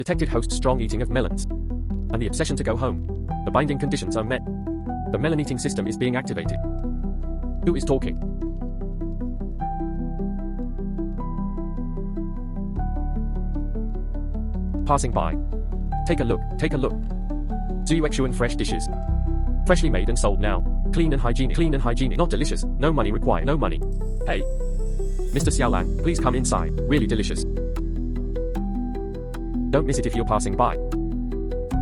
Detected host strong eating of melons. And the obsession to go home. The binding conditions are met. The melon eating system is being activated. Who is talking? Passing by. Take a look, take a look. Zuyuexuan fresh dishes. Freshly made and sold now. Clean and hygienic, not delicious, no money required, no money. Hey. Mr. Xiaolan, please come inside, really delicious. Don't miss it if you're passing by.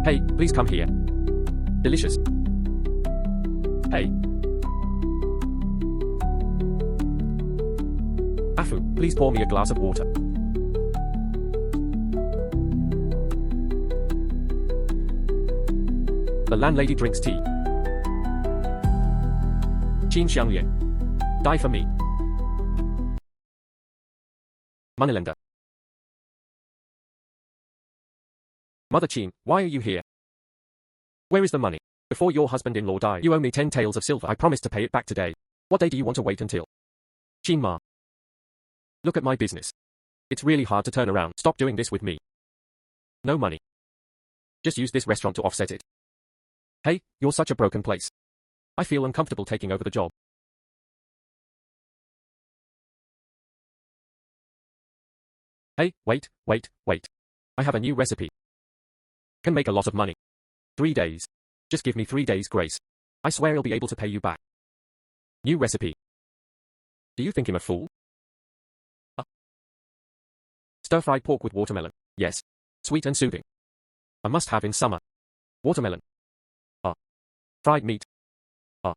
Hey, please come here. Delicious. Hey. Afu, please pour me a glass of water. The landlady drinks tea. Qin Xianglian. Die for me. Moneylender. Mother Qin, why are you here? Where is the money? Before your husband-in-law died, you owe me 10 taels of silver. I promised to pay it back today. What day do you want to wait until? Qin Ma. Look at my business. It's really hard to turn around. Stop doing this with me. No money. Just use this restaurant to offset it. Hey, you're such a broken place. I feel uncomfortable taking over the job. Hey, wait. I have a new recipe. Can make a lot of money. 3 days. Just give me 3 days grace. I swear I'll be able to pay you back. New recipe. Do you think I'm a fool? Stir-fried pork with watermelon. Yes. Sweet and soothing. A must-have in summer. Watermelon. Fried meat. Ha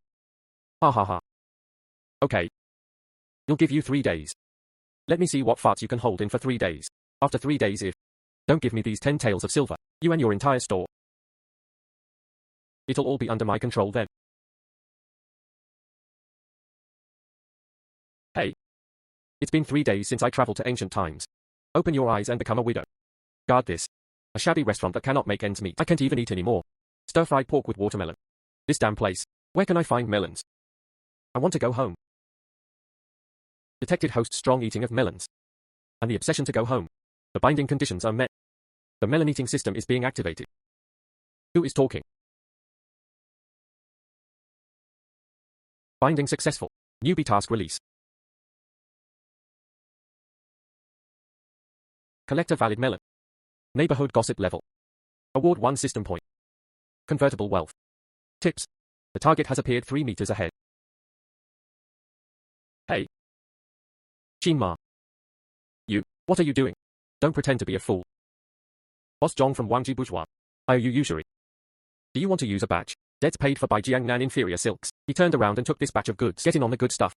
ha ha. Okay. You'll give you 3 days. Let me see what farts you can hold in for 3 days. After 3 days if don't give me these 10 taels of silver, you and your entire store. It'll all be under my control then. Hey. It's been 3 days since I traveled to ancient times. Open your eyes and become a widow. Guard this. A shabby restaurant that cannot make ends meet. I can't even eat anymore. Stir-fried pork with watermelon. This damn place. Where can I find melons? I want to go home. Detected host strong eating of melons. And the obsession to go home. The binding conditions are met. The melon eating system is being activated. Who is talking? Binding successful. Newbie task release. Collect a valid melon. Neighborhood gossip level. Award 1 system point. Convertible wealth. Tips. The target has appeared 3 meters ahead. Hey. Qin Ma. You, what are you doing? Don't pretend to be a fool. Boss Zhong from Wangji Bourgeois. I owe you usury. Do you want to use a batch? Debts paid for by Jiangnan Inferior Silks. He turned around and took this batch of goods. Get in on the good stuff.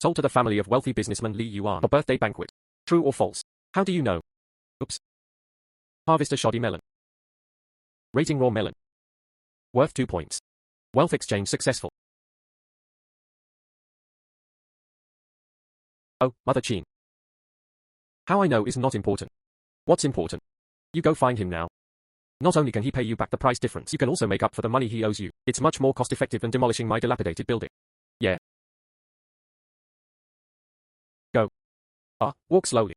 Sold to the family of wealthy businessman Li Yuan for birthday banquet. True or false? How do you know? Oops. Harvest a shoddy melon. Rating raw melon. Worth 2 points. Wealth exchange successful. Oh, Mother Qin. How I know is not important. What's important? You go find him now. Not only can he pay you back the price difference, you can also make up for the money he owes you. It's much more cost-effective than demolishing my dilapidated building. Yeah. Go. Walk slowly.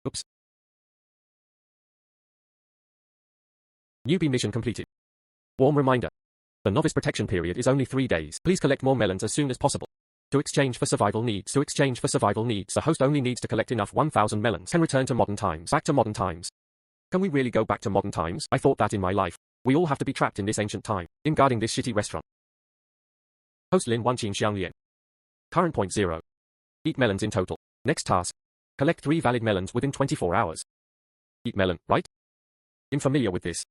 Oops. Newbie mission completed. Warm reminder. The novice protection period is only 3 days. Please collect more melons as soon as possible. To exchange for survival needs. The host only needs to collect enough 1,000 melons. Can return to modern times. Back to modern times. Can we really go back to modern times? I thought that in my life. We all have to be trapped in this ancient time. In guarding this shitty restaurant. Host Lin Wanqin Xianglian. Current point 0. Eat melons in total. Next task. Collect 3 valid melons within 24 hours. Eat melon, right? I'm familiar with this.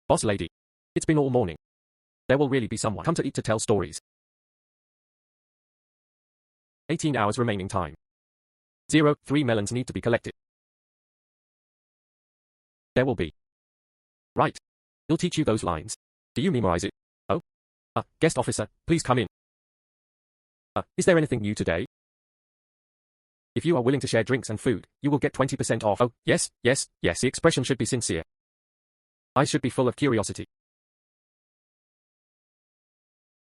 Boss lady. It's been all morning. There will really be someone come to eat to tell stories. 18 hours remaining time. 3 melons need to be collected. There will be. Right. He'll teach you those lines. Do you memorize it? Oh? Guest officer, please come in. Is there anything new today? If you are willing to share drinks and food, you will get 20% off. Oh, yes, the expression should be sincere. I should be full of curiosity.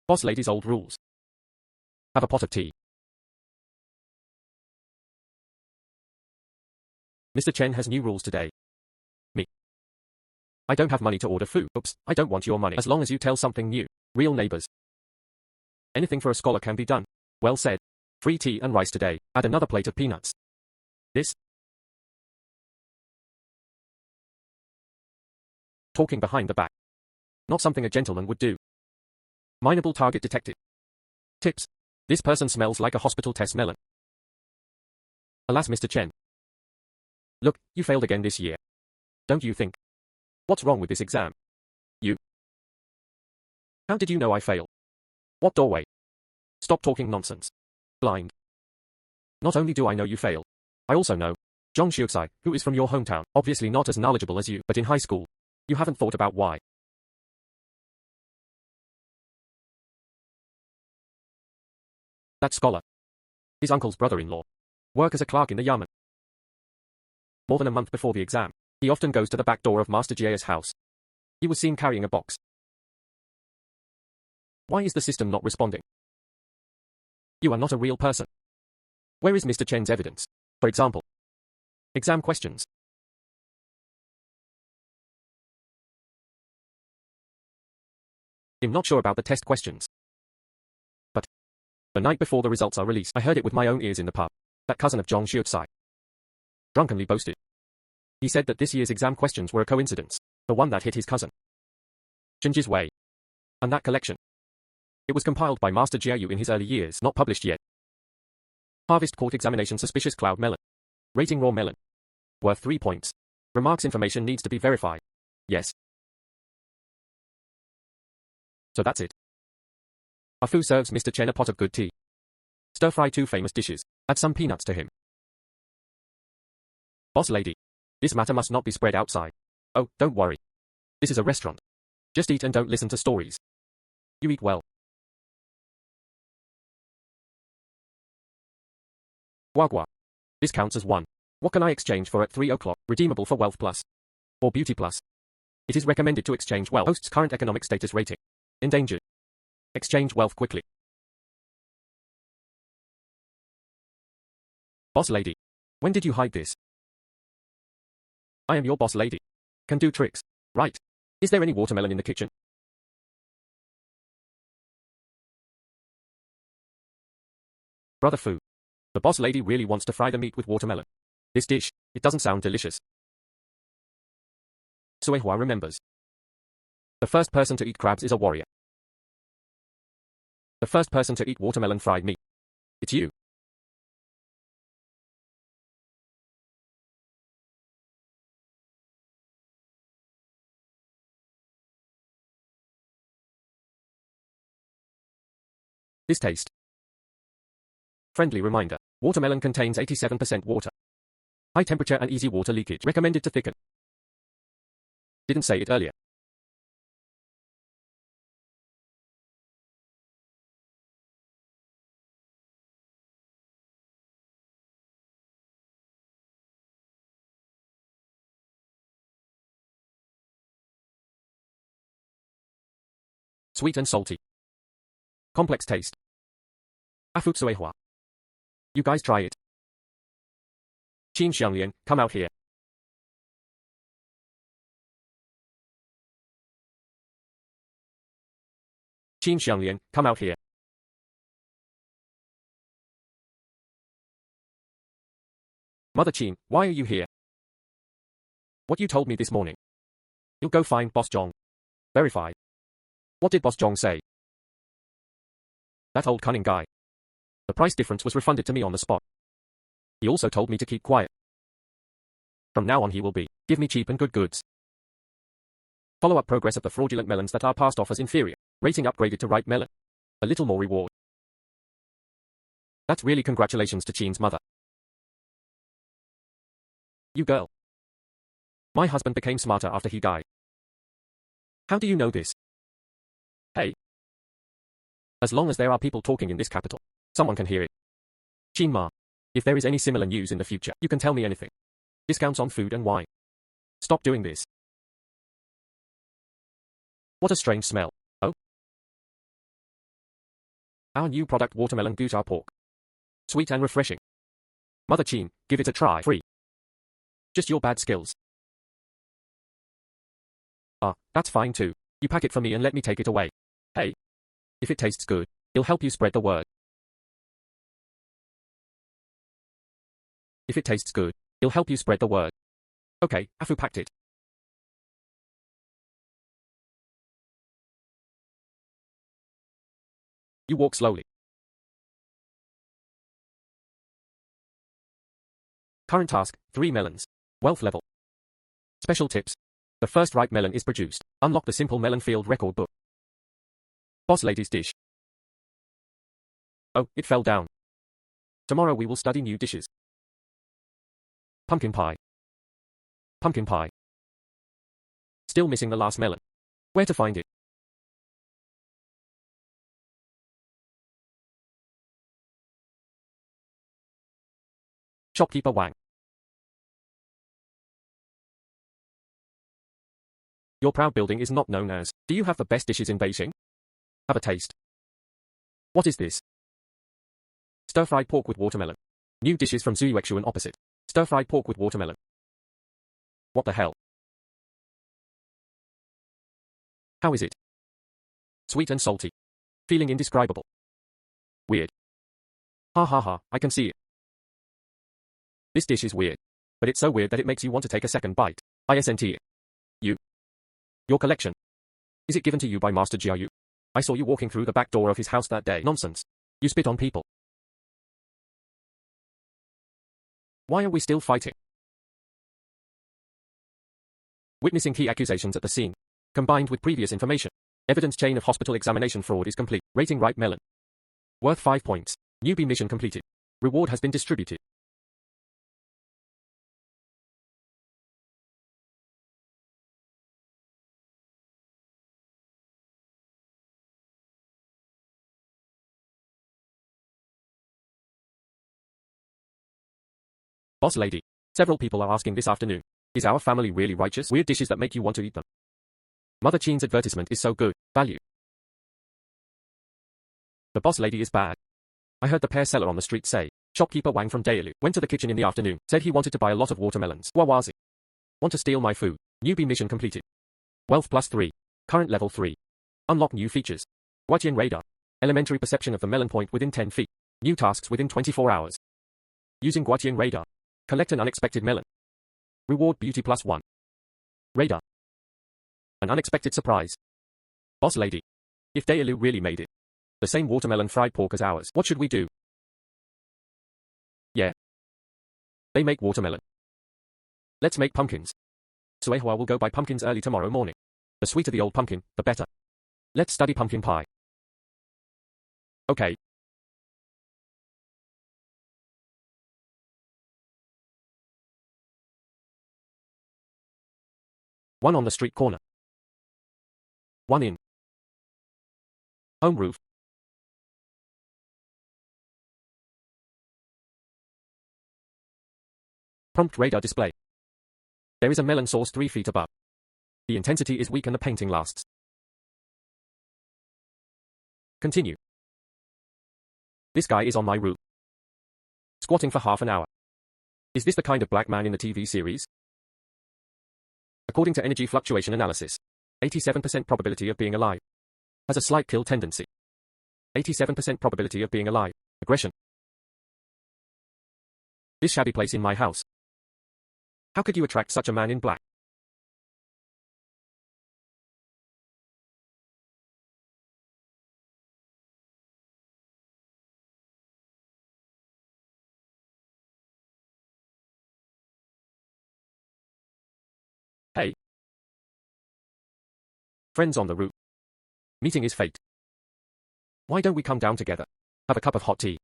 Boss lady's old rules. Have a pot of tea. Mr. Chen has new rules today. Me. I don't have money to order food. Oops, I don't want your money as long as you tell something new. Real neighbors. Anything for a scholar can be done. Well said. Free tea and rice today. Add another plate of peanuts. This. Talking behind the back. Not something a gentleman would do. Mineable target detected. Tips. This person smells like a hospital test melon. Alas, Mr. Chen. Look, you failed again this year. Don't you think? What's wrong with this exam? You. How did you know I failed? What doorway? Stop talking nonsense. Blind. Not only do I know you failed, I also know Zhong Xiuxai, who is from your hometown, obviously not as knowledgeable as you, but in high school, you haven't thought about why. That scholar. His uncle's brother-in-law. Work as a clerk in the yamen. More than a month before the exam, he often goes to the back door of Master Jia's house. He was seen carrying a box. Why is the system not responding? You are not a real person. Where is Mr. Chen's evidence? For example, exam questions. I'm not sure about the test questions. But the night before the results are released, I heard it with my own ears in the pub. That cousin of Zhong Xiuxai drunkenly boasted. He said that this year's exam questions were a coincidence, the one that hit his cousin Zhenji's way. And that collection. It was compiled by Master Jiayu in his early years, not published yet. Harvest court examination suspicious cloud melon. Rating raw melon. Worth 3 points. Remarks information needs to be verified. Yes. So that's it. Afu serves Mr. Chen a pot of good tea. Stir fry 2 famous dishes. Add some peanuts to him. Boss lady. This matter must not be spread outside. Oh, don't worry. This is a restaurant. Just eat and don't listen to stories. You eat well. Guagua. This counts as 1. What can I exchange for at 3 o'clock? Redeemable for Wealth Plus. Or Beauty Plus. It is recommended to exchange wealth. Host's current economic status rating. Endangered. Exchange wealth quickly. Boss lady. When did you hide this? I am your boss lady. Can do tricks. Right. Is there any watermelon in the kitchen? Brother Fu. The boss lady really wants to fry the meat with watermelon. This dish, it doesn't sound delicious. Suehua remembers. The first person to eat crabs is a warrior. The first person to eat watermelon fried meat. It's you. This taste. Friendly reminder. Watermelon contains 87% water. High temperature and easy water leakage. Recommended to thicken. Didn't say it earlier. Sweet and salty. Complex taste. Afu Suehua. You guys try it. Qin Xianglian, come out here. Qin Xianglian, come out here. Mother Qin, why are you here? What you told me this morning. You'll go find Boss Zhong. Verify. What did Boss Zhong say? That old cunning guy. The price difference was refunded to me on the spot. He also told me to keep quiet. From now on he will be, give me cheap and good goods. Follow up progress of the fraudulent melons that are passed off as inferior. Rating upgraded to ripe melon. A little more reward. That's really congratulations to Qin's mother. You girl. My husband became smarter after he died. How do you know this? Hey. As long as there are people talking in this capital, someone can hear it. Qin Ma. If there is any similar news in the future, you can tell me anything. Discounts on food and wine. Stop doing this. What a strange smell. Oh. Our new product watermelon gujar pork. Sweet and refreshing. Mother Chin, give it a try. Free. Just your bad skills. Ah, that's fine too. You pack it for me and let me take it away. Hey. If it tastes good, it'll help you spread the word. If it tastes good, it'll help you spread the word. Okay, Afu packed it. You walk slowly. Current task, 3 melons. Wealth level. Special tips. The first ripe melon is produced. Unlock the simple melon field record book. Boss lady's dish. Oh, it fell down. Tomorrow we will study new dishes. Pumpkin pie. Pumpkin pie. Still missing the last melon. Where to find it? Shopkeeper Wang. Your proud building is not known as. Do you have the best dishes in Beijing? Have a taste. What is this? Stir-fried pork with watermelon. New dishes from Zuyuexuan opposite. Stir-fried pork with watermelon. What the hell? How is it? Sweet and salty. Feeling indescribable. Weird. Ha ha ha, I can see it. This dish is weird. But it's so weird that it makes you want to take a second bite. ISNT. Your collection. Is it given to you by Master Jiayu? I saw you walking through the back door of his house that day. Nonsense. You spit on people. Why are we still fighting? Witnessing key accusations at the scene. Combined with previous information. Evidence chain of hospital examination fraud is complete. Rating ripe melon. Worth 5 points. Newbie mission completed. Reward has been distributed. Boss lady. Several people are asking this afternoon. Is our family really righteous? Weird dishes that make you want to eat them. Mother Chin's advertisement is so good. Value. The boss lady is bad. I heard the pear seller on the street say. Shopkeeper Wang from Daelu went to the kitchen in the afternoon. Said he wanted to buy a lot of watermelons. Wawazi. Want to steal my food. Newbie mission completed. Wealth plus 3. Current level 3. Unlock new features. Guatian radar. Elementary perception of the melon point within 10 feet. New tasks within 24 hours. Using Guatian radar. Collect an unexpected melon. Reward beauty plus 1. Radar. An unexpected surprise. Boss lady. If Daelu really made it. The same watermelon fried pork as ours. What should we do? Yeah. They make watermelon. Let's make pumpkins. Suehua will go buy pumpkins early tomorrow morning. The sweeter the old pumpkin, the better. Let's study pumpkin pie. Okay. One on the street corner. One in. Home roof. Prompt radar display. There is a melon source 3 feet above. The intensity is weak and the painting lasts. Continue. This guy is on my roof. Squatting for half an hour. Is this the kind of black man in the TV series? According to energy fluctuation analysis, 87% probability of being alive. Has a slight kill tendency. 87% probability of being alive. Aggression. This shabby place in my house. How could you attract such a man in black? Hey. Friends on the route. Meeting is fate. Why don't we come down together? Have a cup of hot tea.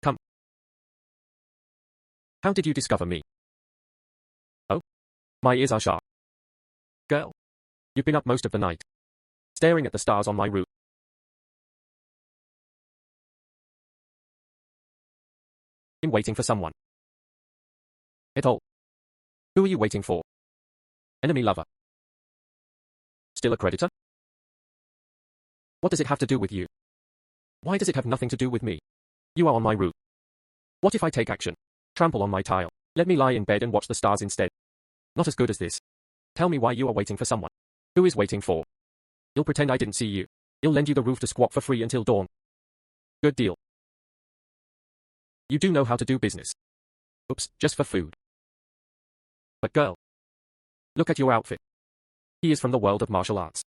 Come. How did you discover me? Oh? My ears are sharp. Girl. You've been up most of the night. Staring at the stars on my roof. I'm waiting for someone. Et al. Who are you waiting for? Enemy lover. Still a creditor? What does it have to do with you? Why does it have nothing to do with me? You are on my route. What if I take action? Trample on my tile. Let me lie in bed and watch the stars instead. Not as good as this. Tell me why you are waiting for someone. Who is waiting for? You'll pretend I didn't see you. You'll lend you the roof to squat for free until dawn. Good deal. You do know how to do business. Oops, just for food. But girl, look at your outfit. He is from the world of martial arts.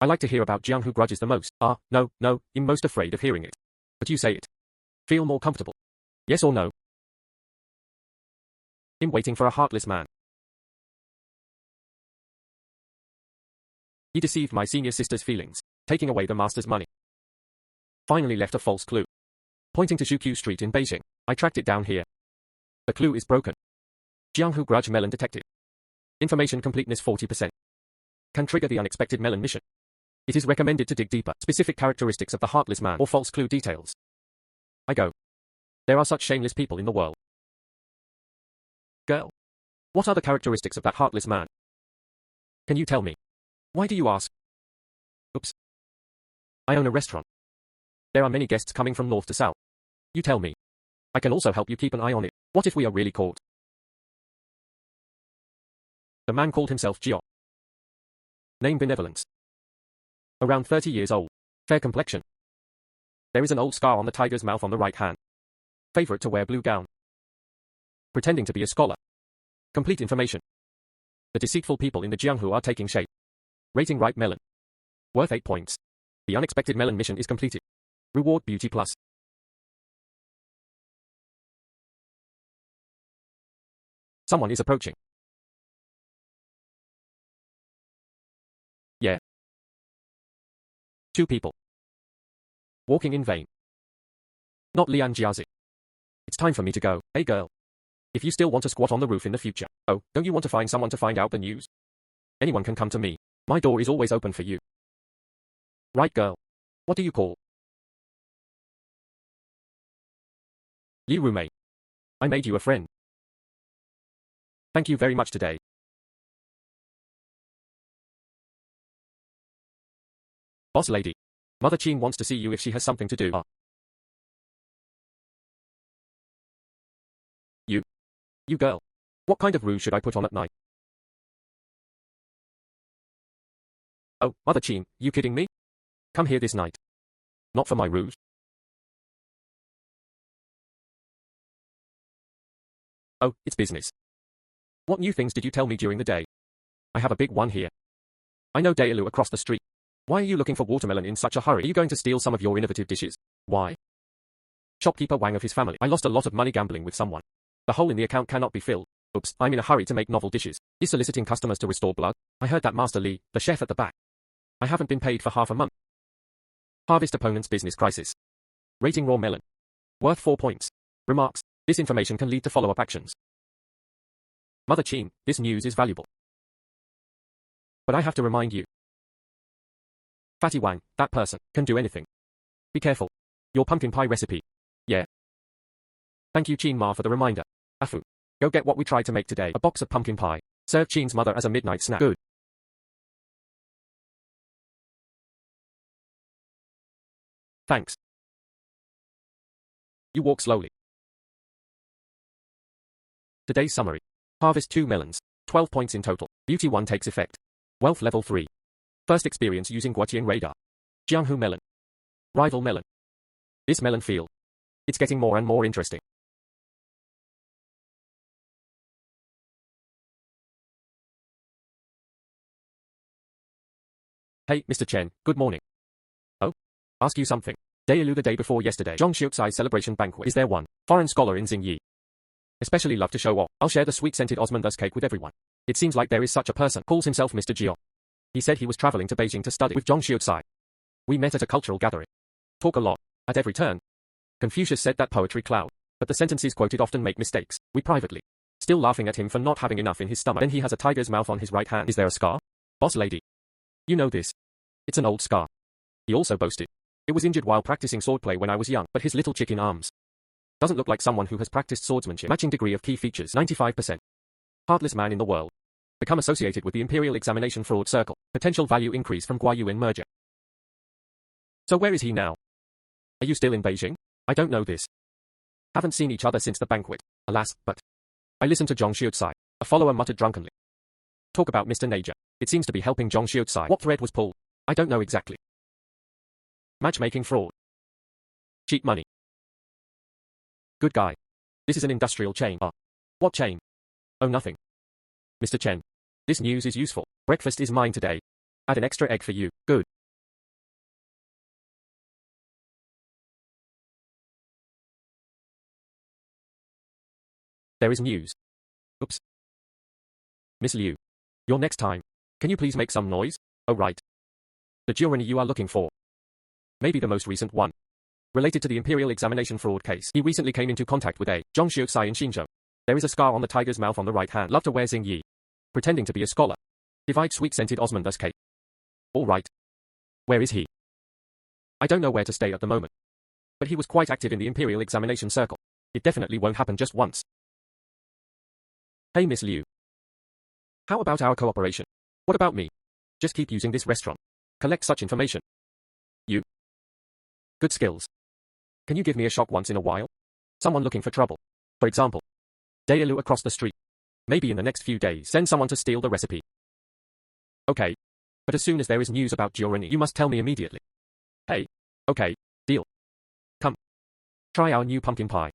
I like to hear about Jiang who grudges the most. No, I'm most afraid of hearing it. But you say it. Feel more comfortable. Yes or no? I'm waiting for a heartless man. He deceived my senior sister's feelings, taking away the master's money. Finally left a false clue. Pointing to Shuqiu Street in Beijing, I tracked it down here. The clue is broken. Jianghu Grudge Melon detected. Information completeness 40%. Can trigger the unexpected melon mission. It is recommended to dig deeper. Specific characteristics of the heartless man or false clue details. I go. There are such shameless people in the world. Girl. What are the characteristics of that heartless man? Can you tell me? Why do you ask? Oops. I own a restaurant. There are many guests coming from north to south. You tell me. I can also help you keep an eye on it. What if we are really caught? The man called himself Jio. Name Benevolence. Around 30 years old. Fair complexion. There is an old scar on the tiger's mouth on the right hand. Favorite to wear blue gown. Pretending to be a scholar. Complete information. The deceitful people in the Jianghu are taking shape. Rating ripe melon. Worth 8 points. The unexpected melon mission is completed. Reward Beauty Plus. Someone is approaching. Yeah. 2 people. Walking in vain. Not Lian Jiazi. It's time for me to go. Hey girl. If you still want to squat on the roof in the future, oh, don't you want to find someone to find out the news? Anyone can come to me. My door is always open for you. Right girl. What do you call? Liu roommate. I made you a friend. Thank you very much today. Boss lady. Mother Qin wants to see you if she has something to do. You girl. What kind of rouge should I put on at night? Oh, Mother Qin, you kidding me? Come here this night. Not for my rouge. Oh, it's business. What new things did you tell me during the day? I have a big one here. I know Daelu across the street. Why are you looking for watermelon in such a hurry? Are you going to steal some of your innovative dishes? Why? Shopkeeper Wang of his family. I lost a lot of money gambling with someone. The hole in the account cannot be filled. Oops, I'm in a hurry to make novel dishes. Is soliciting customers to restore blood? I heard that Master Li, the chef at the back. I haven't been paid for half a month. Harvest opponent's business crisis. Rating raw melon. Worth 4 points. Remarks. This information can lead to follow-up actions. Mother Qin, this news is valuable. But I have to remind you. Fatty Wang, that person, can do anything. Be careful. Your pumpkin pie recipe. Yeah. Thank you Qin Ma for the reminder. Afu. Go get what we tried to make today. A box of pumpkin pie. Serve Qin's mother as a midnight snack. Good. Thanks. You walk slowly. Today's summary. Harvest 2 melons. 12 points in total. Beauty 1 takes effect. Wealth level 3. First experience using Guoqian radar. Jianghu melon. Rival melon. This melon field. It's getting more and more interesting. Hey, Mr. Chen, good morning. Oh? Ask you something. Daelu the day before yesterday. Zhong Xiuxai's celebration banquet. Is there one foreign scholar in Xingyi? Especially love to show off. I'll share the sweet-scented Osmondus cake with everyone. It seems like there is such a person. Calls himself Mr. Jiao. He said he was traveling to Beijing to study with Zhong Xiuxai. We met at a cultural gathering. Talk a lot. At every turn. Confucius said that poetry cloud. But the sentences quoted often make mistakes. We privately. Still laughing at him for not having enough in his stomach. Then he has a tiger's mouth on his right hand. Is there a scar? Boss lady. You know this. It's an old scar. He also boasted. It was injured while practicing swordplay when I was young, but his little chicken arms. Doesn't look like someone who has practiced swordsmanship. Matching degree of key features 95%. Heartless man in the world. Become associated with the Imperial Examination Fraud Circle. Potential value increase from Guayuan merger. So where is he now? Are you still in Beijing? I don't know this. Haven't seen each other since the banquet. Alas, but I listened to Zhong Xiucai. A follower muttered drunkenly. Talk about Mr. Naja. It seems to be helping Zhong Xiucai. What thread was pulled? I don't know exactly. Matchmaking fraud. Cheap money. Good guy. This is an industrial chain. What chain? Oh, nothing. Mr. Chen. This news is useful. Breakfast is mine today. Add an extra egg for you. Good. There is news. Oops. Miss Liu. Your next time. Can you please make some noise? Oh right. The Giorani you are looking for. Maybe the most recent one. Related to the Imperial Examination Fraud case. He recently came into contact with a Zhong Xiucai in Xinzhou. There is a scar on the tiger's mouth on the right hand. Love to wear Xing Yi. Pretending to be a scholar. Divide sweet-scented Osmondus cake. All right. Where is he? I don't know where to stay at the moment. But he was quite active in the Imperial Examination Circle. It definitely won't happen just once. Hey Miss Liu. How about our cooperation? What about me? Just keep using this restaurant. Collect such information. You. Good skills. Can you give me a shock once in a while? Someone looking for trouble. For example, Dailu across the street. Maybe in the next few days send someone to steal the recipe. Okay. But as soon as there is news about Giorani, you must tell me immediately. Hey. Okay. Deal. Come. Try our new pumpkin pie.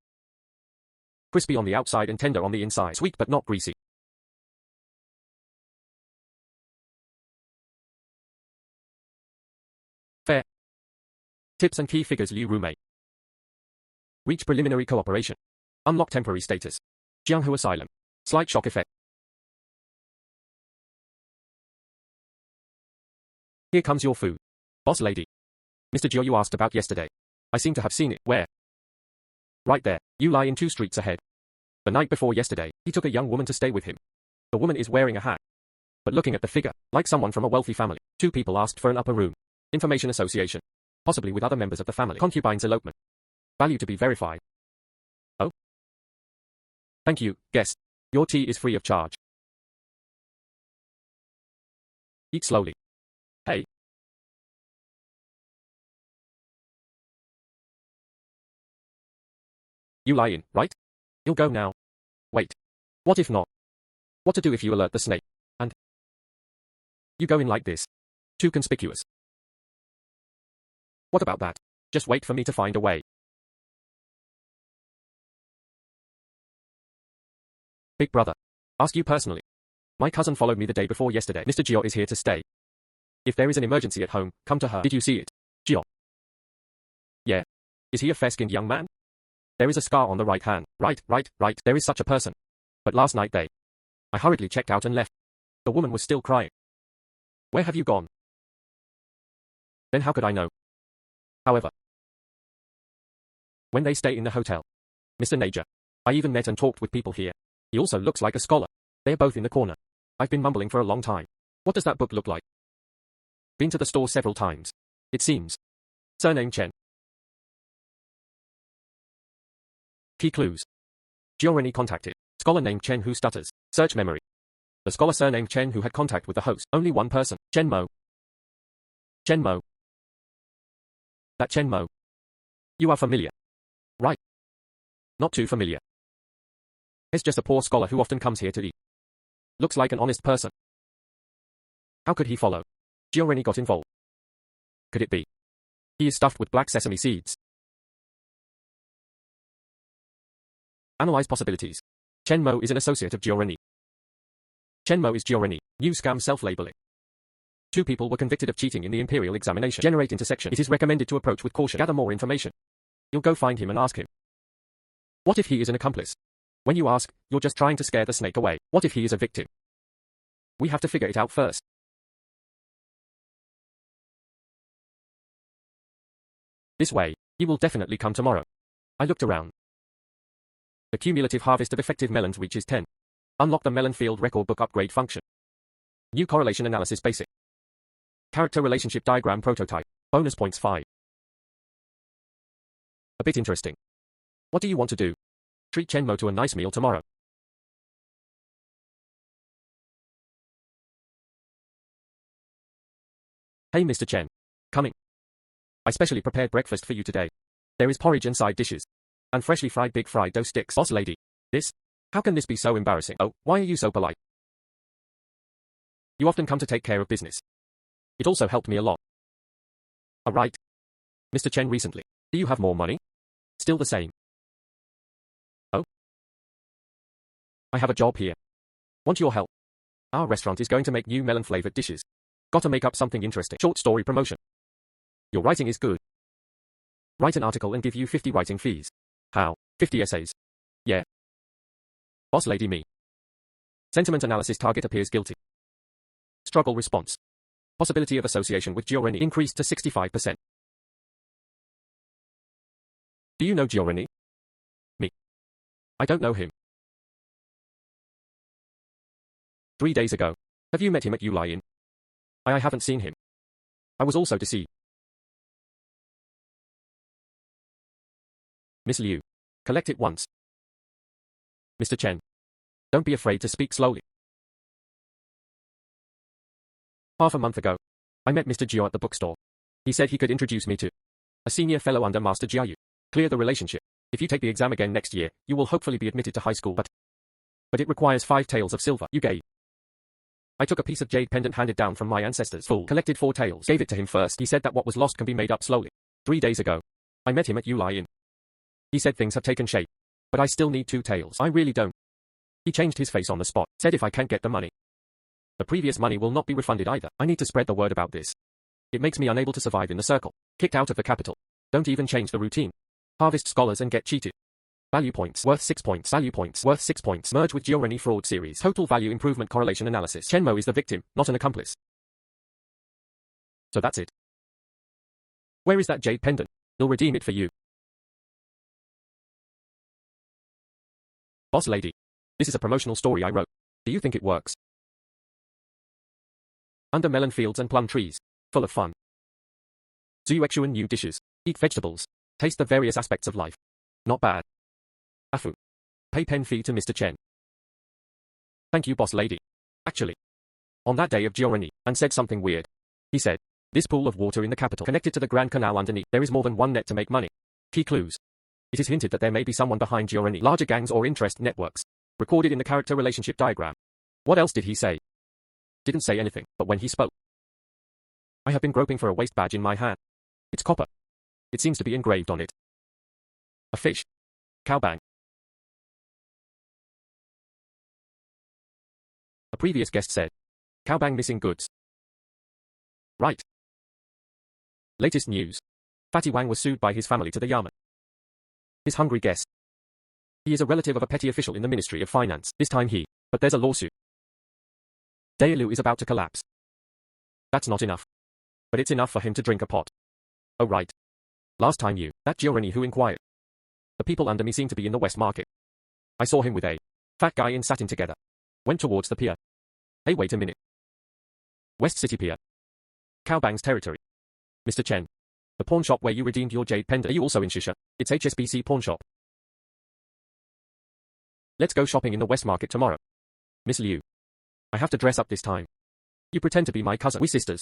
Crispy on the outside and tender on the inside. Sweet but not greasy. Fair. Tips and key figures Liu roommate. Reach preliminary cooperation. Unlock temporary status. Jianghu Asylum. Slight shock effect. Here comes your food. Boss lady. Mr. Jiu you asked about yesterday. I seem to have seen it. Where? Right there. You lie in 2 streets ahead. The night before yesterday, he took a young woman to stay with him. The woman is wearing a hat. But looking at the figure, like someone from a wealthy family. 2 people asked for an upper room. Information association. Possibly with other members of the family. Concubines elopement. Value to be verified. Oh? Thank you, guest. Your tea is free of charge. Eat slowly. Hey. You lie in, right? You'll go now. Wait. What if not? What to do if you alert the snake? And you go in like this. Too conspicuous. What about that? Just wait for me to find a way. Big brother. Ask you personally. My cousin followed me the day before yesterday. Mr. Gio is here to stay. If there is an emergency at home, come to her. Did you see it? Gio. Yeah. Is he a fair-skinned young man? There is a scar on the right hand. Right. There is such a person. But last night I hurriedly checked out and left. The woman was still crying. Where have you gone? Then how could I know? However, when they stay in the hotel. Mr. Naja. I even met and talked with people here. He also looks like a scholar. They're both in the corner. I've been mumbling for a long time. What does that book look like? Been to the store several times. It seems. Surname Chen. Key clues. Giorani contacted. Scholar named Chen who stutters. Search memory. The scholar surnamed Chen who had contact with the host. Only one person. Chen Mo. Chen Mo. That Chen Mo. You are familiar. Right. Not too familiar. He's just a poor scholar who often comes here to eat. Looks like an honest person. How could he follow? Giorani got involved. Could it be? He is stuffed with black sesame seeds. Analyze possibilities. Chen Mo is an associate of Giorani. Chen Mo is Giorani. New scam self-labeling. 2 people were convicted of cheating in the Imperial examination. Generate intersection. It is recommended to approach with caution. Gather more information. You'll go find him and ask him. What if he is an accomplice? When you ask, you're just trying to scare the snake away. What if he is a victim? We have to figure it out first. This way, he will definitely come tomorrow. I looked around. The cumulative harvest of effective melons reaches 10. Unlock the melon field record book upgrade function. New correlation analysis basic. Character relationship diagram prototype. Bonus points 5. A bit interesting. What do you want to do? Treat Chenmo to a nice meal tomorrow. Hey Mr. Chen. Coming. I specially prepared breakfast for you today. There is porridge and side dishes. And freshly fried big fried dough sticks. Boss lady. This? How can this be so embarrassing? Oh, why are you so polite? You often come to take care of business. It also helped me a lot. Alright. Mr. Chen recently. Do you have more money? Still the same. Oh? I have a job here. Want your help? Our restaurant is going to make new melon-flavored dishes. Gotta make up something interesting. Short story promotion. Your writing is good. Write an article and give you 50 writing fees. How? 50 essays. Yeah. Boss lady me. Sentiment analysis target appears guilty. Struggle response. Possibility of association with Gioreni increased to 65%. Do you know Gioreni? Me. I don't know him. 3 days ago. Have you met him at Yulai Inn? I haven't seen him. I was also deceived. Miss Liu. Collect it once. Mr. Chen. Don't be afraid to speak slowly. Half a month ago, I met Mr. Jiao at the bookstore. He said he could introduce me to a senior fellow under Master Jiayu. Clear the relationship. If you take the exam again next year, you will hopefully be admitted to high school, but it requires 5 taels of silver. You gave. I took a piece of jade pendant handed down from my ancestors. Fool. Collected 4 taels. Gave it to him first. He said that what was lost can be made up slowly. 3 days ago, I met him at Yulai Inn. He said things have taken shape. But I still need 2 taels. I really don't. He changed his face on the spot. Said if I can't get the money, the previous money will not be refunded either. I need to spread the word about this. It makes me unable to survive in the circle. Kicked out of the capital. Don't even change the routine. Harvest scholars and get cheated. Value points worth 6 points. Value points worth 6 points. Merge with Gioreni fraud series. Total value improvement correlation analysis. Chenmo is the victim, not an accomplice. So that's it. Where is that jade pendant? I'll redeem it for you. Boss lady. This is a promotional story I wrote. Do you think it works? Under melon fields and plum trees. Full of fun. Zuyuexuan new dishes. Eat vegetables. Taste the various aspects of life. Not bad. Afu. Pay pen fee to Mr. Chen. Thank you, boss lady. Actually, on that day of Gioreni, and said something weird. He said, this pool of water in the capital connected to the Grand Canal underneath. There is more than one net to make money. Key clues. It is hinted that there may be someone behind Gioreni. Larger gangs or interest networks. Recorded in the character relationship diagram. What else did he say? Didn't say anything, but when he spoke. I have been groping for a waist badge in my hand. It's copper. It seems to be engraved on it. A fish. Cowbang. A previous guest said. Cowbang missing goods. Right. Latest news. Fatty Wang was sued by his family to the Yamen. His hungry guest. He is a relative of a petty official in the Ministry of Finance. This time but there's a lawsuit. Dailu is about to collapse. That's not enough. But it's enough for him to drink a pot. Oh right. Last time that Gioreni who inquired. The people under me seem to be in the West Market. I saw him with a fat guy in satin together. Went towards the pier. Hey wait a minute. West City Pier. Cowbang's territory. Mr. Chen. The pawn shop where you redeemed your jade pendant. Are you also in Shisha? It's HSBC pawn shop. Let's go shopping in the West Market tomorrow. Miss Liu. I have to dress up this time. You pretend to be my cousin. We sisters.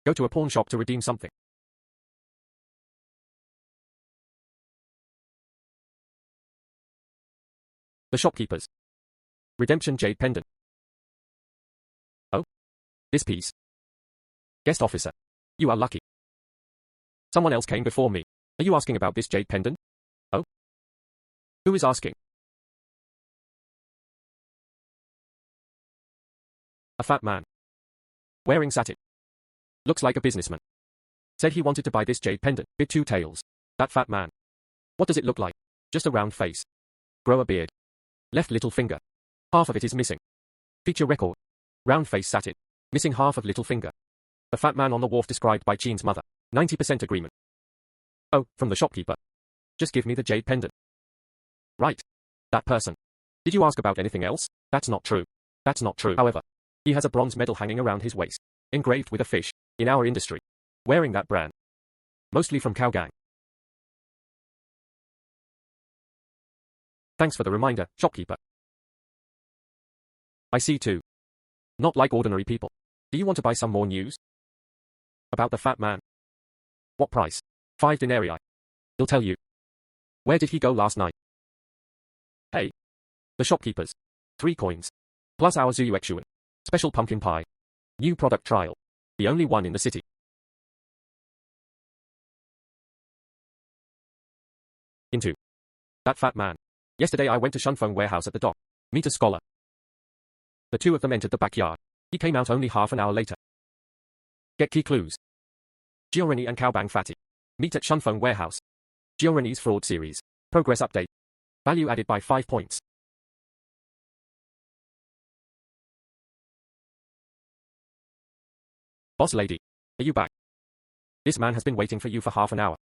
Go to a pawn shop to redeem something. The shopkeepers. Redemption jade pendant. Oh? This piece. Guest officer. You are lucky. Someone else came before me. Are you asking about this jade pendant? Oh? Who is asking? A fat man. Wearing satin. Looks like a businessman. Said he wanted to buy this jade pendant. Bid 2 taels. That fat man. What does it look like? Just a round face. Grow a beard. Left little finger. Half of it is missing. Feature record. Round face satin. Missing half of little finger. The fat man on the wharf described by Chin's mother. 90% agreement. Oh, from the shopkeeper. Just give me the jade pendant. Right. That person. Did you ask about anything else? That's not true. That's not true. However, he has a bronze medal hanging around his waist. Engraved with a fish. In our industry. Wearing that brand. Mostly from Cowgang. Thanks for the reminder, shopkeeper. I see too. Not like ordinary people. Do you want to buy some more news? About the fat man? What price? 5 denarii. He'll tell you. Where did he go last night? Hey. The shopkeepers. 3 coins. Plus our Zuyuexuan. Special pumpkin pie. New product trial. The only one in the city. Into. That fat man. Yesterday I went to Shunfeng warehouse at the dock. Meet a scholar. The 2 of them entered the backyard. He came out only half an hour later. Get key clues. Gioreni and Caobang Fatty. Meet at Shunfeng warehouse. Gioreni's fraud series. Progress update. Value added by 5 points. Boss lady. Are you back? This man has been waiting for you for half an hour.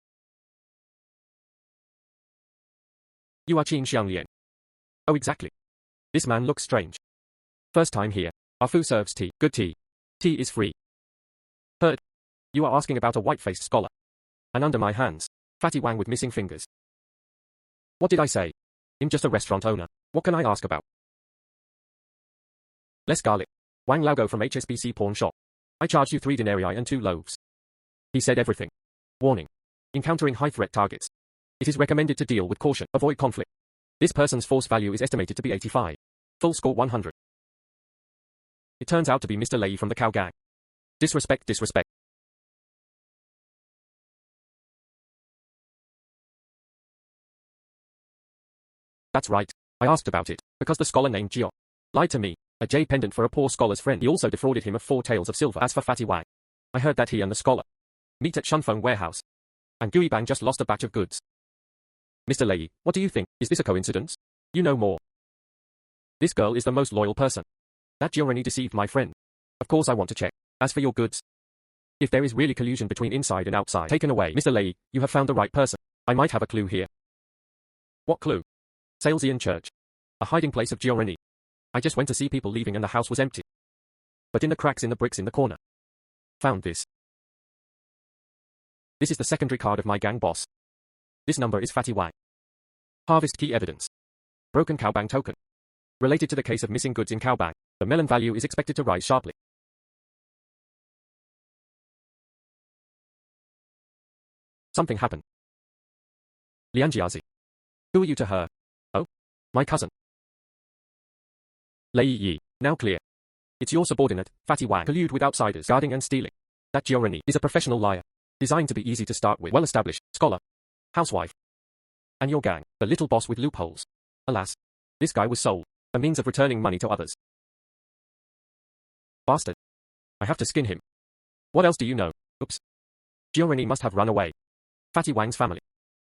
You are Qin Xianglian. Oh exactly. This man looks strange. First time here. Our Fu serves tea. Good tea. Tea is free. Heard. You are asking about a white-faced scholar. And under my hands. Fatty Wang with missing fingers. What did I say? I'm just a restaurant owner. What can I ask about? Less garlic. Wang Laogo from HSBC pawn shop. I charged you 3 denarii and 2 loaves. He said everything. Warning. Encountering high-threat targets. It is recommended to deal with caution, avoid conflict. This person's force value is estimated to be 85. Full score 100. It turns out to be Mr. Lei from the Cow Gang. Disrespect, disrespect. That's right. I asked about it, because the scholar named Gio lied to me. A jade pendant for a poor scholar's friend. He also defrauded him of 4 taels of silver. As for Fatty Wang, I heard that he and the scholar meet at Shunfeng warehouse. And Gui Bang just lost a batch of goods. Mr. Lei, what do you think? Is this a coincidence? You know more. This girl is the most loyal person. That Gioreni deceived my friend. Of course I want to check. As for your goods, if there is really collusion between inside and outside, taken away. Mr. Lei, you have found the right person. I might have a clue here. What clue? Salesian Church. A hiding place of Gioreni. I just went to see people leaving and the house was empty. But in the cracks in the bricks in the corner. Found this. This is the secondary card of my gang boss. This number is Fatty Wang. Harvest key evidence. Broken Caobang token. Related to the case of missing goods in Caobang, the melon value is expected to rise sharply. Something happened. Lianjiazi. Who are you to her? Oh? My cousin. Lei Yi, now clear. It's your subordinate, Fatty Wang, collude with outsiders, guarding and stealing. That Gioreni is a professional liar. Designed to be easy to start with, well-established, scholar, housewife. And your gang, the little boss with loopholes. Alas, this guy was sold, a means of returning money to others. Bastard. I have to skin him. What else do you know? Oops. Gioreni must have run away. Fatty Wang's family.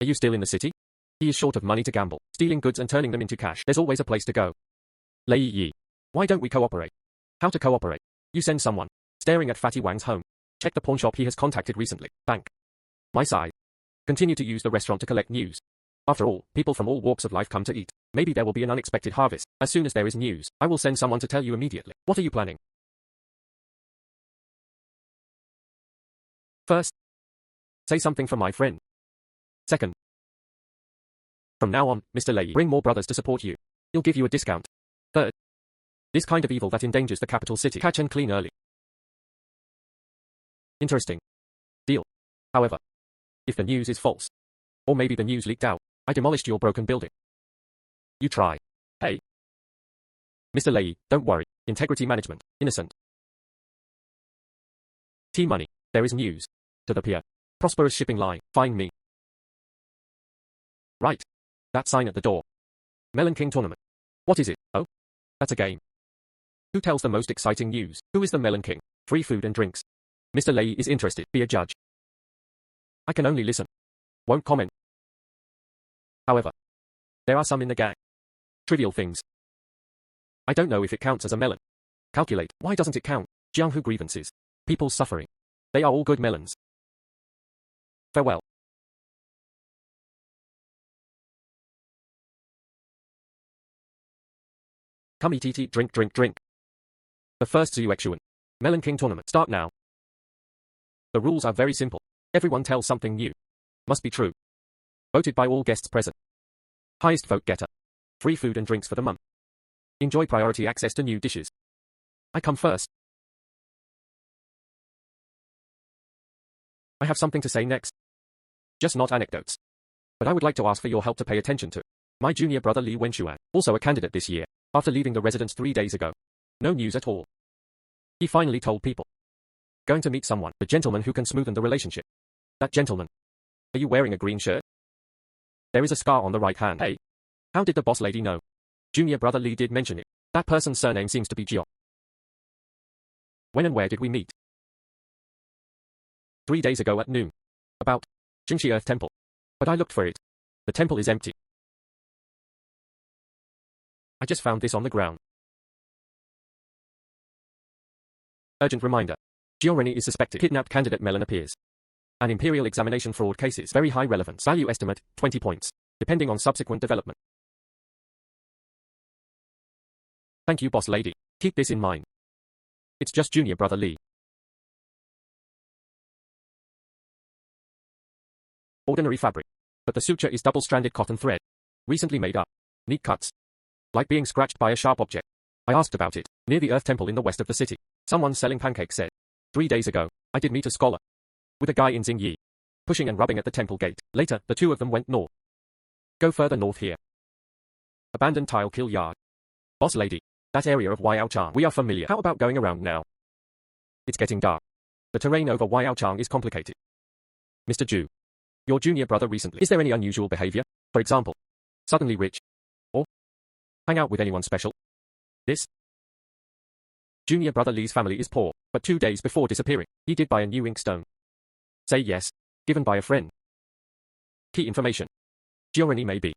Are you still in the city? He is short of money to gamble, stealing goods and turning them into cash. There's always a place to go. Lei Yi. Why don't we cooperate? How to cooperate? You send someone. Staring at Fatty Wang's home. Check the pawn shop he has contacted recently. Bank. My side. Continue to use the restaurant to collect news. After all, people from all walks of life come to eat. Maybe there will be an unexpected harvest. As soon as there is news, I will send someone to tell you immediately. What are you planning? First, say something for my friend. Second, from now on, Mr. Lei, bring more brothers to support you. He'll give you a discount. Third, this kind of evil that endangers the capital city, catch and clean early. Interesting. Deal. However, if the news is false, or maybe the news leaked out, I demolished your broken building. You try. Hey. Mr. Lei, don't worry. Integrity management. Innocent. T-Money. There is news. To the pier. Prosperous shipping line. Find me. Right. That sign at the door. Melon King tournament. What is it? Oh? That's a game. Who tells the most exciting news? Who is the Melon King? Free food and drinks. Mr. Lei is interested. Be a judge. I can only listen. Won't comment. However, there are some in the gang. Trivial things. I don't know if it counts as a melon. Calculate. Why doesn't it count? Jianghu grievances. People suffering. They are all good melons. Farewell. Come eat, drink, drink, drink. The first Zuyuexuan Melon King tournament. Start now. The rules are very simple. Everyone tells something new. Must be true. Voted by all guests present. Highest vote getter Free food and drinks for the month. Enjoy priority access to new dishes. I come first. I have something to say next. Just not anecdotes. But I would like to ask for your help to pay attention to. My junior brother Lee Wenshuan, also a candidate this year, after leaving the residence 3 days ago. No news at all. He finally told people. Going to meet someone, the gentleman who can smoothen the relationship. That gentleman. Are you wearing a green shirt? There is a scar on the right hand. Hey. How did the boss lady know? Junior brother Lee did mention it. That person's surname seems to be Jio. When and where did we meet? 3 days ago at noon. About Jingxi Earth Temple. But I looked for it. The temple is empty. I just found this on the ground. Urgent reminder. Gioreni is suspected. Kidnapped candidate Melon appears. An imperial examination fraud cases. Very high relevance. Value estimate, 20 points. Depending on subsequent development. Thank you, boss lady. Keep this in mind. It's just junior brother Lee. Ordinary fabric. But the suture is double-stranded cotton thread. Recently made up. Neat cuts. Like being scratched by a sharp object. I asked about it, near the Earth Temple in the west of the city. Someone selling pancakes said. 3 days ago, I did meet a scholar. With a guy in Xingyi. Pushing and rubbing at the temple gate. Later, the two of them went north. Go further north here. Abandoned tile kill yard. Boss lady. That area of Waiaochang we are familiar. How about going around now? It's getting dark. The terrain over Waiaochang is complicated. Mr. Zhu. Your junior brother recently. Is there any unusual behavior? For example, suddenly rich? Or hang out with anyone special? This? Junior brother Lee's family is poor, but 2 days before disappearing, he did buy a new inkstone. Say yes. Given by a friend. Key information. Gioreni may be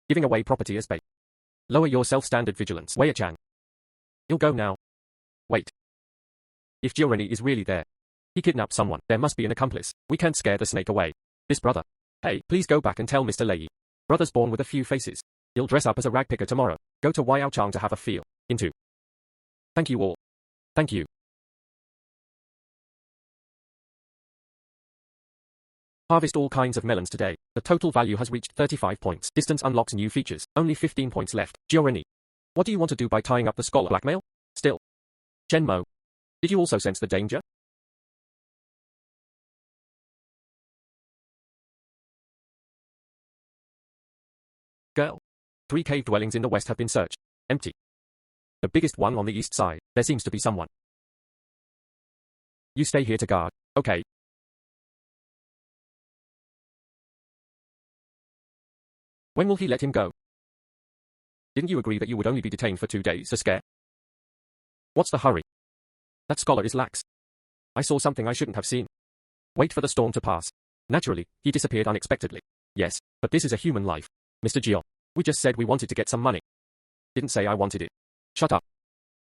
giving away property as bait. Lower your self-standard vigilance. Wei-Chang. You'll go now. Wait. If Gioreni is really there, he kidnapped someone. There must be an accomplice. We can't scare the snake away. This brother. Hey, please go back and tell Mr. Lei. Brother's born with a few faces. He'll dress up as a rag picker tomorrow. Go to Waiaochang to have a feel into. Thank you all. Thank you. Harvest all kinds of melons today. The total value has reached 35 points. Distance unlocks new features. Only 15 points left. Gioreni. What do you want to do by tying up the scholar? Blackmail? Still. Genmo. Did you also sense the danger? Girl. 3 cave dwellings in the west have been searched. Empty. The biggest one on the east side. There seems to be someone. You stay here to guard. Okay. When will he let him go? Didn't you agree that you would only be detained for 2 days to scare? What's the hurry? That scholar is lax. I saw something I shouldn't have seen. Wait for the storm to pass. Naturally, he disappeared unexpectedly. Yes, but this is a human life. Mr. Gio. We just said we wanted to get some money. Didn't say I wanted it. Shut up.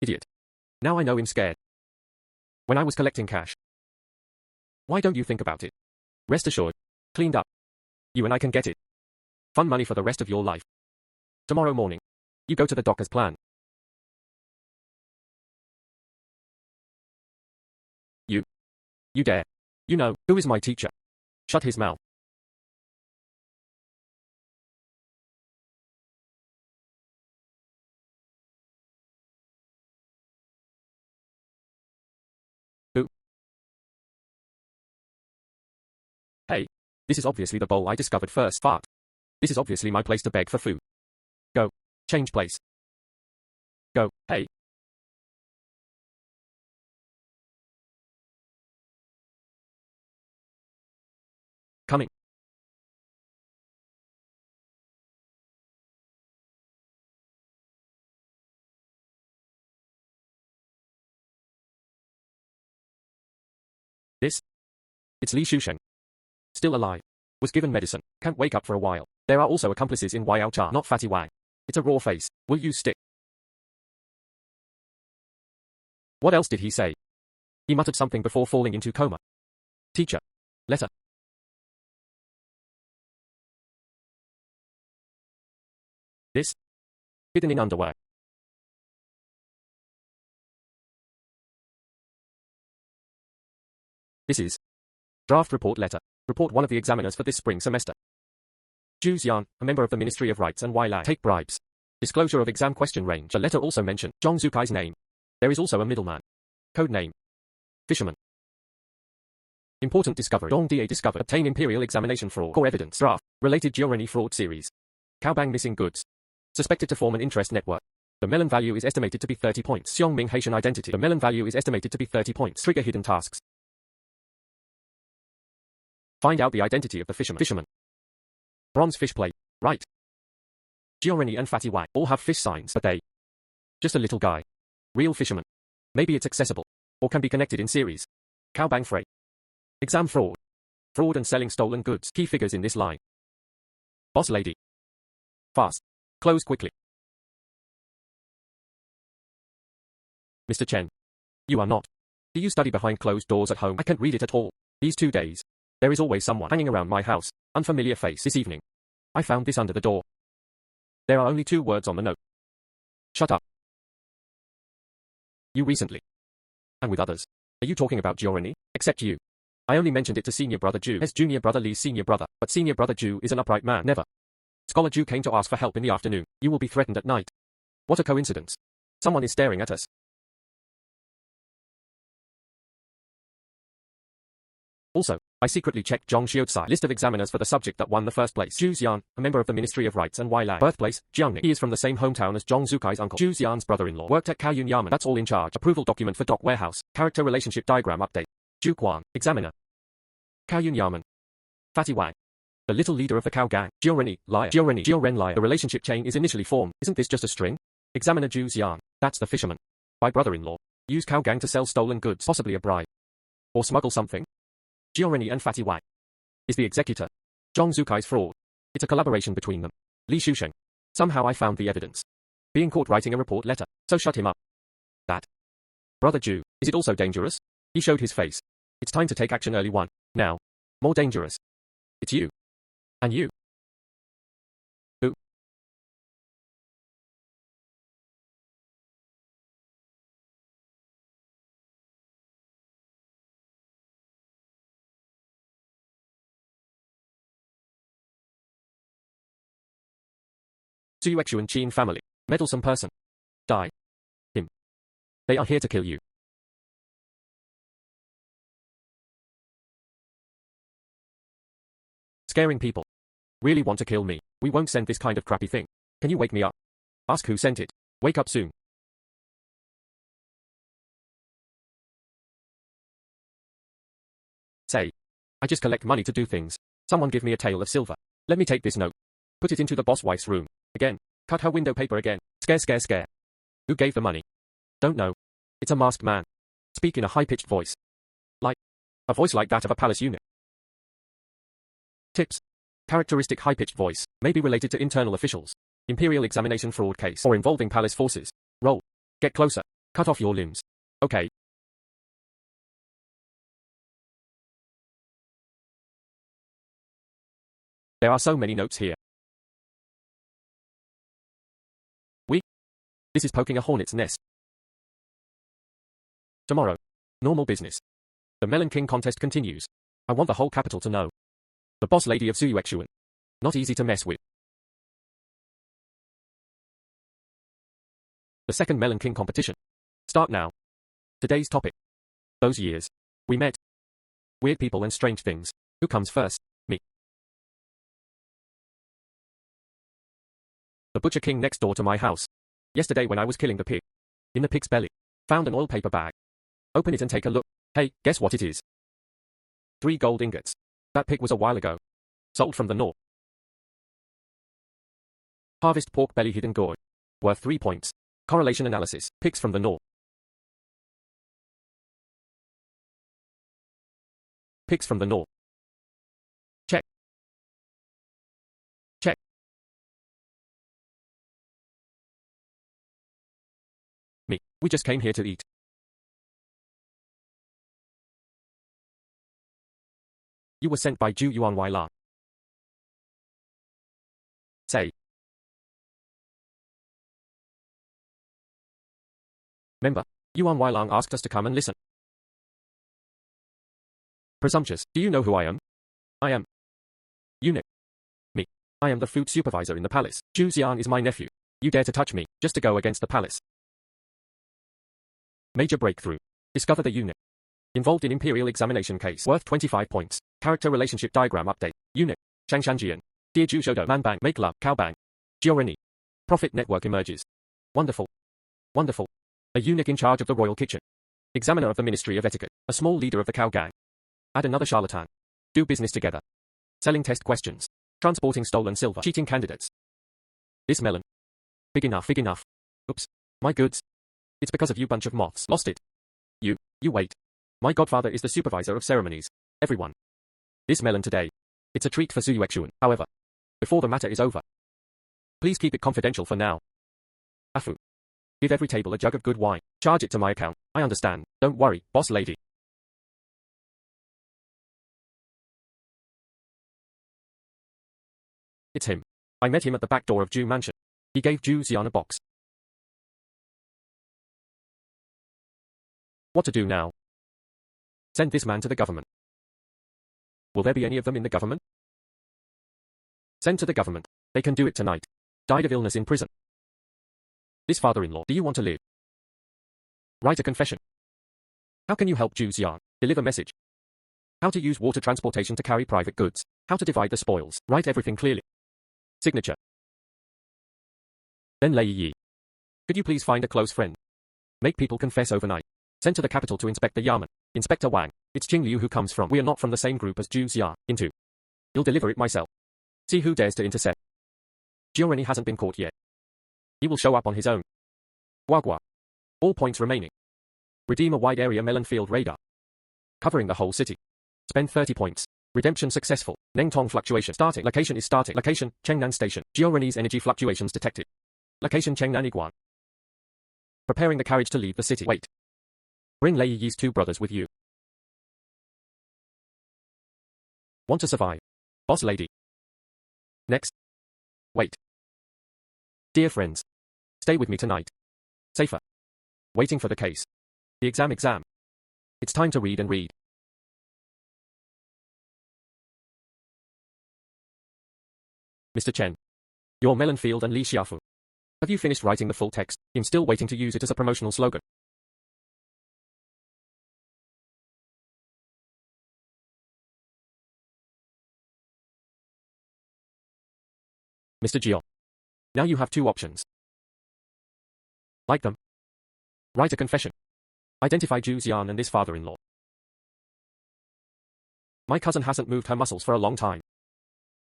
Idiot. Now I know him scared. When I was collecting cash. Why don't you think about it? Rest assured. Cleaned up. You and I can get it. Fun money for the rest of your life. Tomorrow morning. You go to the dock as planned. You dare. You know, who is my teacher? Shut his mouth. Who? Hey. This is obviously the bowl I discovered first. Fart. This is obviously my place to beg for food. Go. Change place. Go. Hey. Coming. This? It's Li Shusheng. Still alive. Was given medicine. Can't wake up for a while. There are also accomplices in Waiaochang. Not Fatty Wang. It's a raw face. Will you stick? What else did he say? He muttered something before falling into coma. Teacher. Letter. This? Hidden in underwear. This is draft report letter. Report one of the examiners for this spring semester. Zhu Xian, a member of the Ministry of Rights and Wailang. Take bribes. Disclosure of exam question range. The letter also mentioned Zhong Zukai's name. There is also a middleman. Code name. Fisherman. Important discovery. Zhong Da discovered. Obtain imperial examination fraud. Core evidence. Draft. Related Giorani fraud series. Caobang missing goods. Suspected to form an interest network. The melon value is estimated to be 30 points. Xiongming Haitian identity. The melon value is estimated to be 30 points. Trigger hidden tasks. Find out the identity of the fisherman. Bronze fish plate. Right. Giorani and Fatty Wang all have fish signs, but they. Just a little guy. Real fisherman. Maybe it's accessible. Or can be connected in series. Caobang freight. Exam fraud. Fraud and selling stolen goods. Key figures in this line. Boss lady. Fast. Close quickly. Mr. Chen. You are not. Do you study behind closed doors at home? I can't read it at all. These 2 days. There is always someone hanging around my house. Unfamiliar face. This evening. I found this under the door. There are only 2 words on the note. Shut up. You recently. And with others. Are you talking about Giorani? Except you. I only mentioned it to senior brother Ju as junior brother Lee's senior brother, but senior brother Ju is an upright man. Never. Scholar Ju came to ask for help in the afternoon. You will be threatened at night. What a coincidence. Someone is staring at us. Also, I secretly checked Zhong Xiaotsai list of examiners for the subject that won the first place. Zhu Xian, a member of the Ministry of Rights and Wailan. Birthplace, Jiangning. He is from the same hometown as Zhong Zukai's uncle. Zhu Xian's brother-in-law. Worked at Kaoyun Yamen. That's all in charge. Approval document for dock warehouse. Character relationship diagram update. Zhu Quan, examiner. Kaoyun Yamen. Fatty Wang. The little leader of the Cao gang. Giorani, liar. Gioren liar. The relationship chain is initially formed. Isn't this just a string? Examiner Zhu Xian. That's the fisherman. My brother-in-law. Use Cao gang to sell stolen goods. Possibly a bribe. Or smuggle something. Giorani and Fatty Wang. Is the executor. Zhong Zukai's fraud. It's a collaboration between them. Li Shusheng. Somehow I found the evidence. Being caught writing a report letter. So shut him up. That. Brother Ju. Is it also dangerous? He showed his face. It's time to take action early one. Now. More dangerous. It's you. And you. Who? Zuyuexuan Qin family. Meddlesome person. Die. Him. They are here to kill you. Scaring people. Really want to kill me? We won't send this kind of crappy thing. Can you wake me up? Ask who sent it. Wake up soon. Say. I just collect money to do things. Someone give me a tael of silver. Let me take this note. Put it into the boss wife's room. Again. Cut her window paper again. Scare. Who gave the money? Don't know. It's a masked man. Speak in a high-pitched voice. Like. A voice like that of a palace eunuch. Tips. Characteristic high-pitched voice, may be related to internal officials. Imperial examination fraud case, or involving palace forces. Roll. Get closer. Cut off your limbs. Okay. There are so many notes here. This is poking a hornet's nest. Tomorrow. Normal business. The Melon King contest continues. I want the whole capital to know. The boss lady of Zuyuexuan. Not easy to mess with. The second Melon King competition. Start now. Today's topic. Those years. We met. Weird people and strange things. Who comes first? Me. The butcher king next door to my house. Yesterday when I was killing the pig. In the pig's belly. Found an oil paper bag. Open it and take a look. Hey, guess what it is? 3 gold ingots. That pig was a while ago. Sold from the north. Harvest pork belly hidden gourd. Worth 3 points. Correlation analysis. Pigs from the north. Pigs from the north. Check. Check. Me. We just came here to eat. You were sent by Zhu Yuan Wailan. Say. Member. Yuan Wailang asked us to come and listen. Presumptuous. Do you know who I am? I am. Eunuch. Me. I am the food supervisor in the palace. Zhu Xian is my nephew. You dare to touch me, just to go against the palace. Major breakthrough. Discover the eunuch. Involved in imperial examination case. Worth 25 points. Character relationship diagram update. Eunuch. Changshanjian. Dear Ju Shodo. Man bang. Make love. Cow bang. Giorini. Profit network emerges. Wonderful. Wonderful. A eunuch in charge of the royal kitchen. Examiner of the Ministry of Etiquette. A small leader of the cow gang. Add another charlatan. Do business together. Selling test questions. Transporting stolen silver. Cheating candidates. This melon. Big enough, big enough. Oops. My goods. It's because of you bunch of moths. Lost it. You wait. My godfather is the supervisor of ceremonies. Everyone. This melon today. It's a treat for Su Yuexuan. However, before the matter is over, please keep it confidential for now. Afu. Give every table a jug of good wine. Charge it to my account. I understand. Don't worry, boss lady. It's him. I met him at the back door of Ju Mansion. He gave Ju Xian a box. What to do now? Send this man to the government. Will there be any of them in the government? Send to the government. They can do it tonight. Died of illness in prison. This father-in-law, do you want to live? Write a confession. How can you help Ju Xian? Deliver message. How to use water transportation to carry private goods. How to divide the spoils. Write everything clearly. Signature. Then Lei Yi. Could you please find a close friend? Make people confess overnight. Sent to the capital to inspect the Yamen. Inspector Wang. It's Qing Liu who comes from. We are not from the same group as Ju Xian. Into. You'll deliver it myself. See who dares to intercept. Gioreni hasn't been caught yet. He will show up on his own. Wagua. All points remaining. Redeem a wide area melon field radar. Covering the whole city. Spend 30 points. Redemption successful. Nengtong fluctuation starting. Location is starting. Location, Chengnan Station. Gioreni's energy fluctuations detected. Location Chengnan Iguan. Preparing the carriage to leave the city. Wait. Bring Lei Yi's two brothers with you. Want to survive. Boss lady. Next. Wait. Dear friends. Stay with me tonight. Safer. Waiting for the case. The exam. It's time to read and read. Mr. Chen. Your melon field and Li Xiaofu. Have you finished writing the full text? I'm still waiting to use it as a promotional slogan. Mr. Jiao. Now you have two options. Like them. Write a confession. Identify Ju Xian and this father-in-law. My cousin hasn't moved her muscles for a long time.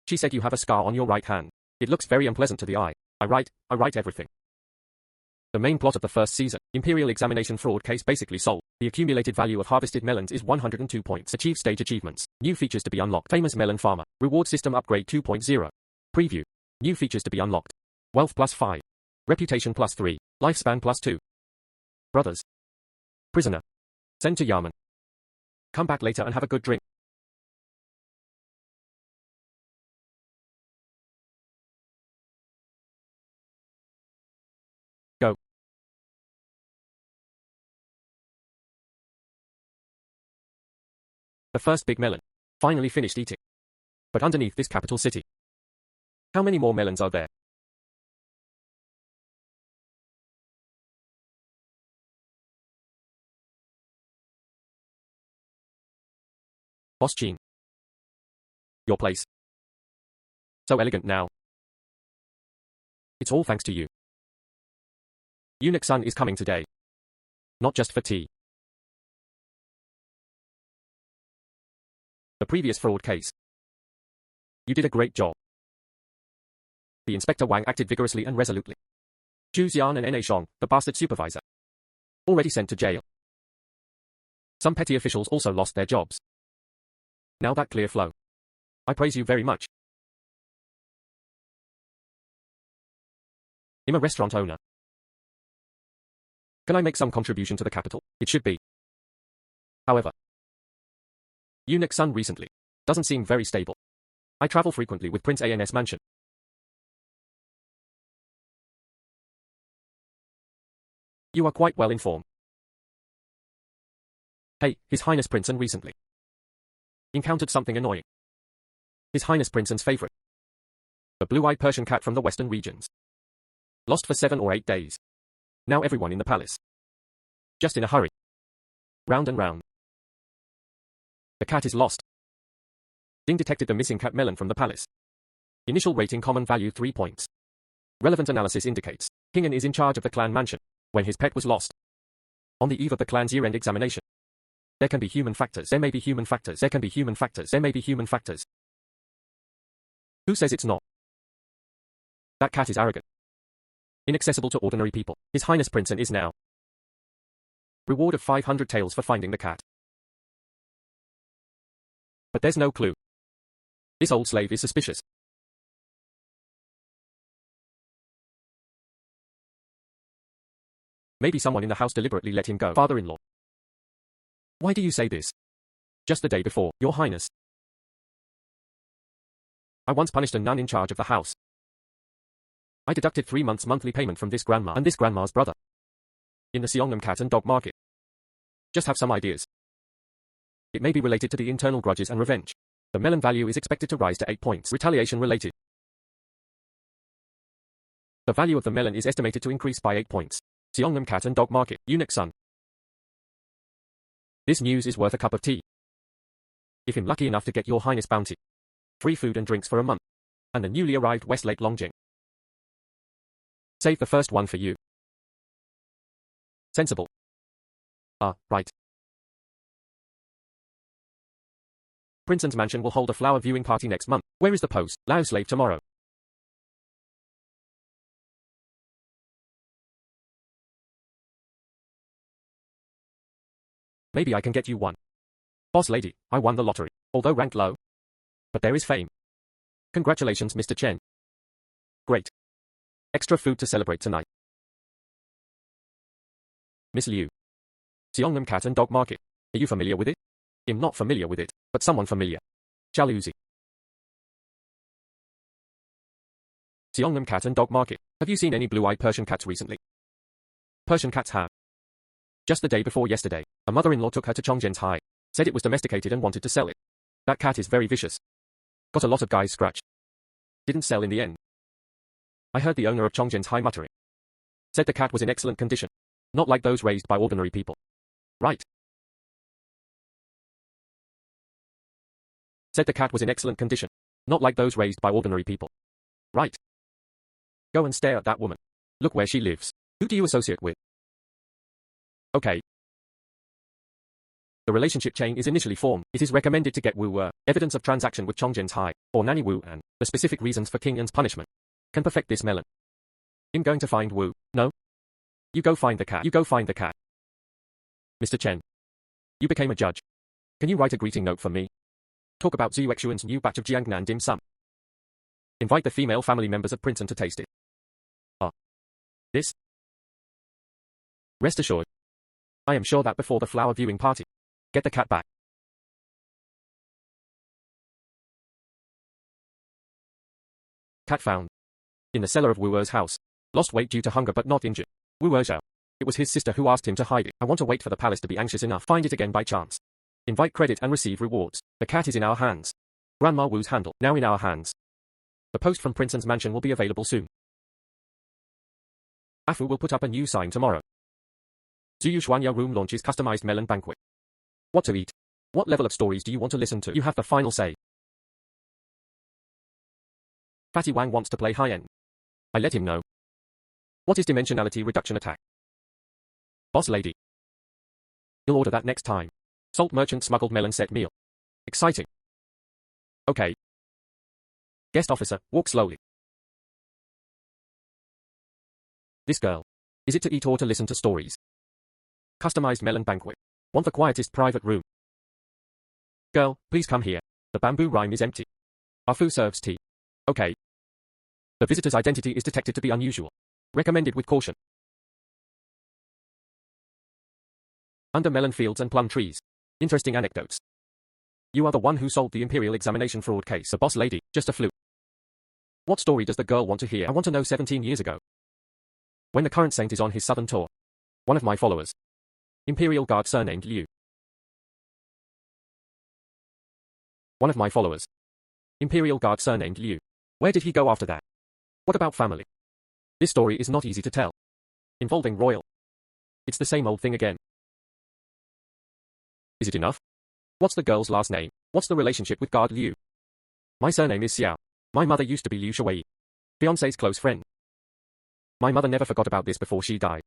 She said you have a scar on your right hand. It looks very unpleasant to the eye. I write everything. The main plot of the first season, Imperial Examination Fraud Case basically solved. The accumulated value of harvested melons is 102 points. Achieve stage achievements. New features to be unlocked. Famous Melon Farmer. Reward System Upgrade 2.0. Preview. New features to be unlocked. Wealth plus 5. Reputation plus 3. Lifespan plus 2. Brothers. Prisoner. Send to Yamen. Come back later and have a good drink. Go. The first big melon. Finally finished eating. But underneath this capital city. How many more melons are there? Boss Jean. Your place. So elegant now. It's all thanks to you. Eunuch Sun is coming today. Not just for tea. The previous fraud case. You did a great job. The Inspector Wang acted vigorously and resolutely. Ju Xian and N.A. Shong, the bastard supervisor. Already sent to jail. Some petty officials also lost their jobs. Now that clear flow. I praise you very much. I'm a restaurant owner. Can I make some contribution to the capital? It should be. However, Eunuch Sun recently doesn't seem very stable. I travel frequently with Prince An's mansion. You are quite well informed. Hey, His Highness Prince and recently encountered something annoying. His Highness Prince and's favorite. The blue-eyed Persian cat from the western regions. Lost for 7 or 8 days. Now everyone in the palace. Just in a hurry. Round and round. The cat is lost. Ding detected the missing cat melon from the palace. Initial rating common value 3 points. Relevant analysis indicates Kingen is in charge of the clan mansion when his pet was lost. On the eve of the clan's year-end examination. There can be human factors. There may be human factors. There can be human factors. There may be human factors. Who says it's not? That cat is arrogant. Inaccessible to ordinary people. His Highness Princeton is now. Reward of 500 taels for finding the cat. But there's no clue. This old slave is suspicious. Maybe someone in the house deliberately let him go. Father-in-law. Why do you say this? Just the day before, Your Highness. I once punished a nun in charge of the house. I deducted 3 months' monthly payment from this grandma and this grandma's brother. In the Seongnam cat and dog market. Just have some ideas. It may be related to the internal grudges and revenge. The melon value is expected to rise to 8 points. Retaliation related. The value of the melon is estimated to increase by 8 points. Seongnam cat and dog market. Eunuch son. This news is worth a cup of tea. If I'm lucky enough to get Your Highness bounty. Free food and drinks for a month. And the newly arrived Westlake Longjing. Save the first one for you. Sensible. Right. Princeton's mansion will hold a flower viewing party next month. Where is the post? Lao slave tomorrow. Maybe I can get you one. Boss lady, I won the lottery, although ranked low. But there is fame. Congratulations, Mr. Chen. Great. Extra food to celebrate tonight. Miss Liu. Seongnam cat and dog market. Are you familiar with it? I'm not familiar with it, but someone familiar. Jalousie. Seongnam cat and dog market. Have you seen any blue-eyed Persian cats recently? Persian cats have. Just the day before yesterday, a mother-in-law took her to Chongzhen's High. Said it was domesticated and wanted to sell it. That cat is very vicious. Got a lot of guys scratched. Didn't sell in the end. I heard the owner of Chongzhen's High muttering. Said the cat was in excellent condition. Not like those raised by ordinary people. Right. Said the cat was in excellent condition. Not like those raised by ordinary people. Right. Go and stare at that woman. Look where she lives. Who do you associate with? Okay. The relationship chain is initially formed. It is recommended to get Wu evidence of transaction with Chongzhen's High, or Nanny Wu, and the specific reasons for King An's punishment. Can perfect this melon. I'm going to find Wu. No? You go find the cat. You go find the cat. Mr. Chen. You became a judge. Can you write a greeting note for me? Talk about Zhu Xuan's new batch of Jiangnan dim sum. Invite the female family members of Princeton to taste it. This? Rest assured. I am sure that before the flower viewing party. Get the cat back. Cat found. In the cellar of Wu Er's house. Lost weight due to hunger but not injured. Wu Er Zhao. It was his sister who asked him to hide it. I want to wait for the palace to be anxious enough. Find it again by chance. Invite credit and receive rewards. The cat is in our hands. Grandma Wu's handle. Now in our hands. The post from Princeton's mansion will be available soon. Afu will put up a new sign tomorrow. Zuyu Xuanya room launches customized melon banquet. What to eat? What level of stories do you want to listen to? You have the final say. Fatty Wang wants to play high-end. I let him know. What is dimensionality reduction attack? Boss lady. You'll order that next time. Salt merchant smuggled melon set meal. Exciting. Okay. Guest officer, walk slowly. This girl. Is it to eat or to listen to stories? Customized melon banquet. Want the quietest private room. Girl, please come here. The bamboo rhyme is empty. Afu serves tea. Okay. The visitor's identity is detected to be unusual. Recommended with caution. Under melon fields and plum trees. Interesting anecdotes. You are the one who solved the imperial examination fraud case. The boss lady, just a fluke. What story does the girl want to hear? I want to know 17 years ago. When the current saint is on his southern tour. One of my followers. Imperial guard surnamed Liu. One of my followers. Imperial guard surnamed Liu. Where did he go after that? What about family? This story is not easy to tell. Involving royal. It's the same old thing again. Is it enough? What's the girl's last name? What's the relationship with guard Liu? My surname is Xiao. My mother used to be Liu Shuwei, fiance's close friend. My mother never forgot about this before she died.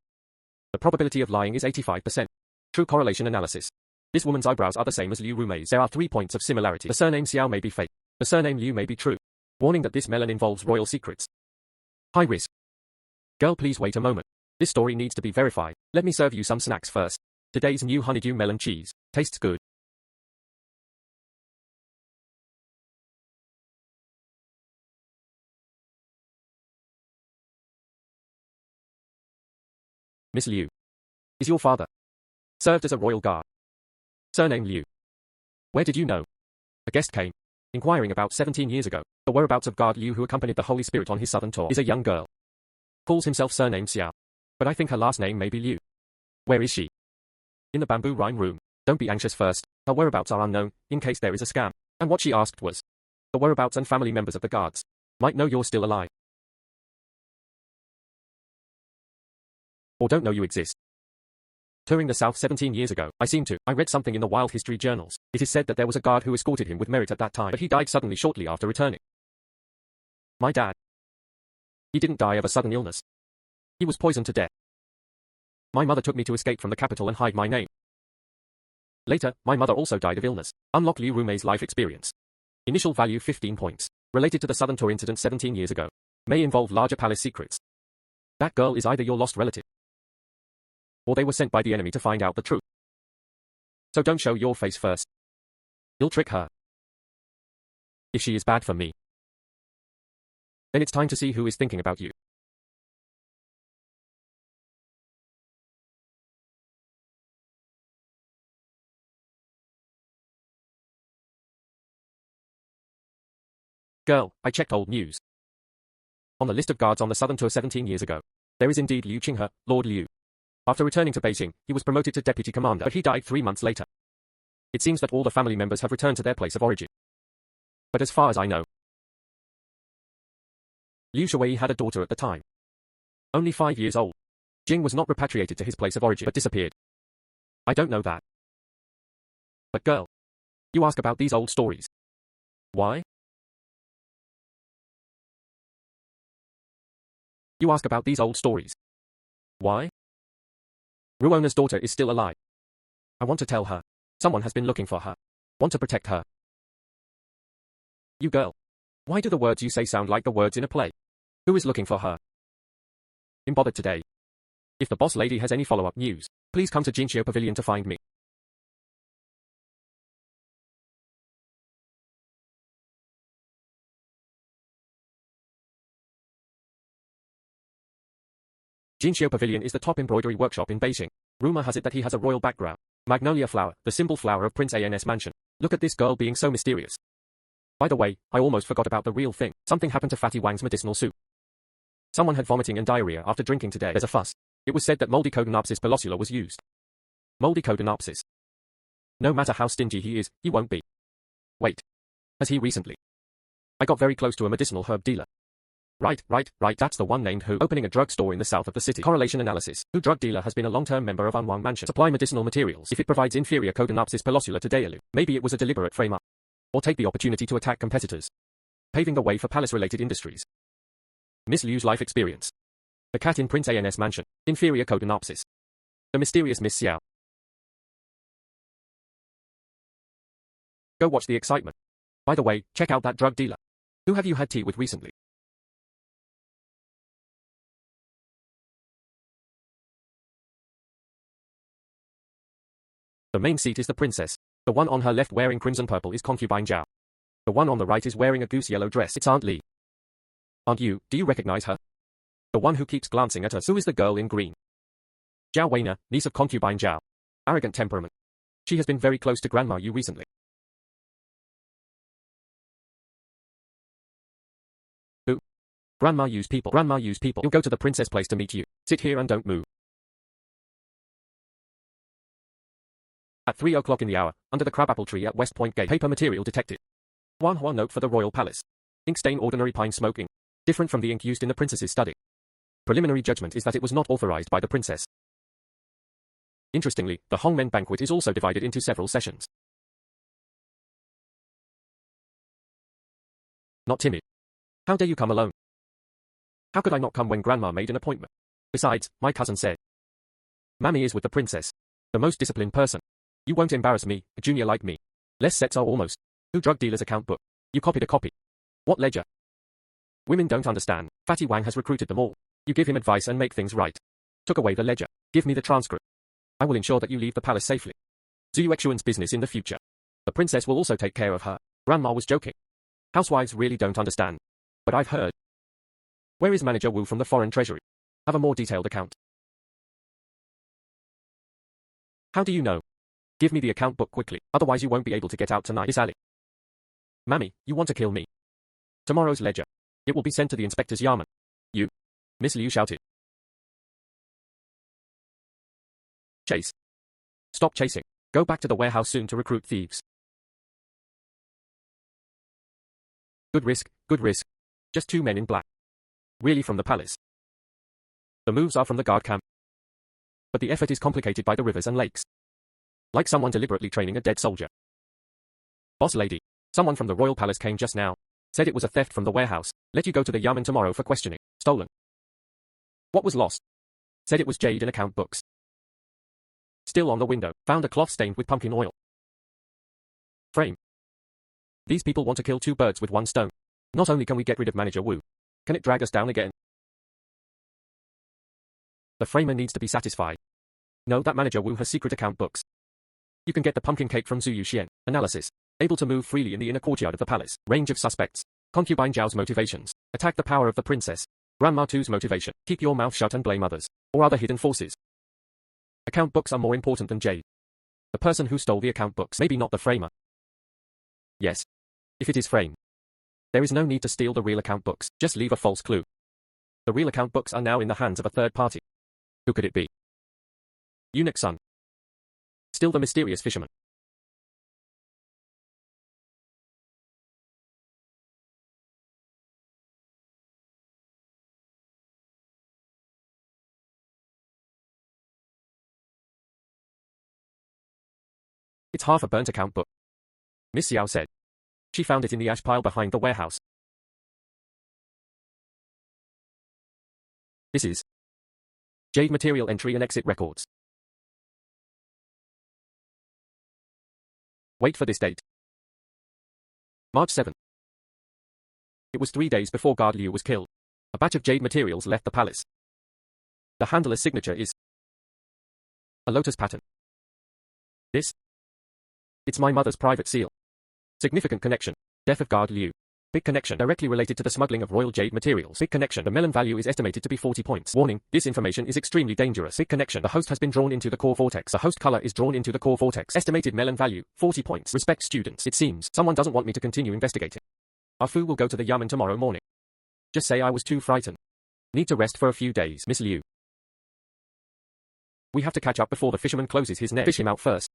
The probability of lying is 85%. True correlation analysis. This woman's eyebrows are the same as Liu Rumei's. There are 3 points of similarity. The surname Xiao may be fake. The surname Liu may be true. Warning that this melon involves royal secrets. High risk. Girl, please wait a moment. This story needs to be verified. Let me serve you some snacks first. Today's new honeydew melon cheese tastes good. Miss Liu. Is your father served as a royal guard? Surname Liu. Where did you know? A guest came, inquiring about 17 years ago. The whereabouts of guard Liu who accompanied the Holy Spirit on his southern tour is a young girl. Calls himself surname Xiao. But I think her last name may be Liu. Where is she? In the bamboo rhyme room. Don't be anxious first. Her whereabouts are unknown, in case there is a scam. And what she asked was, the whereabouts and family members of the guards might know you're still alive. Or don't know you exist. Touring the South 17 years ago, I read something in the wild history journals. It is said that there was a guard who escorted him with merit at that time, but he died suddenly shortly after returning. My dad. He didn't die of a sudden illness. He was poisoned to death. My mother took me to escape from the capital and hide my name. Later, my mother also died of illness. Unlock Liu Rumei's life experience. Initial value 15 points. Related to the Southern Tour incident 17 years ago. May involve larger palace secrets. That girl is either your lost relative, or they were sent by the enemy to find out the truth. So don't show your face first. You'll trick her. If she is bad for me, then it's time to see who is thinking about you. Girl, I checked old news. On the list of guards on the Southern Tour 17 years ago, there is indeed Liu Qinghe, Lord Liu. After returning to Beijing, he was promoted to deputy commander, but he died 3 months later. It seems that all the family members have returned to their place of origin. But as far as I know, Liu Shuwei had a daughter at the time. Only 5 years old. Jing was not repatriated to his place of origin, but disappeared. I don't know that. But girl, you ask about these old stories. Why? You ask about these old stories. Why? Ruona's daughter is still alive. I want to tell her. Someone has been looking for her. Want to protect her. You girl. Why do the words you say sound like the words in a play? Who is looking for her? I'm bothered today. If the boss lady has any follow-up news, please come to Jinqiu Pavilion to find me. Jinqiu Pavilion is the top embroidery workshop in Beijing. Rumor has it that he has a royal background. Magnolia flower, the symbol flower of Prince An's mansion. Look at this girl being so mysterious. By the way, I almost forgot about the real thing. Something happened to Fatty Wang's medicinal soup. Someone had vomiting and diarrhea after drinking today. There's a fuss. It was said that moldy Codonopsis pelosula was used. Moldy Codonopsis. No matter how stingy he is, he won't be. Wait. Has he recently? I got very close to a medicinal herb dealer. Right, that's the one named Hu, opening a drugstore in the south of the city. Correlation analysis. Hu drug dealer has been a long-term member of Anwang Mansion. Supply medicinal materials if it provides inferior Codonopsis pelosula to Daelu. Maybe it was a deliberate frame-up. Or take the opportunity to attack competitors. Paving the way for palace-related industries. Miss Liu's life experience. The cat in Prince An's mansion. Inferior Codonopsis. The mysterious Miss Xiao. Go watch the excitement. By the way, check out that drug dealer. Who have you had tea with recently? The main seat is the princess. The one on her left wearing crimson purple is concubine Zhao. The one on the right is wearing a goose yellow dress. It's Aunt Li. Aunt Yu, do you recognize her? The one who keeps glancing at us. Who is the girl in green? Zhao Weina, niece of concubine Zhao. Arrogant temperament. She has been very close to Grandma Yu recently. Who? Grandma Yu's people. Grandma Yu's people. You'll go to the princess place to meet you. Sit here and don't move. At 3 o'clock in the hour, under the crabapple tree at West Point Gate, paper material detected. Wanhua note for the royal palace. Ink stain ordinary pine smoke ink. Different from the ink used in the princess's study. Preliminary judgment is that it was not authorized by the princess. Interestingly, the Hongmen banquet is also divided into several sessions. Not timid. How dare you come alone? How could I not come when Grandma made an appointment? Besides, my cousin said. Mammy is with the princess. The most disciplined person. You won't embarrass me, a junior like me. Less sets are almost. Who drug dealer's account book? You copied a copy. What ledger? Women don't understand. Fatty Wang has recruited them all. You give him advice and make things right. Took away the ledger. Give me the transcript. I will ensure that you leave the palace safely. Zhu Yuexuan's business in the future. The princess will also take care of her. Grandma was joking. Housewives really don't understand. But I've heard. Where is Manager Wu from the foreign treasury? Have a more detailed account. How do you know? Give me the account book quickly, otherwise you won't be able to get out tonight. Miss Ali. Mammy, you want to kill me. Tomorrow's ledger. It will be sent to the inspector's yamen. You. Miss Liu shouted. Chase. Stop chasing. Go back to the warehouse soon to recruit thieves. Good risk, good risk. Just 2 men in black. Really from the palace. The moves are from the guard camp. But the effort is complicated by the rivers and lakes. Like someone deliberately training a dead soldier. Boss lady. Someone from the royal palace came just now. Said it was a theft from the warehouse. Let you go to the yamen tomorrow for questioning. Stolen. What was lost? Said it was jade and account books. Still on the window. Found a cloth stained with pumpkin oil. Frame. These people want to kill 2 birds with 1 stone. Not only can we get rid of Manager Wu, can it drag us down again? The framer needs to be satisfied. Know that Manager Wu has secret account books. You can get the pumpkin cake from Zhu Yuxian. Analysis. Able to move freely in the inner courtyard of the palace. Range of suspects. Concubine Zhao's motivations. Attack the power of the princess. Grandma Tu's motivation. Keep your mouth shut and blame others. Or other hidden forces. Account books are more important than jade. The person who stole the account books. Maybe not the framer. Yes. If it is framed. There is no need to steal the real account books. Just leave a false clue. The real account books are now in the hands of a third party. Who could it be? Eunuch son. Still the mysterious fisherman. It's half a burnt account book. Miss Xiao said. She found it in the ash pile behind the warehouse. This is jade material entry and exit records. Wait for this date. March 7. It was 3 days before Guard Liu was killed. A batch of jade materials left the palace. The handler's signature is a lotus pattern. This? It's my mother's private seal. Significant connection. Death of Guard Liu. Big connection directly related to the smuggling of royal jade materials. Big connection. The melon value is estimated to be 40 points. Warning, this information is extremely dangerous. Big connection. The host has been drawn into the core vortex. The host color is drawn into the core vortex. Estimated melon value, 40 points. Respect students. It seems someone doesn't want me to continue investigating. Our Fu will go to the yamen tomorrow morning. Just say I was too frightened. Need to rest for a few days. Miss Liu. We have to catch up before the fisherman closes his net. Fish him out first.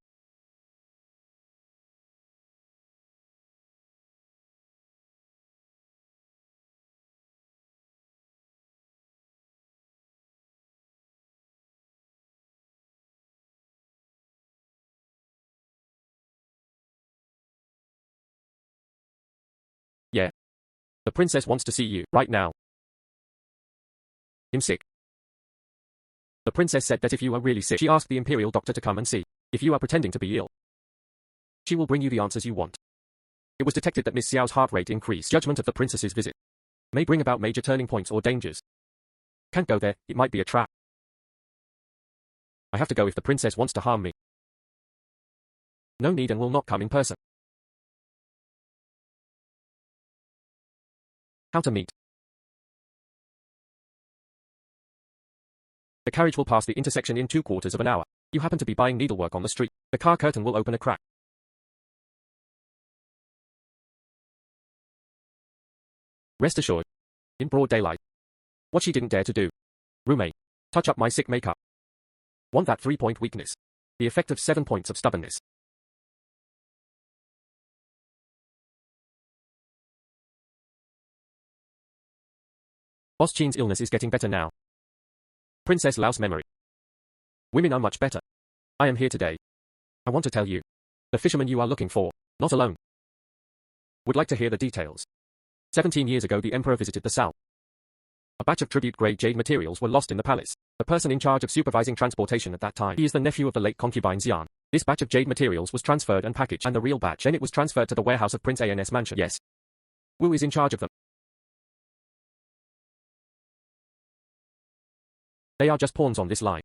Yeah. The princess wants to see you, right now. I'm sick. The princess said that if you are really sick, she asked the imperial doctor to come and see. If you are pretending to be ill, she will bring you the answers you want. It was detected that Miss Xiao's heart rate increased. Judgment of the princess's visit may bring about major turning points or dangers. Can't go there, it might be a trap. I have to go if the princess wants to harm me. No need and will not come in person. How to meet. The carriage will pass the intersection in 2/4 of an hour. You happen to be buying needlework on the street. The car curtain will open a crack. Rest assured. In broad daylight. What she didn't dare to do. Roommate. Touch up my sick makeup. Want that 3-point weakness. The effect of 7 points of stubbornness. Boss Chin's illness is getting better now. Princess Lao's memory. Women are much better. I am here today. I want to tell you. The fisherman you are looking for, not alone. Would like to hear the details. 17 years ago the emperor visited the south. A batch of tribute-grade jade materials were lost in the palace. The person in charge of supervising transportation at that time, he is the nephew of the late concubine Xian. This batch of jade materials was transferred and packaged, and the real batch, then it was transferred to the warehouse of Prince An's mansion. Yes. Wu is in charge of them. They are just pawns on this line.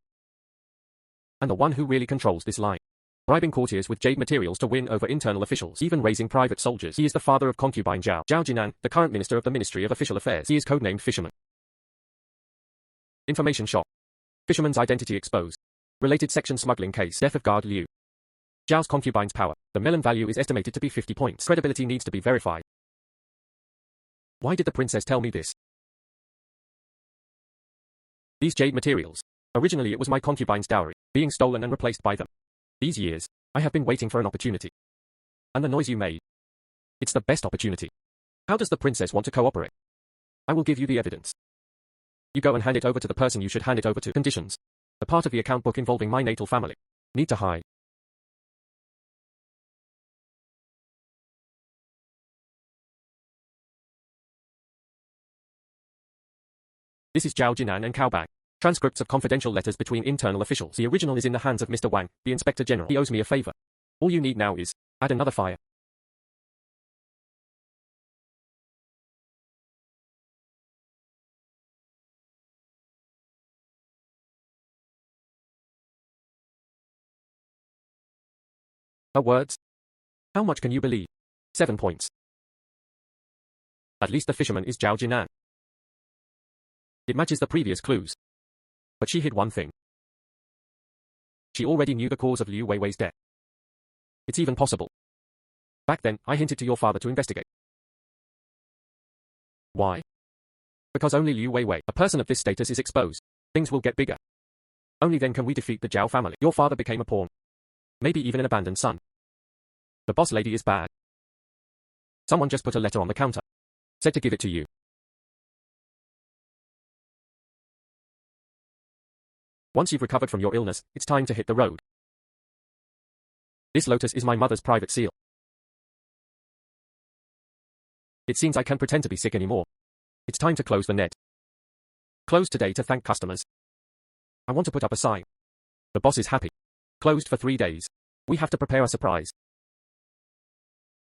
And the one who really controls this line. Bribing courtiers with jade materials to win over internal officials, even raising private soldiers. He is the father of concubine Zhao Jinan, the current minister of the Ministry of Official Affairs. He is codenamed Fisherman. Information shop. Fisherman's identity exposed. Related section smuggling case. Death of guard Liu. Zhao's concubine's power. The melon value is estimated to be 50 points. Credibility needs to be verified. Why did the princess tell me this? These jade materials. Originally it was my concubine's dowry, being stolen and replaced by them. These years, I have been waiting for an opportunity. And the noise you made. It's the best opportunity. How does the princess want to cooperate? I will give you the evidence. You go and hand it over to the person you should hand it over to. Conditions. The part of the account book involving my natal family. Need to hide. This is Zhao Jinan and Cao Bang. Transcripts of confidential letters between internal officials. The original is in the hands of Mr. Wang, the Inspector General. He owes me a favor. All you need now is, add another fire. Her words? How much can you believe? 7 points. At least the fisherman is Zhao Jinan. It matches the previous clues. But she hid one thing. She already knew the cause of Liu Weiwei's death. It's even possible. Back then, I hinted to your father to investigate. Why? Because only Liu Weiwei, a person of this status, is exposed. Things will get bigger. Only then can we defeat the Zhao family. Your father became a pawn. Maybe even an abandoned son. The boss lady is bad. Someone just put a letter on the counter. Said to give it to you. Once you've recovered from your illness, it's time to hit the road. This lotus is my mother's private seal. It seems I can't pretend to be sick anymore. It's time to close the net. Closed today to thank customers. I want to put up a sign. The boss is happy. Closed for 3 days. We have to prepare a surprise.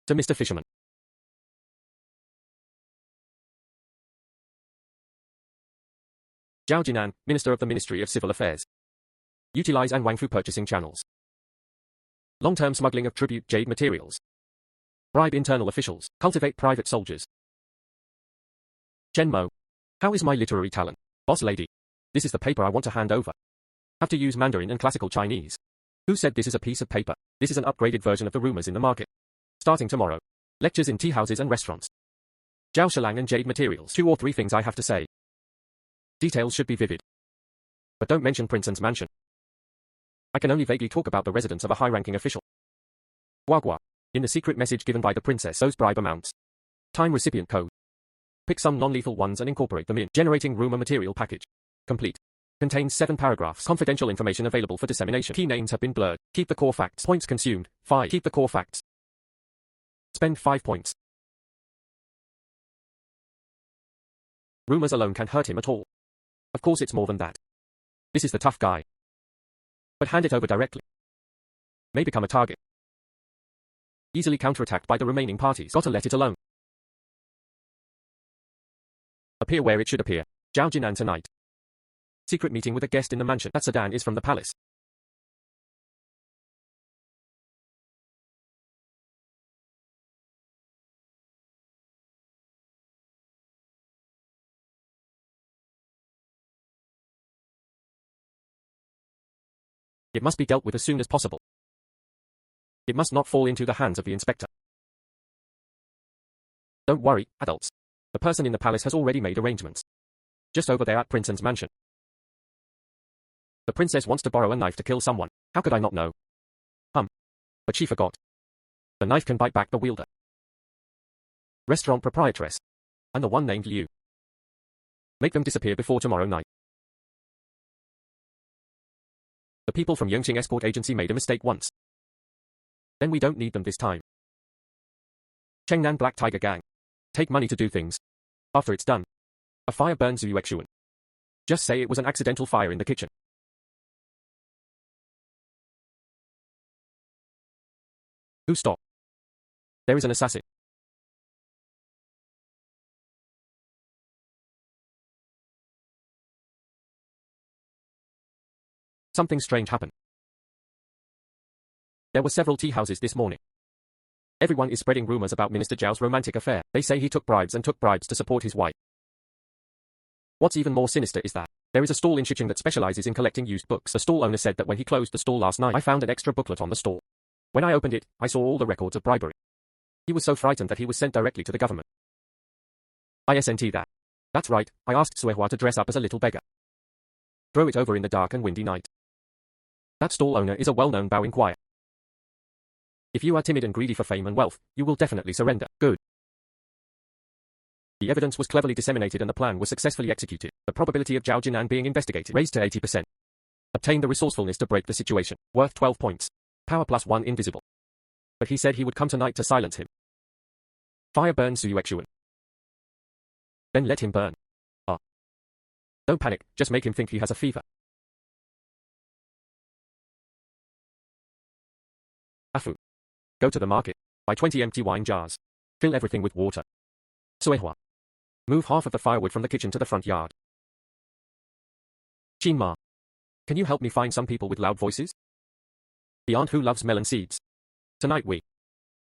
To Mr. Fisherman. Zhao Jinan, Minister of the Ministry of Civil Affairs. Utilize and Wangfu purchasing channels. Long-term smuggling of tribute jade materials. Bribe internal officials. Cultivate private soldiers. Chen Mo. How is my literary talent? Boss lady. This is the paper I want to hand over. Have to use Mandarin and classical Chinese. Who said this is a piece of paper? This is an upgraded version of the rumors in the market. Starting tomorrow. Lectures in tea houses and restaurants. Zhao Shilang and jade materials. 2 or 3 things I have to say. Details should be vivid. But don't mention Prince's mansion. I can only vaguely talk about the residence of a high-ranking official. Guagua. In the secret message given by the princess, those bribe amounts. Time recipient code. Pick some non-lethal ones and incorporate them in. Generating rumor material package. Complete. Contains 7 paragraphs. Confidential information available for dissemination. Key names have been blurred. Keep the core facts. Points consumed. 5. Keep the core facts. Spend 5 points. Rumors alone can't hurt him at all. Of course it's more than that. This is the tough guy. But hand it over directly. May become a target. Easily counterattacked by the remaining parties. Gotta let it alone. Appear where it should appear. Zhao Jinan tonight. Secret meeting with a guest in the mansion. That sedan is from the palace. It must be dealt with as soon as possible. It must not fall into the hands of the inspector. Don't worry, adults. The person in the palace has already made arrangements. Just over there at Prince's mansion. The princess wants to borrow a knife to kill someone. How could I not know? But she forgot. The knife can bite back the wielder. Restaurant proprietress. And the one named Liu. Make them disappear before tomorrow night. The people from Yongqing Escort Agency made a mistake once. Then we don't need them this time. Chengnan Black Tiger Gang. Take money to do things. After it's done, a fire burns Zuyuexuan. Just say it was an accidental fire in the kitchen. Who stop? There is an assassin. Something strange happened. There were several tea houses this morning. Everyone is spreading rumors about Minister Zhao's romantic affair. They say he took bribes to support his wife. What's even more sinister is that there is a stall in Shicheng that specializes in collecting used books. The stall owner said that when he closed the stall last night, I found an extra booklet on the stall. When I opened it, I saw all the records of bribery. He was so frightened that he was sent directly to the government. ISNT that. That's right, I asked Suehua to dress up as a little beggar. Throw it over in the dark and windy night. That stall owner is a well-known Bao Inquire. If you are timid and greedy for fame and wealth, you will definitely surrender. Good. The evidence was cleverly disseminated and the plan was successfully executed. The probability of Zhao Jinan being investigated raised to 80%. Obtained the resourcefulness to break the situation. Worth 12 points. Power +1 invisible. But he said he would come tonight to silence him. Fire burns Zuyuexuan. Then let him burn. Don't panic, just make him think he has a fever. Afu. Go to the market. Buy 20 empty wine jars. Fill everything with water. Suehua. Move half of the firewood from the kitchen to the front yard. Qinma. Can you help me find some people with loud voices? The aunt who loves melon seeds. Tonight we.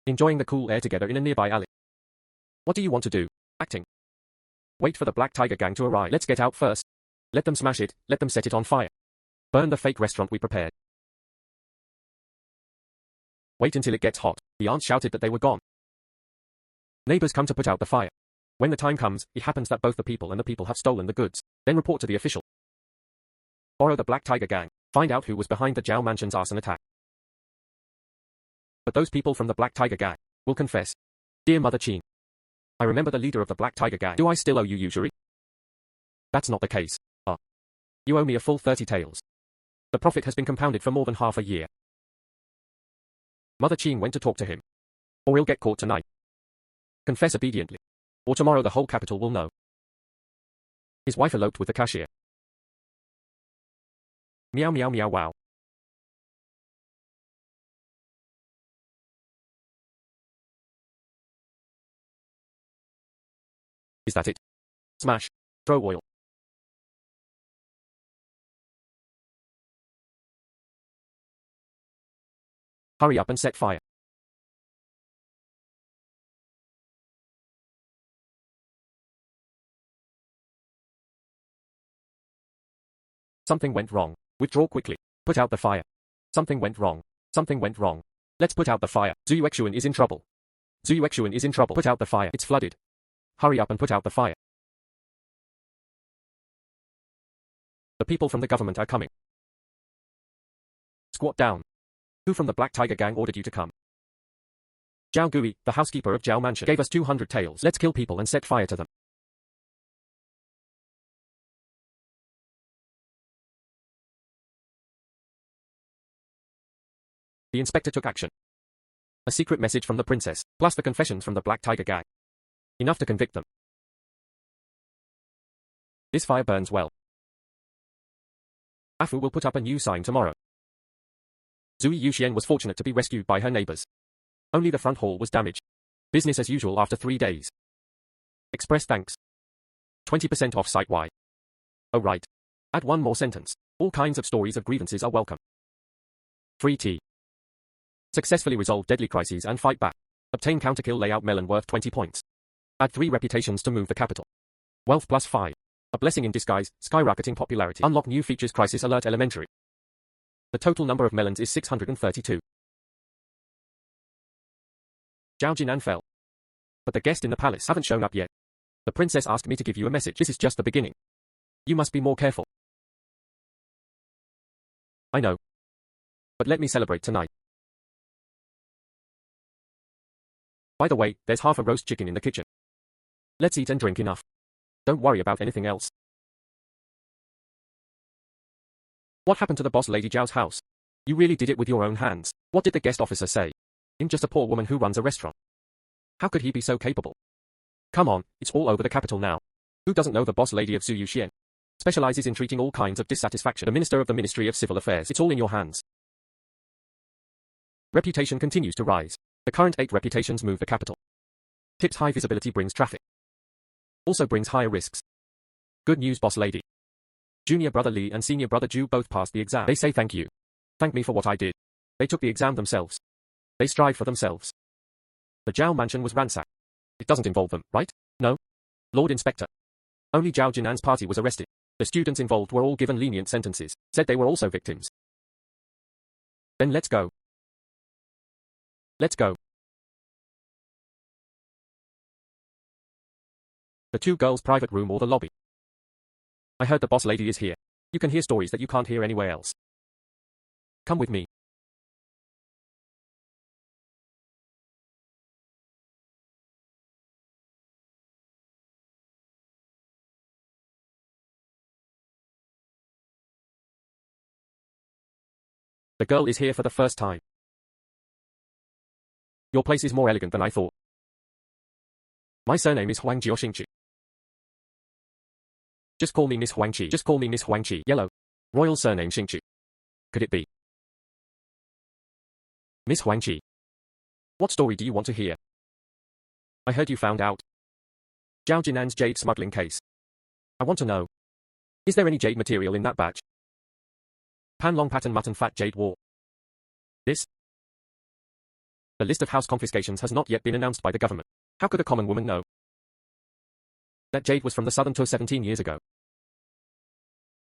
Enjoying the cool air together in a nearby alley. What do you want to do? Acting. Wait for the Black Tiger Gang to arrive. Let's get out first. Let them smash it, let them set it on fire. Burn the fake restaurant we prepared. Wait until it gets hot. The aunt shouted that they were gone. Neighbors come to put out the fire. When the time comes, it happens that both the people and the people have stolen the goods. Then report to the official. Borrow the Black Tiger Gang. Find out who was behind the Zhao Mansion's arson attack. But those people from the Black Tiger Gang will confess. Dear Mother Qin, I remember the leader of the Black Tiger Gang. Do I still owe you usury? That's not the case. You owe me a full 30 taels. The profit has been compounded for more than half a year. Mother Qin went to talk to him. Or we'll get caught tonight. Confess obediently. Or tomorrow the whole capital will know. His wife eloped with the cashier. Meow meow meow wow. Is that it? Smash. Throw oil. Hurry up and set fire. Something went wrong. Withdraw quickly. Put out the fire. Something went wrong. Something went wrong. Let's put out the fire. Zuyuexuan is in trouble. Zuyuexuan is in trouble. Put out the fire. It's flooded. Hurry up and put out the fire. The people from the government are coming. Squat down. Who from the Black Tiger Gang ordered you to come? Zhao Gui, the housekeeper of Zhao Mansion, gave us 200 taels. Let's kill people and set fire to them. The inspector took action. A secret message from the princess, plus the confessions from the Black Tiger Gang. Enough to convict them. This fire burns well. Afu will put up a new sign tomorrow. Zui Yuxian was fortunate to be rescued by her neighbors. Only the front hall was damaged. Business as usual after 3 days. Express thanks. 20% off site-wide. Oh right. Add one more sentence. All kinds of stories of grievances are welcome. Free tea. Successfully resolve deadly crises and fight back. Obtain counterkill layout melon worth 20 points. Add 3 reputations to move the capital. Wealth +5. A blessing in disguise, skyrocketing popularity. Unlock new features crisis alert elementary. The total number of melons is 632. Zhao Jinan fell. But the guest in the palace haven't shown up yet. The princess asked me to give you a message. This is just the beginning. You must be more careful. I know. But let me celebrate tonight. By the way, there's half a roast chicken in the kitchen. Let's eat and drink enough. Don't worry about anything else. What happened to the boss lady Zhao's house? You really did it with your own hands. What did the guest officer say? I'm just a poor woman who runs a restaurant. How could he be so capable? Come on, it's all over the capital now. Who doesn't know the boss lady of Zhu Yuxian? Specializes in treating all kinds of dissatisfaction. The minister of the Ministry of Civil Affairs. It's all in your hands. Reputation continues to rise. The current 8 reputations move the capital. Tips: high visibility brings traffic. Also brings higher risks. Good news, boss lady. Junior brother Li and senior brother Zhu both passed the exam. They say thank you. Thank me for what I did. They took the exam themselves. They strive for themselves. The Zhao mansion was ransacked. It doesn't involve them, right? No? Lord Inspector. Only Zhao Jinan's party was arrested. The students involved were all given lenient sentences, said they were also victims. Then let's go. Let's go. The 2 girls' private room or the lobby. I heard the boss lady is here. You can hear stories that you can't hear anywhere else. Come with me. The girl is here for the first time. Your place is more elegant than I thought. My surname is Huang Jiao. Just call me Miss Huangqi. Just call me Miss Huangqi. Yellow. Royal surname Xingqi. Could it be? Miss Huangqi. What story do you want to hear? I heard you found out Zhao Jinan's jade smuggling case. I want to know. Is there any jade material in that batch? Panlong pattern mutton fat jade war. This? The list of house confiscations has not yet been announced by the government. How could a common woman know? That jade was from the southern tour 17 years ago.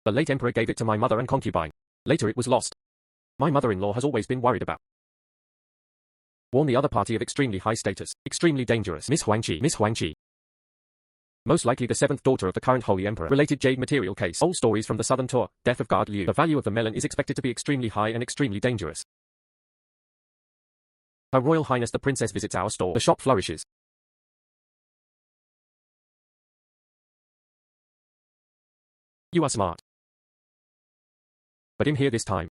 The late emperor gave it to my mother and concubine. Later it was lost. My mother-in-law has always been worried about. Warn the other party of extremely high status, extremely dangerous. Miss Huangqi. Miss Huangqi. Most likely the 7th daughter of the current holy emperor. Related jade material case. Old stories from the southern tour. Death of guard Liu. The value of the melon is expected to be extremely high and extremely dangerous. Her Royal Highness the Princess visits our store. The shop flourishes. You are smart. But I'm here this time.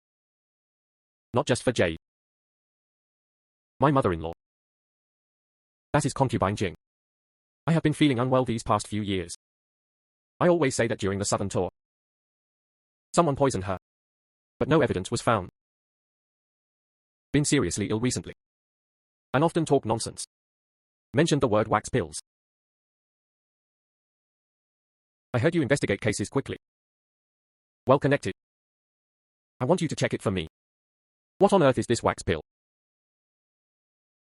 Not just for jade. My mother-in-law. That is concubine Jing. I have been feeling unwell these past few years. I always say that during the southern tour. Someone poisoned her. But no evidence was found. Been seriously ill recently. And often talk nonsense. Mentioned the word wax pills. I heard you investigate cases quickly. Well connected. I want you to check it for me. What on earth is this wax pill?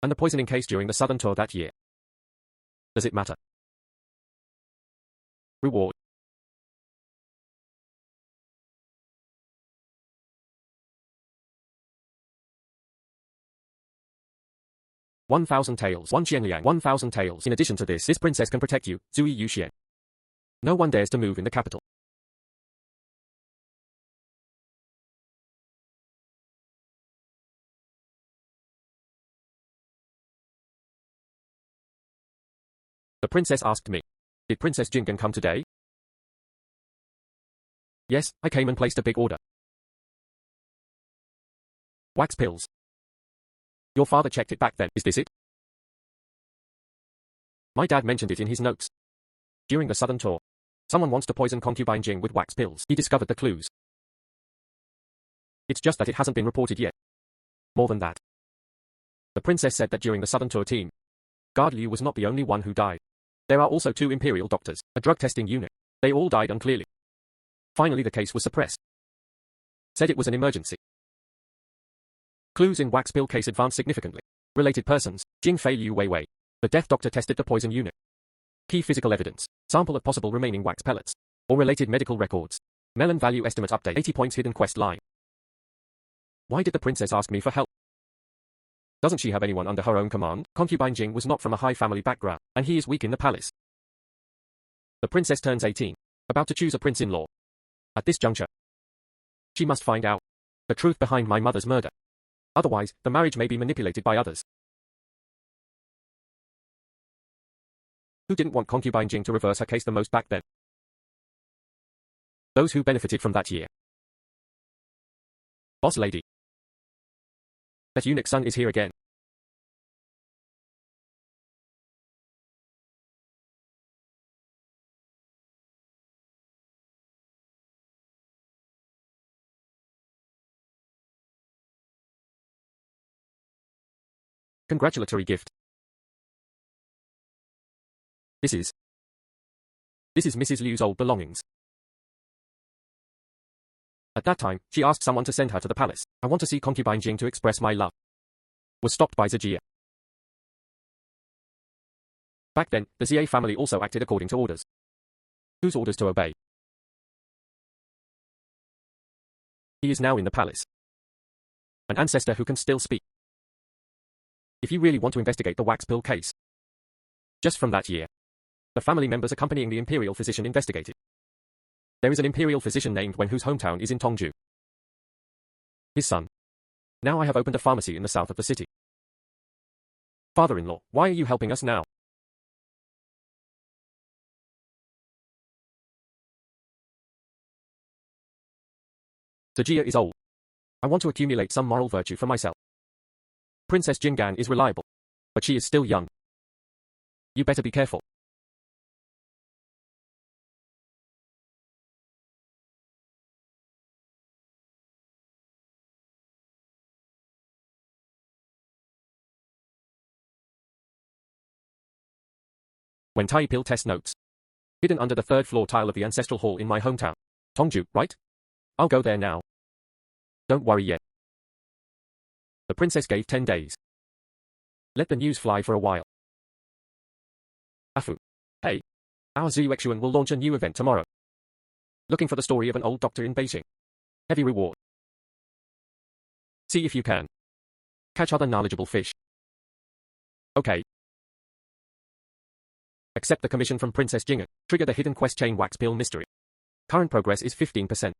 And the poisoning case during the southern tour that year. Does it matter? Reward. $1,000 taels. 1 qianliang. 1,000 taels. In addition to this princess can protect you, Zui Yuxian. No one dares to move in the capital. The princess asked me. Did Princess Jingan come today? Yes, I came and placed a big order. Wax pills. Your father checked it back then, is this it? My dad mentioned it in his notes. During the southern tour, someone wants to poison concubine Jing with wax pills. He discovered the clues. It's just that it hasn't been reported yet. More than that. The princess said that during the southern tour team, Guard Liu was not the only one who died. There are also 2 imperial doctors, a drug testing unit. They all died unclearly. Finally the case was suppressed. Said it was an emergency. Clues in wax pill case advanced significantly. Related persons, Jing Fei Liu Weiwei. The death doctor tested the poison unit. Key physical evidence, sample of possible remaining wax pellets. Or related medical records. Melon value estimate update. 80 points hidden quest line. Why did the princess ask me for help? Doesn't she have anyone under her own command? Concubine Jing was not from a high family background, and he is weak in the palace. The princess turns 18, about to choose a prince-in-law. At this juncture, she must find out the truth behind my mother's murder. Otherwise, the marriage may be manipulated by others. Who didn't want concubine Jing to reverse her case the most back then? Those who benefited from that year. Boss lady. That eunuch son is here again. Congratulatory gift. This is Mrs. Liu's old belongings. At that time, she asked someone to send her to the palace. I want to see concubine Jing to express my love. Was stopped by Zijie. Back then, the Xie family also acted according to orders. Whose orders to obey? He is now in the palace. An ancestor who can still speak. If you really want to investigate the wax pill case. Just from that year, the family members accompanying the imperial physician investigated. There is an imperial physician named Wen whose hometown is in Tongju. His son. Now I have opened a pharmacy in the south of the city. Father-in-law, why are you helping us now? Zijie is old. I want to accumulate some moral virtue for myself. Princess Jinggan is reliable. But she is still young. You better be careful. When Tai Pill test notes. Hidden under the third floor tile of the ancestral hall in my hometown. Tongju, right? I'll go there now. Don't worry yet. The princess gave 10 days. Let the news fly for a while. Afu. Hey. Our Zhuexuan will launch a new event tomorrow. Looking for the story of an old doctor in Beijing. Heavy reward. See if you can catch other knowledgeable fish. Okay. Accept the commission from Princess Jing'an. Trigger the hidden quest chain wax pill mystery. Current progress is 15%.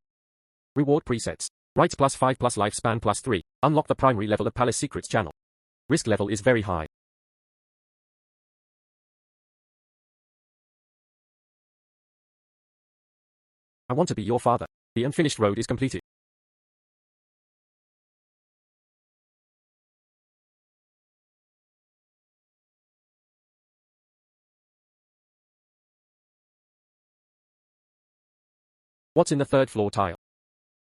Reward presets. Rights +5 plus lifespan +3. Unlock the primary level of Palace Secrets channel. Risk level is very high. I want to be your father. The unfinished road is completed. What's in the third floor tile?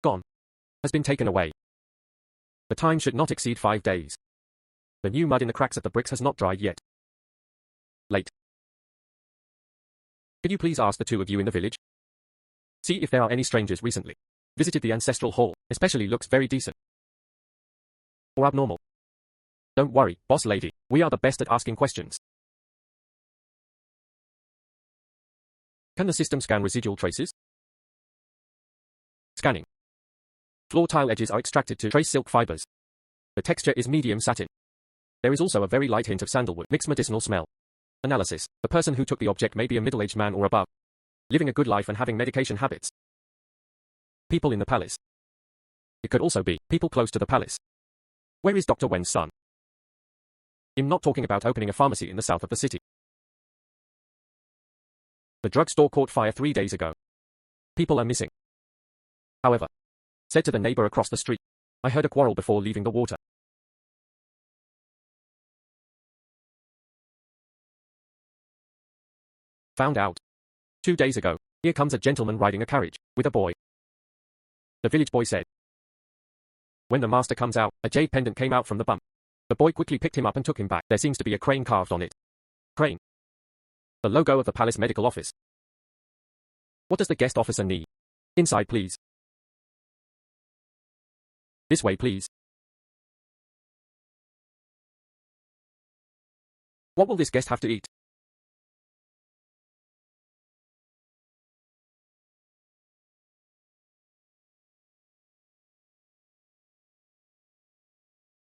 Gone. Has been taken away. The time should not exceed 5 days. The new mud in the cracks of the bricks has not dried yet. Late. Could you please ask the two of you in the village? See if there are any strangers recently. Visited the ancestral hall, especially looks very decent. Or abnormal. Don't worry, boss lady, we are the best at asking questions. Can the system scan residual traces? Scanning. Floor tile edges are extracted to trace silk fibers. The texture is medium satin. There is also a very light hint of sandalwood, mixed medicinal smell. Analysis. The person who took the object may be a middle-aged man or above. Living a good life and having medication habits. People in the palace. It could also be people close to the palace. Where is Dr. Wen's son? I'm not talking about opening a pharmacy in the south of the city. The drugstore caught fire 3 days ago. People are missing. However, said to the neighbor across the street, I heard a quarrel before leaving the water. Found out. 2 days ago, here comes a gentleman riding a carriage, with a boy. The village boy said. When the master comes out, a jade pendant came out from the bump. The boy quickly picked him up and took him back. There seems to be a crane carved on it. Crane. The logo of the palace medical office. What does the guest officer need? Inside, please. This way, please. What will this guest have to eat?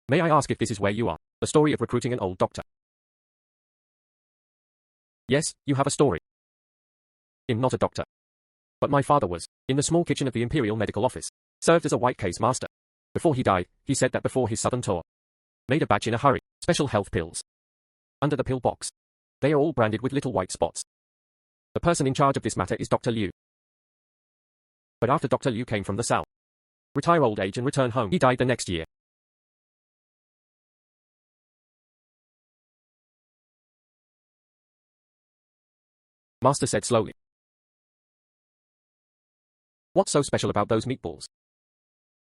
May I ask if this is where you are? The story of recruiting an old doctor. Yes, you have a story. I'm not a doctor. But my father was, in the small kitchen of the Imperial Medical Office, served as a white case master. Before he died, he said that before his southern tour, made a batch in a hurry, special health pills. Under the pill box. They are all branded with little white spots. The person in charge of this matter is Dr. Liu. But after Dr. Liu came from the south, retire old age and return home. He died the next year. Master said slowly. What's so special about those meatballs?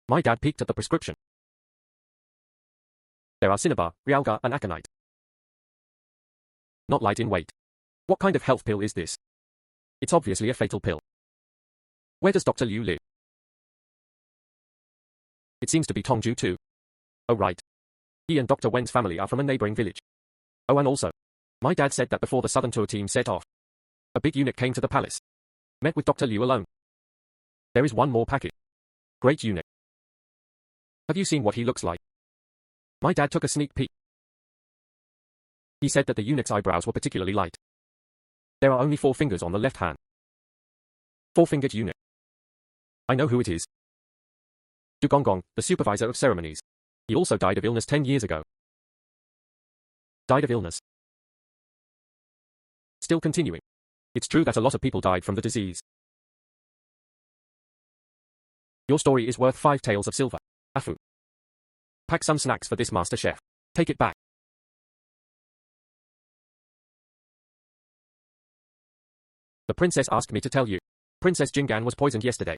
My dad peeked at the prescription. There are cinnabar, realgar, and aconite. Not light in weight. What kind of health pill is this? It's obviously a fatal pill. Where does Dr. Liu live? It seems to be Tongju too. Oh right. He and Dr. Wen's family are from a neighboring village. Oh, and also, my dad said that before the southern tour team set off, a big eunuch came to the palace. Met with Dr. Liu alone. There is one more packet. Great eunuch. Have you seen what he looks like? My dad took a sneak peek. He said that the eunuch's eyebrows were particularly light. There are only 4 fingers on the left hand. 4-fingered eunuch. I know who it is. Du Gonggong, the supervisor of ceremonies. He also died of illness 10 years ago. Died of illness. Still continuing. It's true that a lot of people died from the disease. Your story is worth 5 taels of silver. Afu. Pack some snacks for this master chef. Take it back. The princess asked me to tell you. Princess Jingan was poisoned yesterday.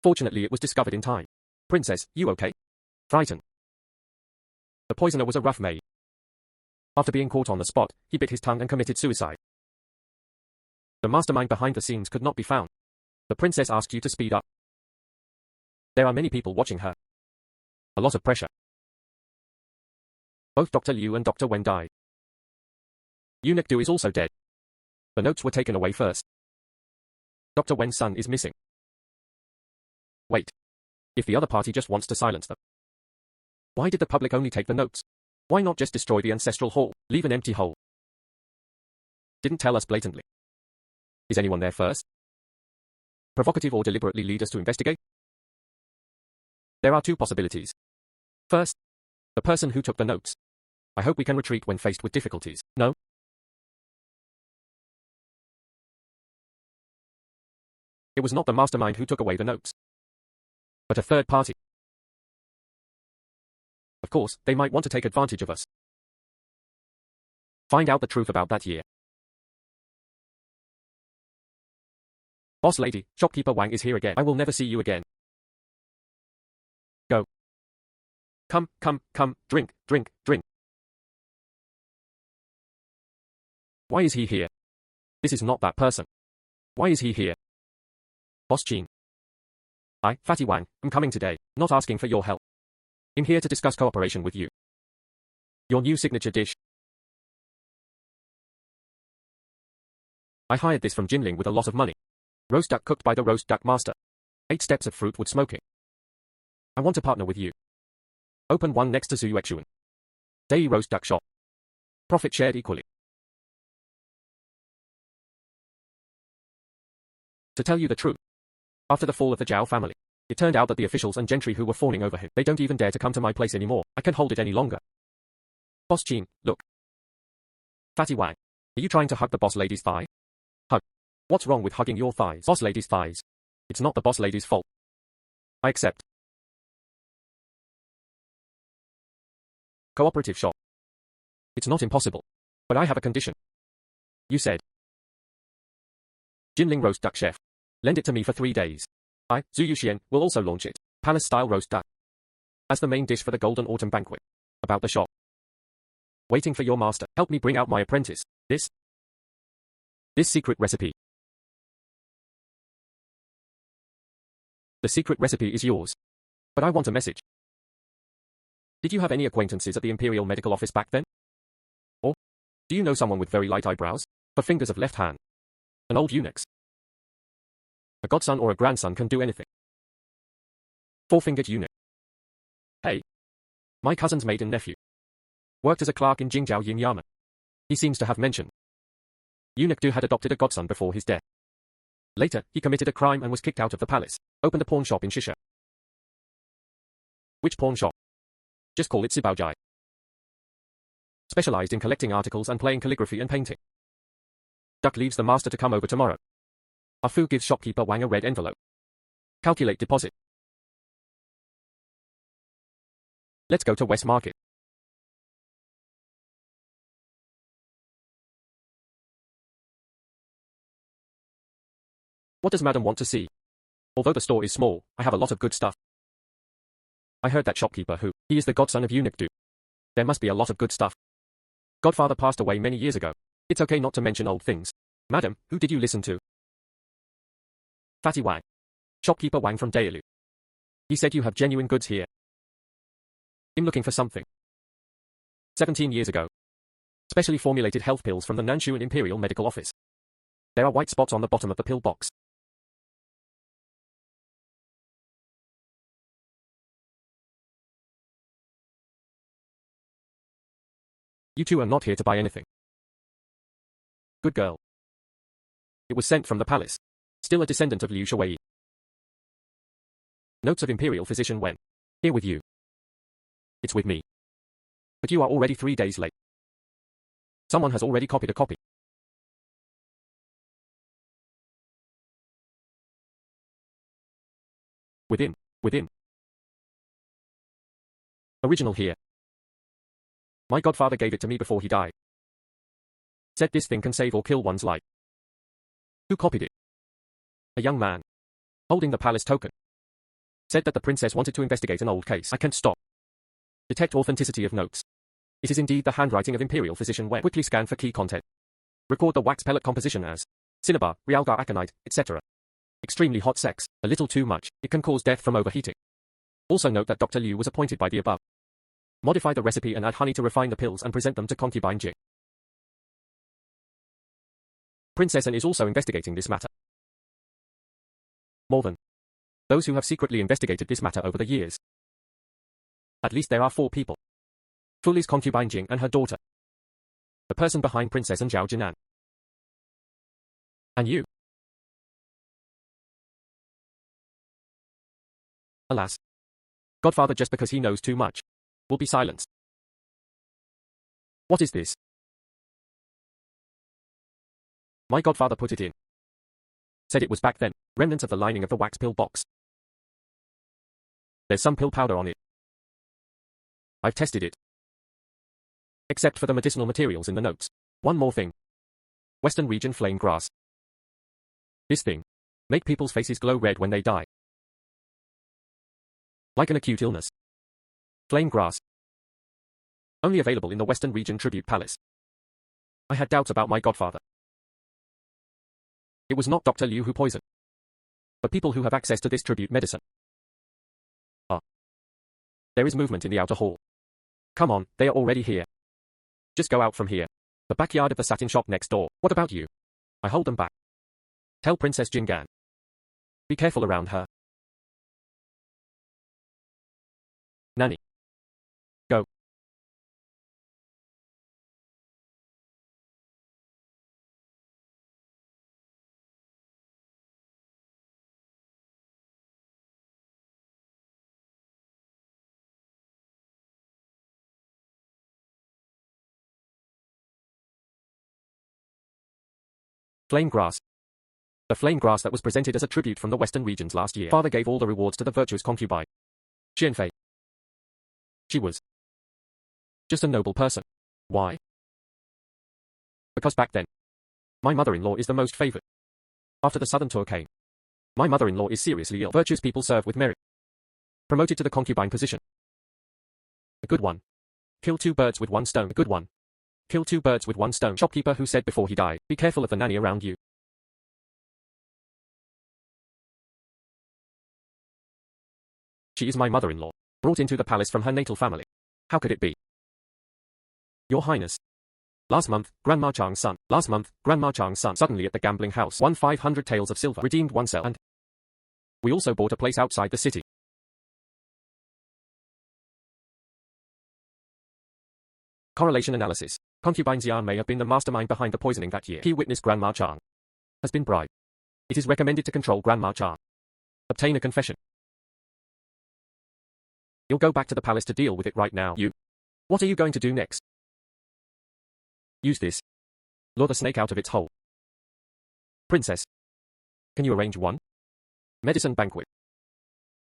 Fortunately it was discovered in time. Princess, you okay? Frightened. The poisoner was a rough maid. After being caught on the spot, he bit his tongue and committed suicide. The mastermind behind the scenes could not be found. The princess asked you to speed up. There are many people watching her. A lot of pressure. Both Dr. Liu and Dr. Wen died. Eunuch Du is also dead. The notes were taken away first. Dr. Wen's son is missing. Wait. If the other party just wants to silence them. Why did the public only take the notes? Why not just destroy the ancestral hall, leave an empty hole? Didn't tell us blatantly. Is anyone there first? Provocative or deliberately lead us to investigate? There are 2 possibilities. First, the person who took the notes. I hope we can retreat when faced with difficulties. No? It was not the mastermind who took away the notes, but a third party. Of course, they might want to take advantage of us. Find out the truth about that year. Boss lady, shopkeeper Wang is here again. I will never see you again. Go. Come, drink, drink, drink. Why is he here? This is not that person. Why is he here? Boss Jean. I, Fatty Wang, am coming today, not asking for your help. I'm here to discuss cooperation with you. Your new signature dish. I hired this from Jinling with a lot of money. Roast duck cooked by the roast duck master. 8 steps of fruit wood smoking. I want to partner with you. Open one next to Zuyuexuan. Day roast duck shop. Profit shared equally. To tell you the truth, after the fall of the Zhao family, it turned out that the officials and gentry who were fawning over him, they don't even dare to come to my place anymore. I can't hold it any longer. Boss Jean, look. Fatty Wang, are you trying to hug the boss lady's thigh? Hug. What's wrong with hugging your thighs? Boss lady's thighs. It's not the boss lady's fault. I accept. Cooperative shop. It's not impossible. But I have a condition. You said. Jinling roast duck chef. Lend it to me for 3 days. I, Zhu Yuxian, will also launch it. Palace-style roast duck. As the main dish for the Golden Autumn Banquet. About the shop. Waiting for your master. Help me bring out my apprentice. This secret recipe. The secret recipe is yours. But I want a message. Did you have any acquaintances at the Imperial Medical Office back then? Or, do you know someone with very light eyebrows? For fingers of left hand? An old eunuch's? A godson or a grandson can do anything. 4-fingered eunuch. Hey. My cousin's maiden nephew. Worked as a clerk in Jingzhou Yin Yamen. He seems to have mentioned. Eunuch Du had adopted a godson before his death. Later, he committed a crime and was kicked out of the palace. Opened a pawn shop in Shisha. Which pawn shop? Just call it Sibaojai. Specialized in collecting articles and playing calligraphy and painting. Duck leaves the master to come over tomorrow. Ah Fu gives shopkeeper Wang a red envelope. Calculate deposit. Let's go to West Market. What does Madam want to see? Although the store is small, I have a lot of good stuff. I heard that shopkeeper he is the godson of eunuch do. There must be a lot of good stuff. Godfather passed away many years ago. It's okay not to mention old things. Madam, who did you listen to? Fatty Wang. Shopkeeper Wang from Daelu. He said you have genuine goods here. I'm looking for something. 17 years ago. Specially formulated health pills from the Nanshuan Imperial Medical Office. There are white spots on the bottom of the pill box. You two are not here to buy anything. Good girl. It was sent from the palace. Still a descendant of Liu Shuwei. Notes of Imperial Physician Wen. Here with you. It's with me. But you are already 3 days late. Someone has already copied a copy. Within. Original here. My godfather gave it to me before he died. Said this thing can save or kill one's life. Who copied it? A young man. Holding the palace token. Said that the princess wanted to investigate an old case. I can't stop. Detect authenticity of notes. It is indeed the handwriting of Imperial Physician Wen. Quickly scan for key content. Record the wax pellet composition as cinnabar, realgar aconite, etc. Extremely hot sex, a little too much, it can cause death from overheating. Also note that Dr. Liu was appointed by the above. Modify the recipe and add honey to refine the pills and present them to concubine Jing. Princess An is also investigating this matter. More than those who have secretly investigated this matter over the years. At least there are 4 people. Fuli's concubine Jing and her daughter. The person behind Princess An Zhao Jinan. And you. Alas. Godfather, just because he knows too much, will be silenced. What is this? My godfather put it in. Said it was back then, remnants of the lining of the wax pill box. There's some pill powder on it. I've tested it. Except for the medicinal materials in the notes. One more thing. Western region flame grass. This thing. Make people's faces glow red when they die. Like an acute illness. Flame grass. Only available in the Western region tribute palace. I had doubts about my godfather. It was not Dr. Liu who poisoned. But people who have access to this tribute medicine. There is movement in the outer hall. Come on, they are already here. Just go out from here. The backyard of the satin shop next door. What about you? I hold them back. Tell Princess Jingan. Be careful around her. Nanny. Go. Flame grass. The flame grass that was presented as a tribute from the Western regions last year. Father gave all the rewards to the virtuous concubine. Xianfei. She was just a noble person. Why? Because back then, my mother-in-law is the most favored. After the southern tour came, my mother-in-law is seriously ill. Virtuous people serve with merit. Promoted to the concubine position. A good one. Kill 2 birds with 1 stone. A good one. Kill 2 birds with 1 stone. Shopkeeper who said before he died, be careful of the nanny around you. She is my mother-in-law, brought into the palace from her natal family. How could it be? Your Highness. Last month, Grandma Chang's son suddenly at the gambling house won 500 taels of silver, redeemed 1 cell, and we also bought a place outside the city. Correlation analysis. Concubine Xian may have been the mastermind behind the poisoning that year. Key witness Grandma Chang has been bribed. It is recommended to control Grandma Chang. Obtain a confession. You'll go back to the palace to deal with it right now. You. What are you going to do next? Use this. Lure the snake out of its hole. Princess. Can you arrange one? Medicine banquet.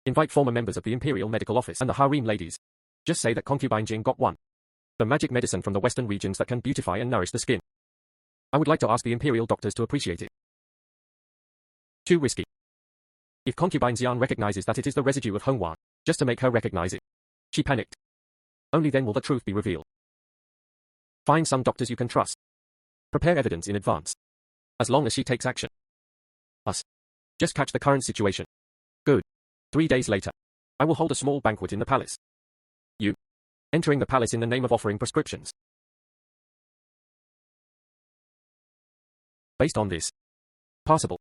Invite former members of the Imperial Medical Office and the harem ladies. Just say that concubine Jing got one. The magic medicine from the western regions that can beautify and nourish the skin. I would like to ask the imperial doctors to appreciate it. Too risky. If concubine Xian recognizes that it is the residue of Hongwan, just to make her recognize it. She panicked. Only then will the truth be revealed. Find some doctors you can trust. Prepare evidence in advance. As long as she takes action. Us. Just catch the current situation. Good. 3 days later. I will hold a small banquet in the palace. You. Entering the palace in the name of offering prescriptions. Based on this. Passable.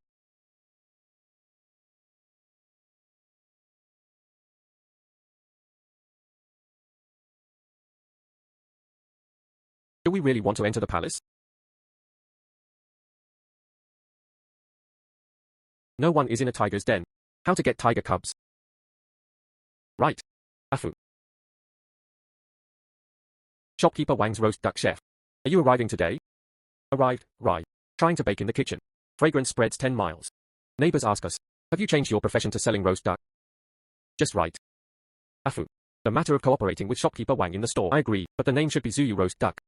Do we really want to enter the palace? No one is in a tiger's den. How to get tiger cubs? Right. Afu. Shopkeeper Wang's roast duck chef. Are you arriving today? Arrived, right. Trying to bake in the kitchen. Fragrance spreads 10 miles. Neighbors ask us, have you changed your profession to selling roast duck? Just right. Afu. The matter of cooperating with shopkeeper Wang in the store. I agree, but the name should be Zuyu roast duck.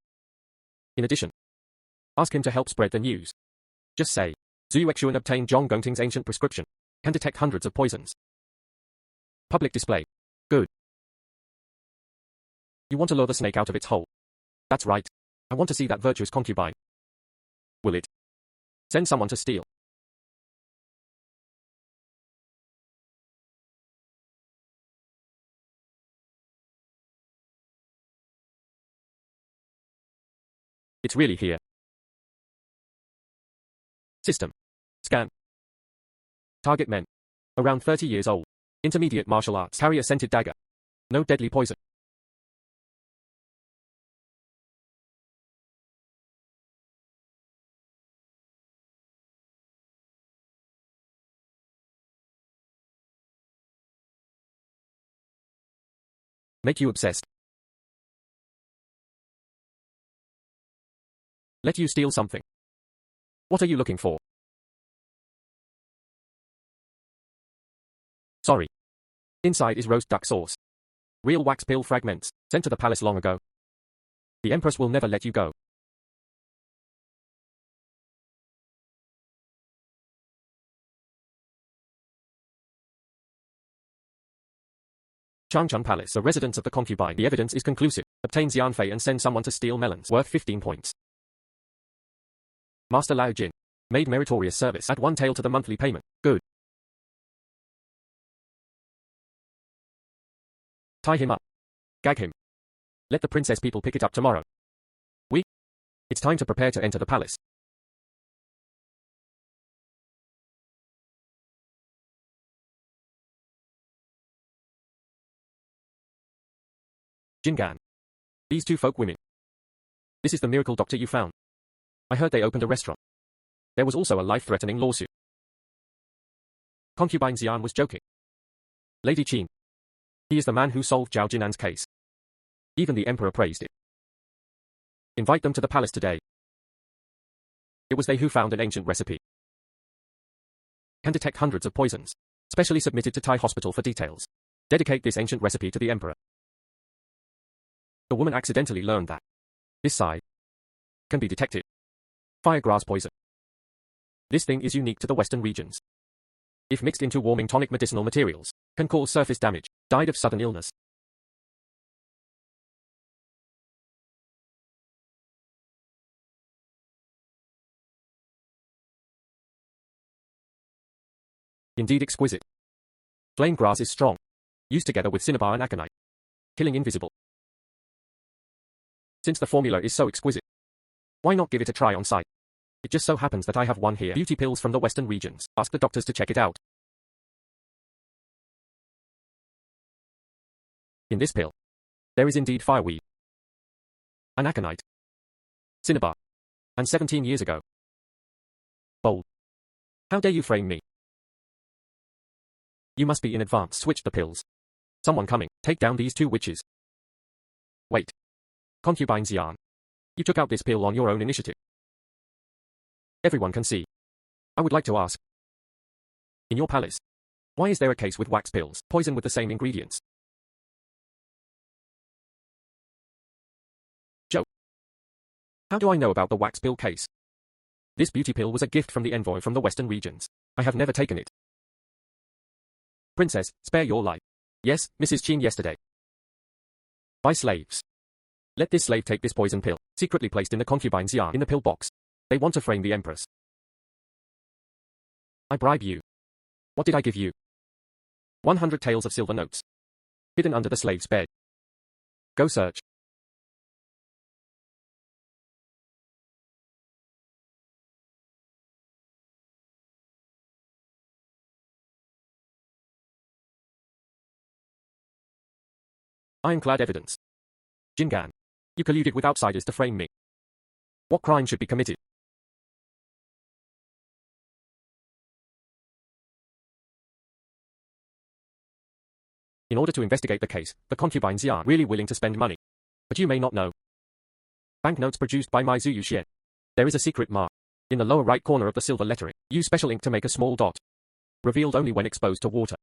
In addition, ask him to help spread the news. Just say, Zuyu Xuan obtained Zhong Gongting's ancient prescription. Can detect hundreds of poisons. Public display. Good. You want to lure the snake out of its hole. That's right. I want to see that virtuous concubine. Will it? Send someone to steal. It's really here. System. Scan. Target men. Around 30 years old. Intermediate martial arts. Carry a scented dagger. No deadly poison. Make you obsessed. Let you steal something. What are you looking for? Sorry. Inside is roast duck sauce. Real wax pill fragments, sent to the palace long ago. The Empress will never let you go. Changchun Palace, the residence of the concubine. The evidence is conclusive. Obtain Xianfei and send someone to steal melons. Worth 15 points. Master Lao Jin. Made meritorious service. Add 1 tael to the monthly payment. Good. Tie him up. Gag him. Let the princess people pick it up tomorrow. It's time to prepare to enter the palace. Jingan. These 2 folk women. This is the miracle doctor you found. I heard they opened a restaurant. There was also a life-threatening lawsuit. Concubine Xian was joking. Lady Qin. He is the man who solved Zhao Jinan's case. Even the emperor praised it. Invite them to the palace today. It was they who found an ancient recipe. Can detect hundreds of poisons. Specially submitted to Tai Hospital for details. Dedicate this ancient recipe to the emperor. The woman accidentally learned that this side can be detected. Firegrass poison. This thing is unique to the western regions. If mixed into warming tonic medicinal materials, can cause surface damage. Died of sudden illness. Indeed exquisite. Flame grass is strong. Used together with cinnabar and aconite. Killing invisible. Since the formula is so exquisite, why not give it a try on site? It just so happens that I have one here. Beauty pills from the western regions. Ask the doctors to check it out. In this pill, there is indeed fireweed, an aconite, cinnabar, and 17 years ago. Bold. How dare you frame me? You must be in advance. Switch the pills. Someone coming. Take down these 2 witches. Wait. Concubine Xian. You took out this pill on your own initiative. Everyone can see. I would like to ask. In your palace, why is there a case with wax pills, poison with the same ingredients? How do I know about the wax pill case? This beauty pill was a gift from the envoy from the western regions. I have never taken it. Princess, spare your life. Yes, Mrs. Qin yesterday. By slaves. Let this slave take this poison pill, secretly placed in the concubine's yarn in the pill box. They want to frame the empress. I bribe you. What did I give you? 100 taels of silver notes. Hidden under the slave's bed. Go search. Ironclad evidence. Jingan. You colluded with outsiders to frame me. What crime should be committed? In order to investigate the case, the concubines are really willing to spend money. But you may not know. Banknotes produced by Mai Zuyu Xie. There is a secret mark. In the lower right corner of the silver lettering, use special ink to make a small dot. Revealed only when exposed to water.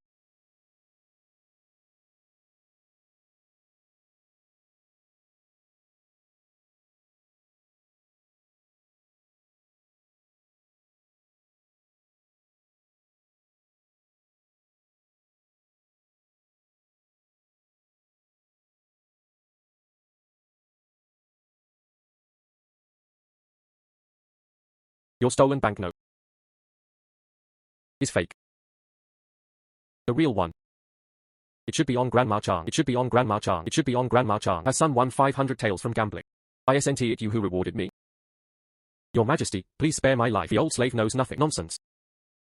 Your stolen banknote is fake. The real one. It should be on Grandma Chang. It should be on Grandma Chang. It should be on Grandma Chang. Her son won 500 taels from gambling. Isn't it you who rewarded me? Your Majesty, please spare my life. The old slave knows nothing. Nonsense.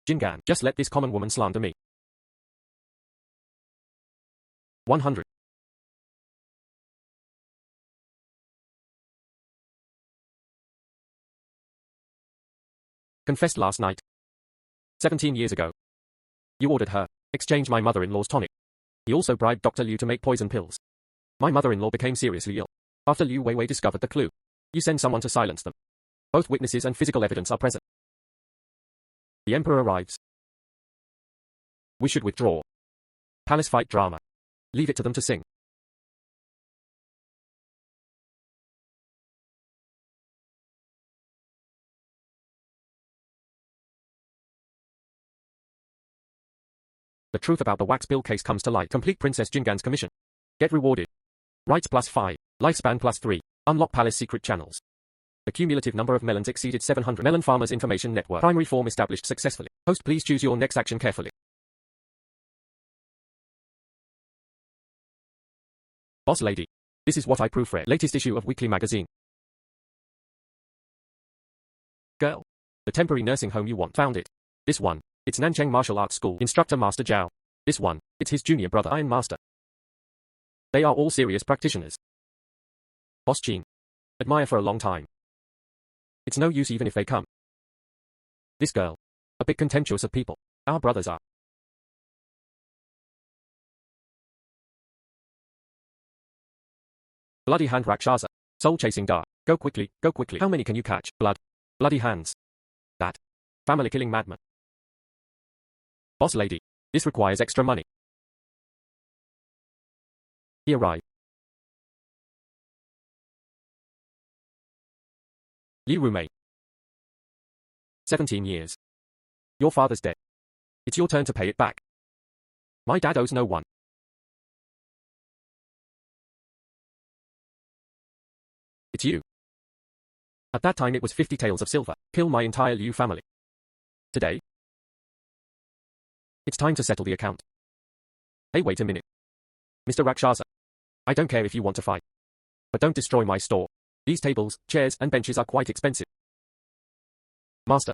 Jingan, just let this common woman slander me. 100. Confessed last night. 17 years ago. You ordered her, exchange my mother-in-law's tonic. He also bribed Dr. Liu to make poison pills. My mother-in-law became seriously ill. After Liu Weiwei discovered the clue. You send someone to silence them. Both witnesses and physical evidence are present. The emperor arrives. We should withdraw. Palace fight drama. Leave it to them to sing. The truth about the wax bill case comes to light. Complete Princess Jingan's commission. Get rewarded. Rights +5. Lifespan +3. Unlock palace secret channels. The cumulative number of melons exceeded 700. Melon Farmers Information Network. Primary form established successfully. Host, please choose your next action carefully. Boss lady. This is what I proofread. Latest issue of weekly magazine. Girl. The temporary nursing home you want. Found it. This one. It's Nancheng Martial Arts School. Instructor Master Zhao. This one. It's his junior brother Iron Master. They are all serious practitioners. Boss Qin. Admire for a long time. It's no use even if they come. This girl. A bit contemptuous of people. Our brothers are. Bloody hand Rakshasa. Soul chasing dart. Go quickly, go quickly. How many can you catch? Blood. Bloody hands. That. Family killing madman. Boss lady. This requires extra money. He arrived. Liu Rumei. 17 years. Your father's dead. It's your turn to pay it back. My dad owes no one. It's you. At that time it was 50 taels of silver. Kill my entire Liu family. Today, it's time to settle the account. Hey, wait a minute. Mr. Rakshasa. I don't care if you want to fight. But don't destroy my store. These tables, chairs, and benches are quite expensive. Master.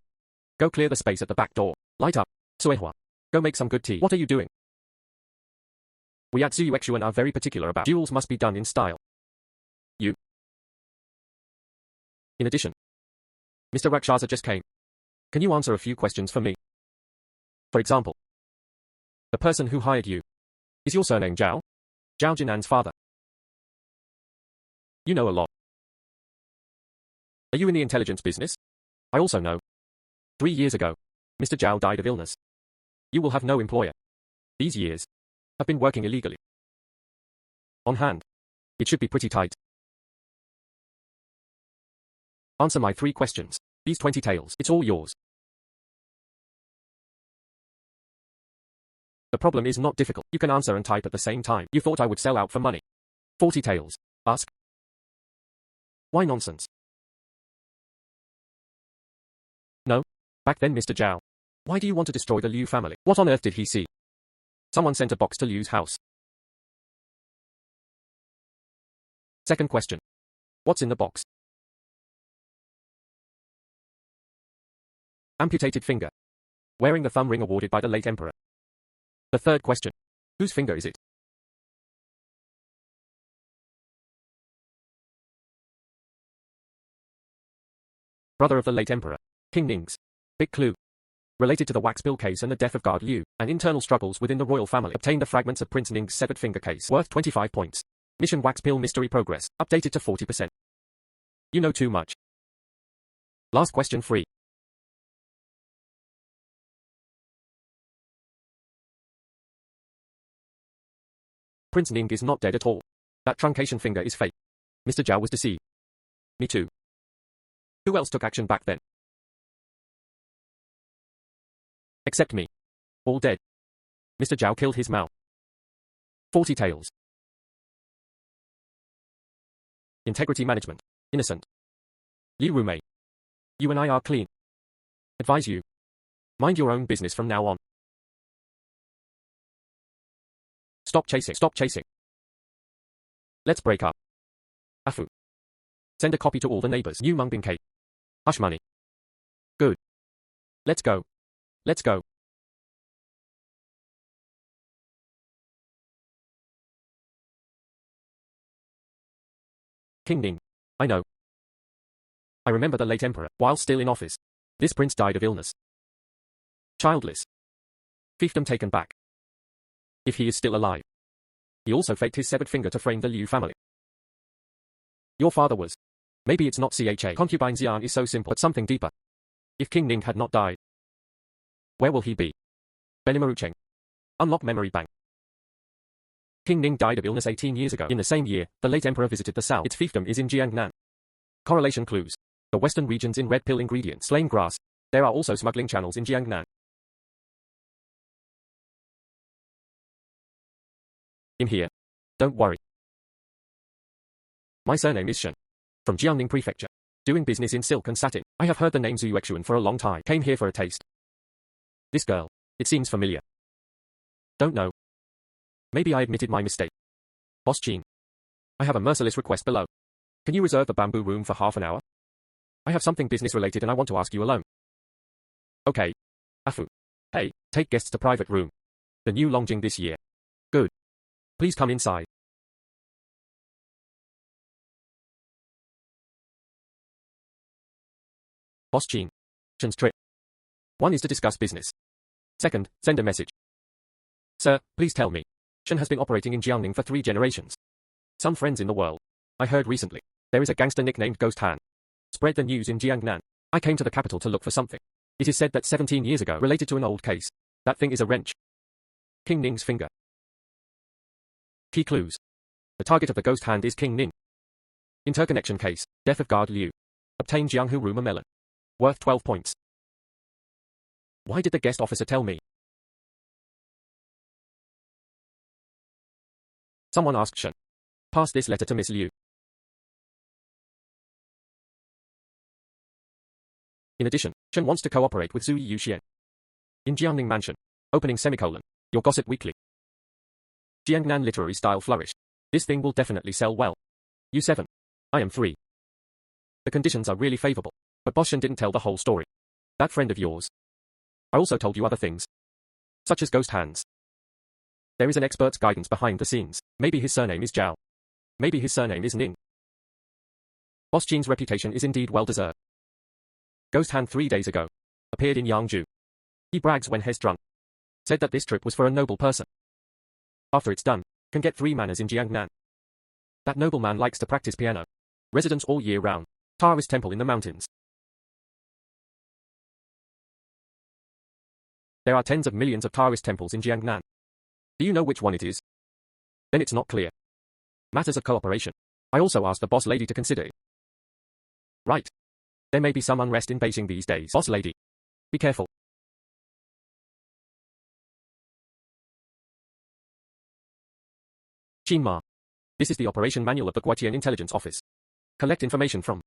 Go clear the space at the back door. Light up. Suehua. Go make some good tea. What are you doing? We at Zuyuexuan are very particular about duels must be done in style. You. In addition, Mr. Rakshasa just came. Can you answer a few questions for me? For example, the person who hired you. Is your surname Zhao? Zhao Jinan's father. You know a lot. Are you in the intelligence business? I also know. 3 years ago, Mr. Zhao died of illness. You will have no employer. These years have been working illegally. On hand. It should be pretty tight. Answer my 3 questions. These 20 taels, it's all yours. The problem is not difficult. You can answer and type at the same time. You thought I would sell out for money. 40 taels. Ask. Why nonsense? No. Back then, Mr. Zhao. Why do you want to destroy the Liu family? What on earth did he see? Someone sent a box to Liu's house. Second question. What's in the box? Amputated finger. Wearing the thumb ring awarded by the late emperor. The third question. Whose finger is it? Brother of the late emperor. King Ning's. Big clue. Related to the wax bill case and the death of guard Liu, and internal struggles within the royal family. Obtain the fragments of Prince Ning's severed finger case, worth 25 points. Mission wax pill mystery progress, updated to 40%. You know too much. Last question free. Prince Ning is not dead at all. That truncation finger is fake. Mr. Zhao was deceived. Me too. Who else took action back then? Except me. All dead. Mr. Zhao killed his Mao. 40 taels. Integrity management. Innocent. Liu Rumei. You and I are clean. Advise you. Mind your own business from now on. Stop chasing. Stop chasing. Let's break up. Afu. Send a copy to all the neighbors. New Mung Bin Kate. Hush money. Good. Let's go. Let's go. King Ning. I know. I remember the late emperor, while still in office. This prince died of illness. Childless. Fiefdom taken back. If he is still alive. He also faked his severed finger to frame the Liu family. Your father was. Maybe it's not CHA. Concubine Xian is so simple, but something deeper. If King Ning had not died. Where will he be? Benimarucheng. Unlock memory bank. King Ning died of illness 18 years ago. In the same year, the late emperor visited the south. Its fiefdom is in Jiangnan. Correlation clues. The western regions in red pill ingredients. Slain grass. There are also smuggling channels in Jiangnan. In here. Don't worry. My surname is Shen. From Jiangning Prefecture. Doing business in silk and satin. I have heard the name Zhu Yuexuan for a long time. Came here for a taste. This girl. It seems familiar. Don't know. Maybe I admitted my mistake. Boss Jean. I have a merciless request below. Can you reserve the bamboo room for half an hour? I have something business related and I want to ask you alone. Okay. Afu. Hey, take guests to private room. The new Longjing this year. Good. Please come inside. Boss Jean. Shen's trip. 1 is to discuss business. 2nd, send a message. Sir, please tell me. Shen has been operating in Jiangning for 3 generations. Some friends in the world. I heard recently. There is a gangster nicknamed Ghost Han. Spread the news in Jiangnan. I came to the capital to look for something. It is said that 17 years ago, related to an old case. That thing is a wrench. King Ning's finger. Key clues. The target of the ghost hand is King Ning. Interconnection case. Death of guard Liu. Obtain Jianghu rumor melon. Worth 12 points. Why did the guest officer tell me? Someone asked Shen. Pass this letter to Miss Liu. In addition, Shen wants to cooperate with Zhu Yuxian. In Jiangning Mansion. Opening semicolon. Your gossip weekly. Jiangnan literary style flourish. This thing will definitely sell well. You 7. I am 3. The conditions are really favorable. But Boss Shen didn't tell the whole story. That friend of yours. I also told you other things. Such as ghost hands. There is an expert's guidance behind the scenes. Maybe his surname is Zhao. Maybe his surname is Ning. Boss Jean's reputation is indeed well deserved. Ghost hand 3 days ago. Appeared in Yangzhou. He brags when he's drunk. Said that this trip was for a noble person. After it's done, can get 3 manors in Jiangnan. That nobleman likes to practice piano. Residence all year round. Taoist temple in the mountains. There are tens of millions of Taoist temples in Jiangnan. Do you know which one it is? Then it's not clear. Matters of cooperation. I also asked the boss lady to consider it. Right. There may be some unrest in Beijing these days. Boss lady. Be careful. Qinma. This is the operation manual of the Guotian Intelligence Office. Collect information from.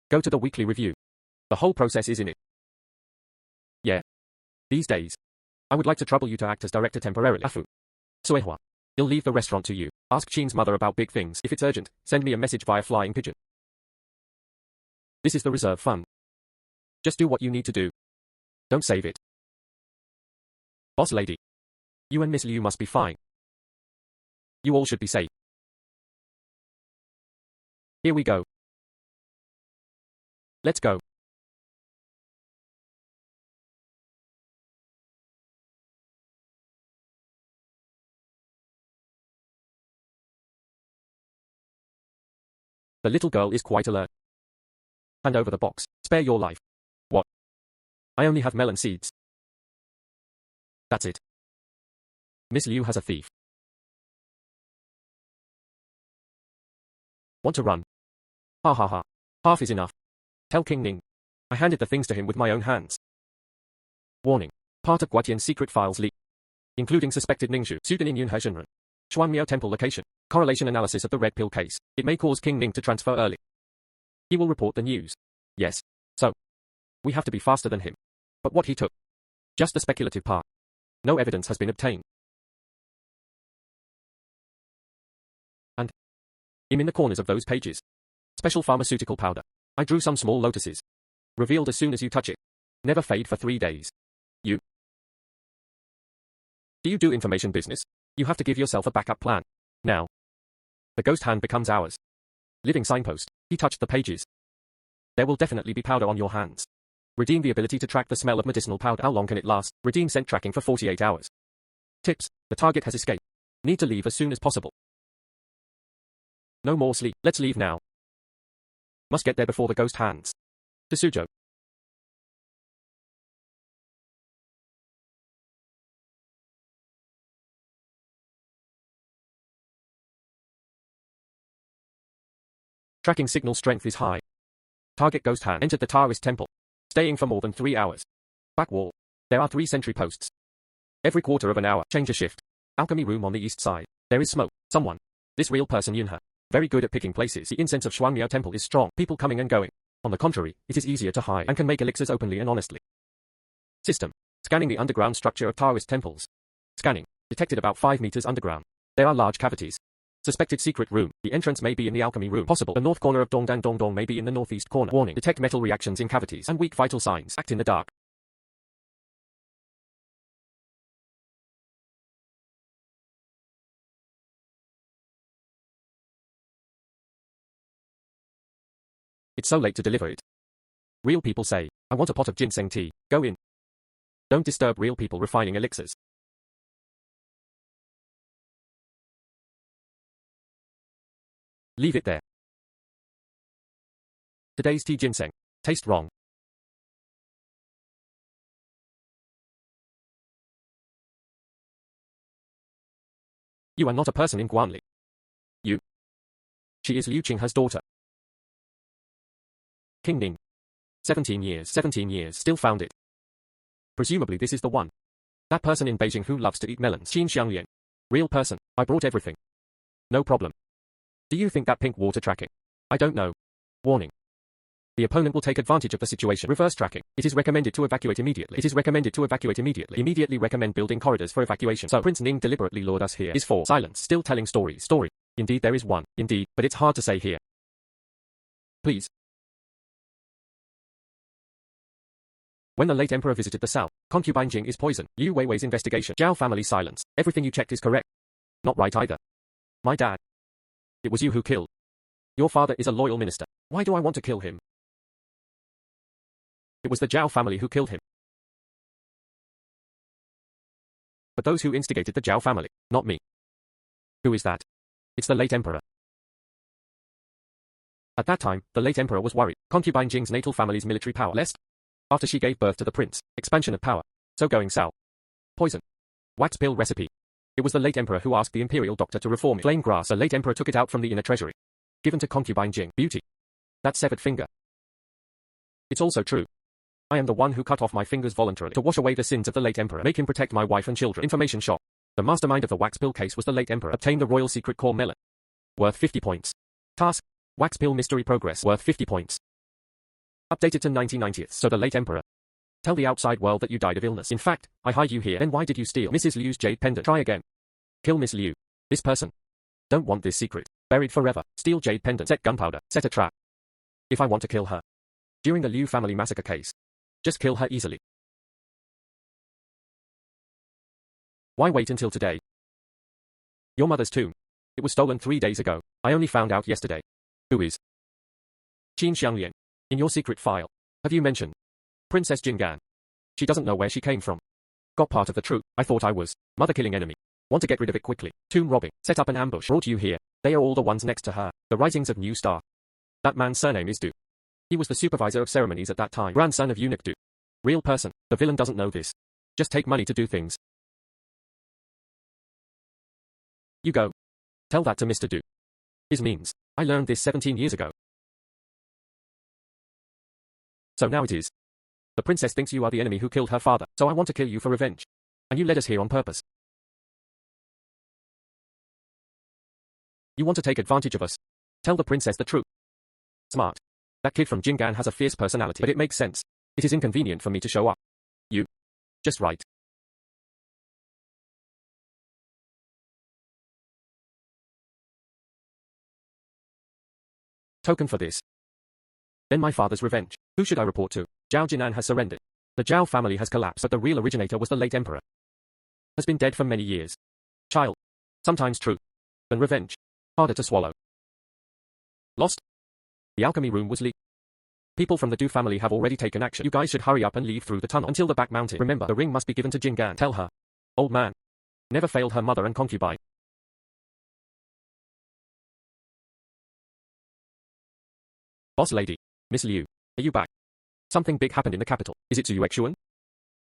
Go to the weekly review. The whole process is in it. Yeah. These days. I would like to trouble you to act as director temporarily. Afu. Suehua. He'll leave the restaurant to you. Ask Qin's mother about big things. If it's urgent, send me a message via flying pigeon. This is the reserve fund. Just do what you need to do. Don't save it. Boss lady. You and Miss Liu must be fine. You all should be safe. Here we go. Let's go. The little girl is quite alert. Hand over the box. Spare your life. What? I only have melon seeds. That's it. Miss Liu has a thief. Want to run? Ha ha ha. Half is enough. Tell King Ning. I handed the things to him with my own hands. Warning. Part of Guotian's secret files leak. Including suspected Ningxu, pseudonym Yun Hezhenren. Xuanmiao Temple location. Correlation analysis of the red pill case. It may cause King Ning to transfer early. He will report the news. Yes. So. We have to be faster than him. But what he took? Just the speculative part. No evidence has been obtained. And in the corners of those pages. Special pharmaceutical powder. I drew some small lotuses. Revealed as soon as you touch it. Never fade for 3 days. You. Do you do information business? You have to give yourself a backup plan. Now. The ghost hand becomes ours. Living signpost. He touched the pages. There will definitely be powder on your hands. Redeem the ability to track the smell of medicinal powder. How long can it last? Redeem scent tracking for 48 hours. Tips. The target has escaped. Need to leave as soon as possible. No more sleep. Let's leave now. Must get there before the ghost hands. To Suzhou. Tracking signal strength is high. Target ghost hand entered the Taoist temple. Staying for more than 3 hours. Back wall. There are 3 sentry posts. Every quarter of an hour, change a shift. Alchemy room on the east side. There is smoke. Someone. This real person Yunhe. Very good at picking places. The incense of Xuanmiao Temple is strong. People coming and going. On the contrary, it is easier to hide and can make elixirs openly and honestly. System. Scanning the underground structure of Taoist temples. Scanning. Detected about 5 meters underground. There are large cavities. Suspected secret room. The entrance may be in the alchemy room. Possible. The north corner of Dongdong may be in the northeast corner. Warning. Detect metal reactions in cavities and weak vital signs. Act in the dark. It's so late to deliver it. Real people say, I want a pot of ginseng tea. Go in. Don't disturb real people refining elixirs. Leave it there. Today's tea ginseng. Taste wrong. You are not a person in Guanli. You. She is Liu Qinghe's daughter. King Ning. 17 years, still found it. Presumably this is the one. That person in Beijing who loves to eat melons. Qin Xianglian. Real person. I brought everything. No problem. Do you think that pink water tracking? I don't know. Warning. The opponent will take advantage of the situation. Reverse tracking. It is recommended to evacuate immediately. Immediately recommend building corridors for evacuation. So Prince Ning deliberately lured us here. Is for silence. Still telling stories. Story. Indeed there is one. Indeed, but it's hard to say here. Please. When the late emperor visited the south, concubine Jing is poisoned. Liu Weiwei's investigation. Zhao family silence. Everything you checked is correct. Not right either. My dad. It was you who killed. Your father is a loyal minister. Why do I want to kill him? It was the Zhao family who killed him. But those who instigated the Zhao family, not me. Who is that? It's the late emperor. At that time, the late emperor was worried. Concubine Jing's natal family's military power lest. After she gave birth to the prince, expansion of power. So going south. Poison. Wax pill recipe. It was the late emperor who asked the imperial doctor to reform it. Flame grass. The late emperor took it out from the inner treasury. Given to concubine Jing. Beauty. That severed finger. It's also true. I am the one who cut off my fingers voluntarily to wash away the sins of the late emperor, make him protect my wife and children. Information shop. The mastermind of the wax pill case was the late emperor. Obtain the royal secret core melon. Worth 50 points. Task. Wax pill mystery progress. Worth 50 points. Updated to 1990th. So the late emperor. Tell the outside world that you died of illness. In fact, I hide you here. Then why did you steal Mrs. Liu's jade pendant? Try again. Kill Miss Liu. This person. Don't want this secret. Buried forever. Steal jade pendant. Set gunpowder. Set a trap. If I want to kill her. During the Liu family massacre case. Just kill her easily. Why wait until today? Your mother's tomb. It was stolen 3 days ago. I only found out yesterday. Who is? Qin Xianglian. In your secret file. Have you mentioned Princess Jingan? She doesn't know where she came from. Got part of the truth. I thought I was mother killing enemy. Want to get rid of it quickly. Tomb robbing. Set up an ambush. Brought you here. They are all the ones next to her. The writings of New Star. That man's surname is Du. He was the supervisor of ceremonies at that time. Grandson of eunuch Du. Real person. The villain doesn't know this. Just take money to do things. You go. Tell that to Mr. Du. His means. I learned this 17 years ago. So now it is. The princess thinks you are the enemy who killed her father, so I want to kill you for revenge. And you led us here on purpose. You want to take advantage of us. Tell the princess the truth. Smart. That kid from Jingan has a fierce personality, but it makes sense. It is inconvenient for me to show up. You. Just right. Token for this. Then my father's revenge. Who should I report to? Zhao Jinan has surrendered. The Zhao family has collapsed, but the real originator was the late emperor. Has been dead for many years. Child. Sometimes true. Than revenge. Harder to swallow. Lost. The alchemy room was leaked. People from the Du family have already taken action. You guys should hurry up and leave through the tunnel until the back mountain. Remember, the ring must be given to Jingan. Tell her. Old man. Never failed her mother and concubine. Boss lady. Miss Liu. Are you back? Something big happened in the capital. Is it Zuyuexuan?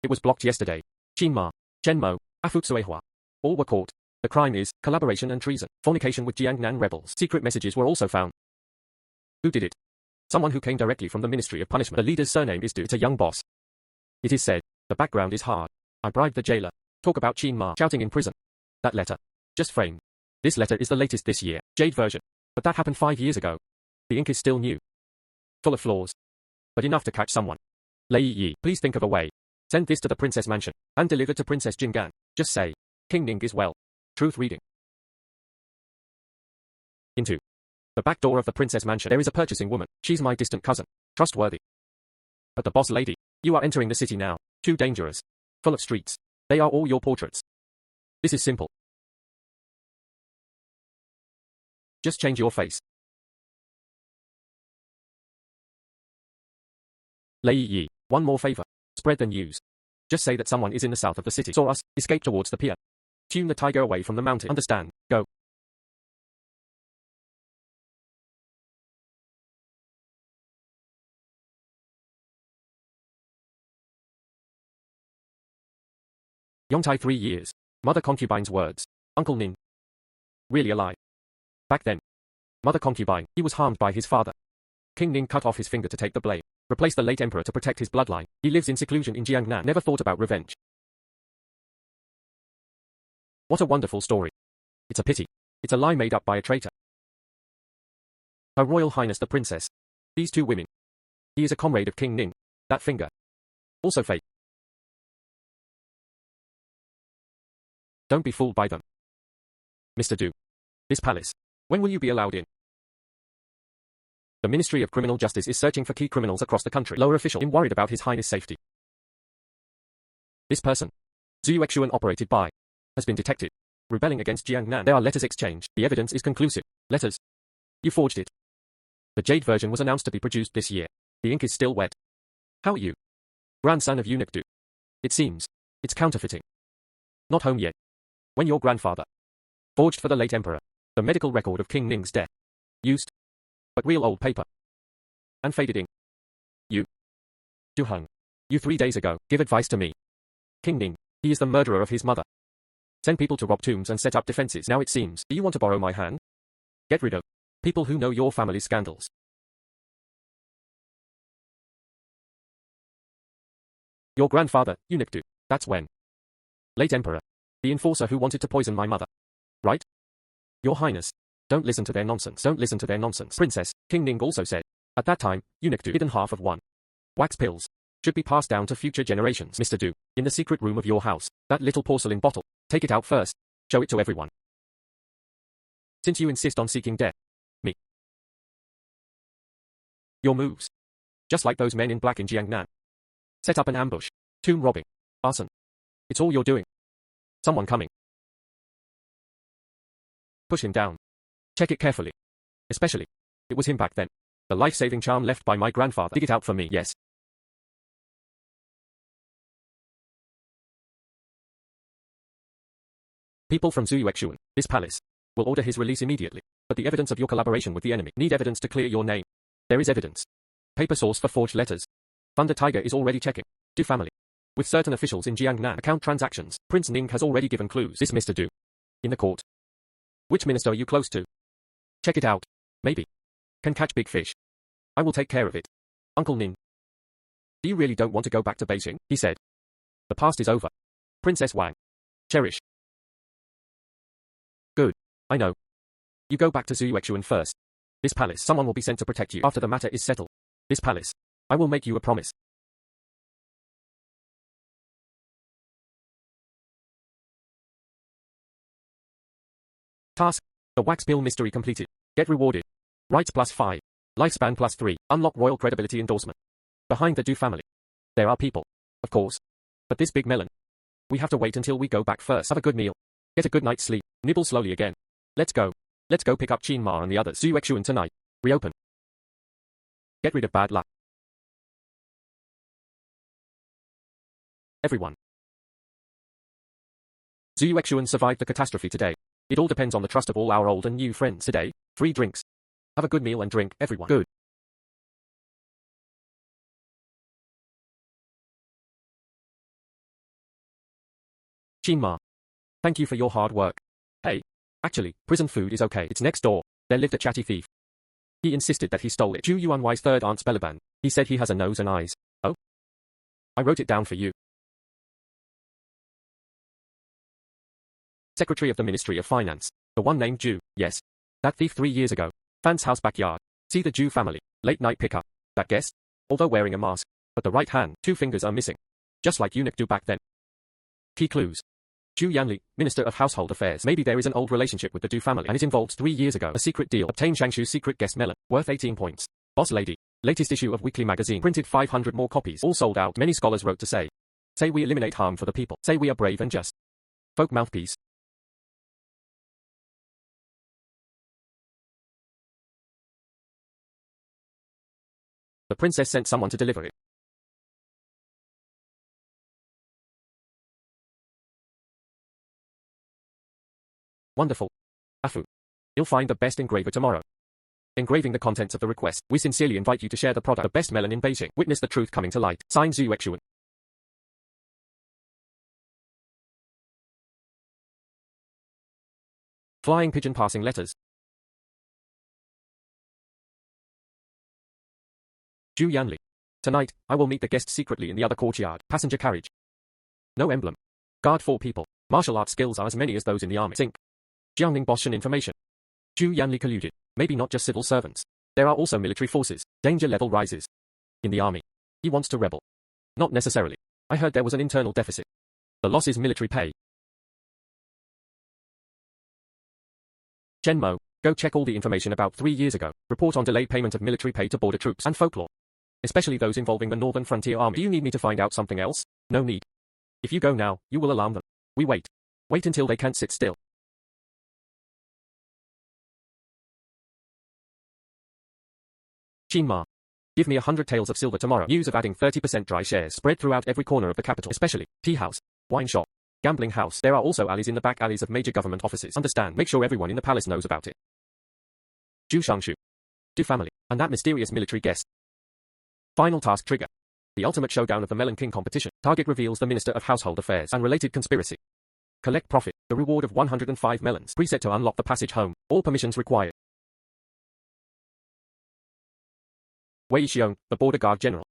It was blocked yesterday. Qinma, Chenmo, Afutsuehua. All were caught. The crime is collaboration and treason. Fornication with Jiangnan rebels. Secret messages were also found. Who did it? Someone who came directly from the Ministry of Punishment. The leader's surname is Du. It's a young boss. It is said. The background is hard. I bribed the jailer. Talk about Qinma shouting in prison. That letter. Just framed. This letter is the latest this year. Jade version. But that happened 5 years ago. The ink is still new. Full of flaws. But enough to catch someone. Lei Yi, please think of a way. Send this to the Princess Mansion. And deliver to Princess Jingan. Just say. King Ning is well. Truth reading. Into the back door of the Princess Mansion. There is a purchasing woman. She's my distant cousin. Trustworthy. But the boss lady. You are entering the city now. Too dangerous. Full of streets. They are all your portraits. This is simple. Just change your face. Lei Yi, one more favor. Spread the news. Just say that someone is in the south of the city. Saw us, escape towards the pier. Tune the tiger away from the mountain. Understand? Go. Yongtai 3 years. Mother concubine's words. Uncle Ning. Really alive. Back then. Mother concubine, he was harmed by his father. King Ning cut off his finger to take the blame. Replaced the late emperor to protect his bloodline. He lives in seclusion in Jiangnan. Never thought about revenge. What a wonderful story. It's a pity. It's a lie made up by a traitor. Her Royal Highness the Princess. These two women. He is a comrade of King Ning. That finger. Also fake. Don't be fooled by them. Mr. Du. This palace. When will you be allowed in? The Ministry of Criminal Justice is searching for key criminals across the country. Lower official is worried about His Highness' safety. This person, Zuyuexuan operated by, has been detected. Rebelling against Jiangnan. There are letters exchanged. The evidence is conclusive. Letters. You forged it. The Jade version was announced to be produced this year. The ink is still wet. How are you? Grandson of eunuch Du. It seems. It's counterfeiting. Not home yet. When your grandfather. Forged for the late emperor. The medical record of King Ning's death. Used. But real old paper. And faded ink. You. Du Heng. You 3 days ago, give advice to me. King Ning. He is the murderer of his mother. Send people to rob tombs and set up defenses. Now it seems. Do you want to borrow my hand? Get rid of people who know your family's scandals. Your grandfather, Eunuch. That's when. Late Emperor. The enforcer who wanted to poison my mother. Right? Your Highness. Don't listen to their nonsense. Don't listen to their nonsense. Princess, King Ning also said. At that time, Eunuch hidden half of one. Wax pills. Should be passed down to future generations. Mr. Du, in the secret room of your house, that little porcelain bottle. Take it out first. Show it to everyone. Since you insist on seeking death. Me. Your moves. Just like those men in black in Jiangnan. Set up an ambush. Tomb robbing. Arson. It's all you're doing. Someone coming. Push him down. Check it carefully. Especially. It was him back then. The life-saving charm left by my grandfather. Dig it out for me, yes. People from Zuyuexuan, this palace, will order his release immediately. But the evidence of your collaboration with the enemy. Need evidence to clear your name. There is evidence. Paper source for forged letters. Thunder Tiger is already checking. Du family. With certain officials in Jiangnan account transactions, Prince Ning has already given clues. This Mr. Du. In the court. Which minister are you close to? Check it out. Maybe. Can catch big fish. I will take care of it. Uncle Ning. Do you really don't want to go back to Beijing? He said. The past is over. Princess Wang. Cherish. Good. I know. You go back to Zuyuexuan first. This palace, someone will be sent to protect you after the matter is settled. This palace. I will make you a promise. Task. The wax pill mystery completed. Get rewarded. Rights +5. Lifespan +3. Unlock royal credibility endorsement. Behind the Du family. There are people. Of course. But this big melon. We have to wait until we go back first. Have a good meal. Get a good night's sleep. Nibble slowly again. Let's go. Let's go pick up Qin Ma and the others. Zuyuexuan tonight. Reopen. Get rid of bad luck. Everyone. Zuyuexuan survived the catastrophe today. It all depends on the trust of all our old and new friends today. Free drinks. Have a good meal and drink, everyone. Good. Qin Ma. Thank you for your hard work. Hey. Actually, prison food is okay. It's next door. There lived a chatty thief. He insisted that he stole it. Zhu Yuanwai's third aunt's Beliban. He said he has a nose and eyes. Oh? I wrote it down for you. Secretary of the Ministry of Finance. The one named Zhu. Yes. That thief 3 years ago. Fan's house backyard. See the Zhu family. Late night pickup. That guest? Although wearing a mask. But the right hand, 2 fingers are missing. Just like Eunuch Do back then. Key clues. Zhu Yanli, Minister of Household Affairs. Maybe there is an old relationship with the Du family and it involved 3 years ago. A secret deal. Obtain Shangshu's secret guest melon. Worth 18 points. Boss lady. Latest issue of weekly magazine. Printed 500 more copies. All sold out. Many scholars wrote to say. Say we eliminate harm for the people. Say we are brave and just. Folk mouthpiece. The princess sent someone to deliver it. Wonderful. Afu. You'll find the best engraver tomorrow. Engraving the contents of the request. We sincerely invite you to share the product. The best melon in Beijing. Witness the truth coming to light. Signed Zuyuexuan. Flying pigeon passing letters. Zhu Yanli. Tonight, I will meet the guests secretly in the other courtyard. Passenger carriage. No emblem. Guard 4 people. Martial arts skills are as many as those in the army. Sync. Jiangning Boshan information. Zhu Yanli colluded. Maybe not just civil servants. There are also military forces. Danger level rises. In the army. He wants to rebel. Not necessarily. I heard there was an internal deficit. The loss is military pay. Chen Mo, go check all the information about 3 years ago. Report on delayed payment of military pay to border troops and folklore. Especially those involving the Northern Frontier Army. Do you need me to find out something else? No need. If you go now, you will alarm them. We wait. Wait until they can't sit still. Qin Ma. Give me 100 taels of silver tomorrow. News of adding 30% dry shares spread throughout every corner of the capital. Especially, tea house, wine shop, gambling house. There are also alleys in the back alleys of major government offices. Understand, make sure everyone in the palace knows about it. Zhu Shangshu. Du family. And that mysterious military guest. Final task trigger. The ultimate showdown of the Melon King competition. Target reveals the Minister of Household Affairs and related conspiracy. Collect profit. The reward of 105 melons. Preset to unlock the passage home. All permissions required. Wei Xiong, the border guard general.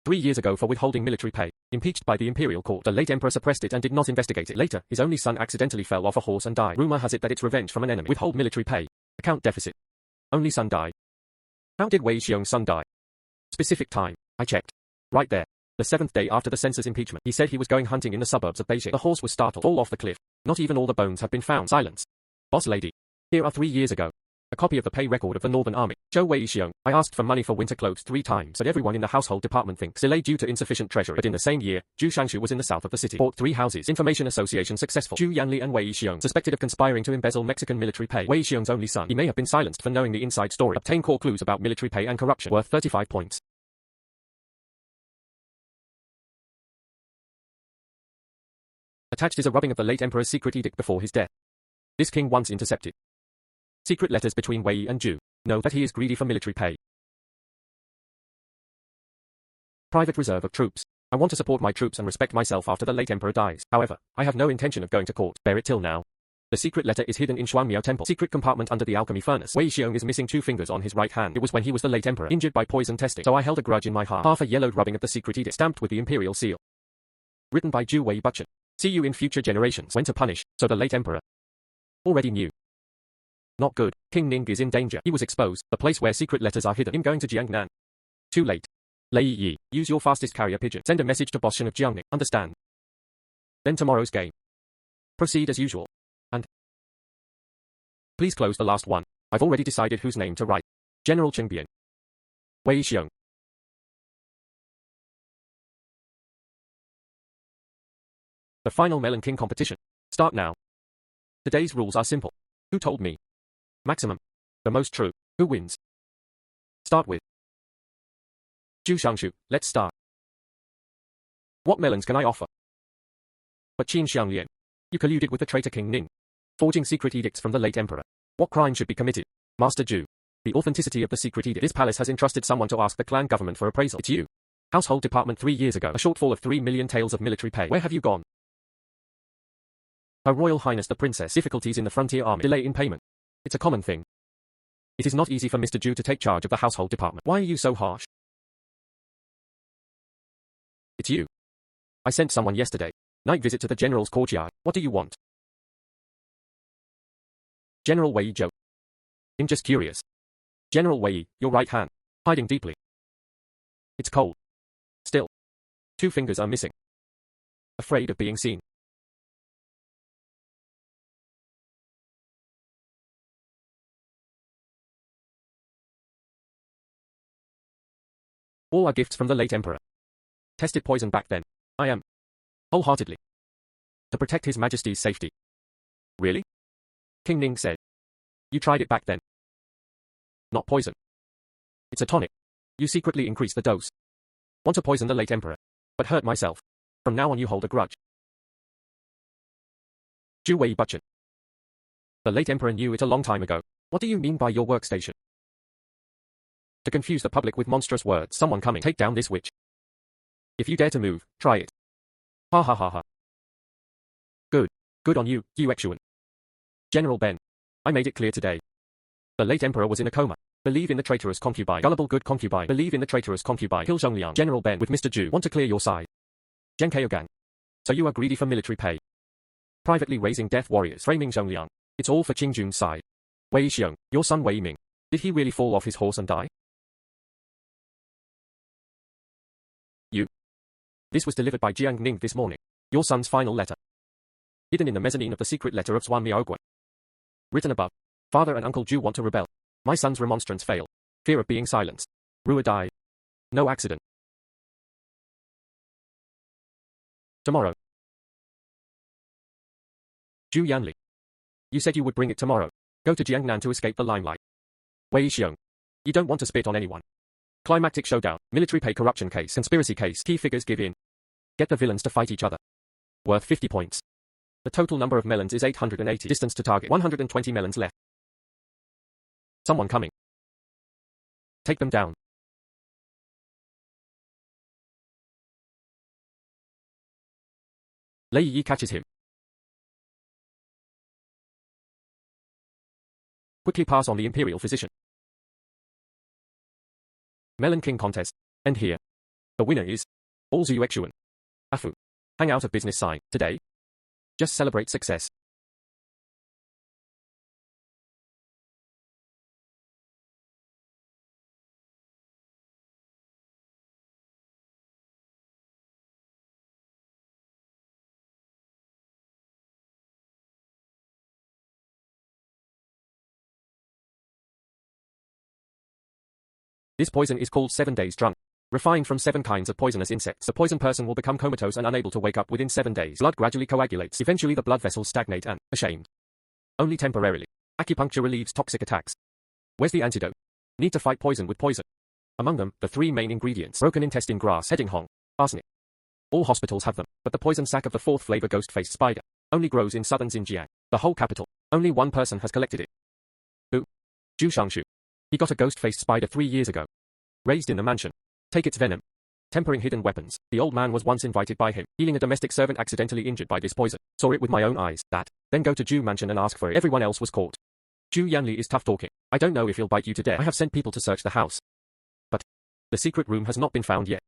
3 years ago for withholding military pay, impeached by the imperial court. The late emperor suppressed it and did not investigate it. Later, his only son accidentally fell off a horse and died. Rumor has it that it's revenge from an enemy. Withhold military pay. Account deficit. Only son died. How did Wei Xiong's son die? Specific time. I checked. Right there. The 7th day after the censor's impeachment. He said he was going hunting in the suburbs of Beijing. The horse was startled. Fall off the cliff. Not even all the bones have been found. Silence. Boss lady. Here are 3 years ago. A copy of the pay record of the Northern Army. Zhou Wei Xiong. I asked for money for winter clothes 3 times, but everyone in the household department thinks delay due to insufficient treasury. But in the same year, Zhu Shangshu was in the south of the city. Bought 3 houses. Information association successful. Zhu Yanli and Wei Xiong suspected of conspiring to embezzle Mexican military pay. Wei Xiong's only son. He may have been silenced for knowing the inside story. Obtain core clues about military pay and corruption. Worth 35 points. Attached is a rubbing of the late emperor's secret edict before his death. This king once intercepted secret letters between Wei and Zhu. Know that he is greedy for military pay. Private reserve of troops. I want to support my troops and respect myself after the late emperor dies. However, I have no intention of going to court. Bear it till now. The secret letter is hidden in Xuanmiao Temple. Secret compartment under the alchemy furnace. Wei Xiong is missing 2 fingers on his right hand. It was when he was the late emperor, injured by poison testing. So I held a grudge in my heart. Half a yellowed rubbing of the secret edict, stamped with the imperial seal. Written by Zhu Wei Buchen. See you in future generations. When to punish, so the late emperor already knew. Not good. King Ning is in danger. He was exposed. The place where secret letters are hidden. Him going to Jiangnan. Too late. Lei Yi, use your fastest carrier pigeon. Send a message to Boss Shen of Jiangning. Understand? Then tomorrow's game. Proceed as usual. And please close the last one. I've already decided whose name to write. General Qingbian. Wei Xiong. The final Melon King competition. Start now. Today's rules are simple. Who told me? Maximum. The most true. Who wins? Start with Zhu Shangshu. Let's start. What melons can I offer? But Qin Xianglian. You colluded with the traitor King Ning. Forging secret edicts from the late emperor. What crime should be committed? Master Zhu. The authenticity of the secret edict. This palace has entrusted someone to ask the clan government for appraisal. It's you. Household department 3 years ago. A shortfall of 3 million taels of military pay. Where have you gone? Her Royal Highness the Princess. Difficulties in the frontier army. Delay in payment. It's a common thing. It is not easy for Mr. Zhu to take charge of the household department. Why are you so harsh? It's you. I sent someone yesterday. Night visit to the general's courtyard. What do you want? General Wei Zhou. I'm just curious. General Wei, your right hand. Hiding deeply. It's cold. Still. 2 fingers are missing. Afraid of being seen. All are gifts from the late emperor. Tested poison back then. I am. Wholeheartedly. To protect His Majesty's safety. Really? King Ning said. You tried it back then. Not poison. It's a tonic. You secretly increase the dose. Want to poison the late emperor. But hurt myself. From now on you hold a grudge. Zhu Wei Buchen. The late emperor knew it a long time ago. What do you mean by your workstation? To confuse the public with monstrous words. Someone coming. Take down this witch. If you dare to move, try it. Ha ha ha ha. Good. Good on you, Yu Exuan. General Ben. I made it clear today. The late emperor was in a coma. Believe in the traitorous concubine. Gullible good concubine. Believe in the traitorous concubine. Kill Zhongliang. General Ben with Mr. Zhu. Want to clear your side. Zheng Keogang. So you are greedy for military pay. Privately raising death warriors. Framing Zhongliang. It's all for Qingjun's side. Wei Xiong, your son Wei Ming. Did he really fall off his horse and die? You. This was delivered by Jiang Ning this morning. Your son's final letter. Hidden in the mezzanine of the secret letter of Xuan Miaoguan. Written above. Father and Uncle Zhu want to rebel. My son's remonstrance failed. Fear of being silenced. Rua died. No accident. Tomorrow. Zhu Yanli. You said you would bring it tomorrow. Go to Jiangnan to escape the limelight. Wei Xiong. You don't want to spit on anyone. Climactic showdown. Military pay corruption case. Conspiracy case. Key figures give in. Get the villains to fight each other. Worth 50 points. The total number of melons is 880. Distance to target. 120 melons left. Someone coming. Take them down. Lei Yi catches him. Quickly pass on the imperial physician. Melon King contest. End here. The winner is All Xuexuan. Afu. Hang out of business sign. Today. Just celebrate success. This poison is called 7 days drunk. Refined from 7 kinds of poisonous insects. The poisoned person will become comatose and unable to wake up within 7 days. Blood gradually coagulates. Eventually the blood vessels stagnate and, ashamed. Only temporarily. Acupuncture relieves toxic attacks. Where's the antidote? Need to fight poison with poison. Among them, the 3 main ingredients. Broken intestine grass, heading hong, arsenic. All hospitals have them, but the poison sac of the 4th flavor ghost-faced spider only grows in southern Xinjiang, the whole capital. Only one person has collected it. Who? Zhu Shangshu. He got a ghost-faced spider 3 years ago. Raised in the mansion. Take its venom. Tempering hidden weapons. The old man was once invited by him, healing a domestic servant accidentally injured by this poison. Saw it with my own eyes, that. Then go to Zhu mansion and ask for it. Everyone else was caught. Zhu Yanli is tough talking. I don't know if he'll bite you to death. I have sent people to search the house. But the secret room has not been found yet.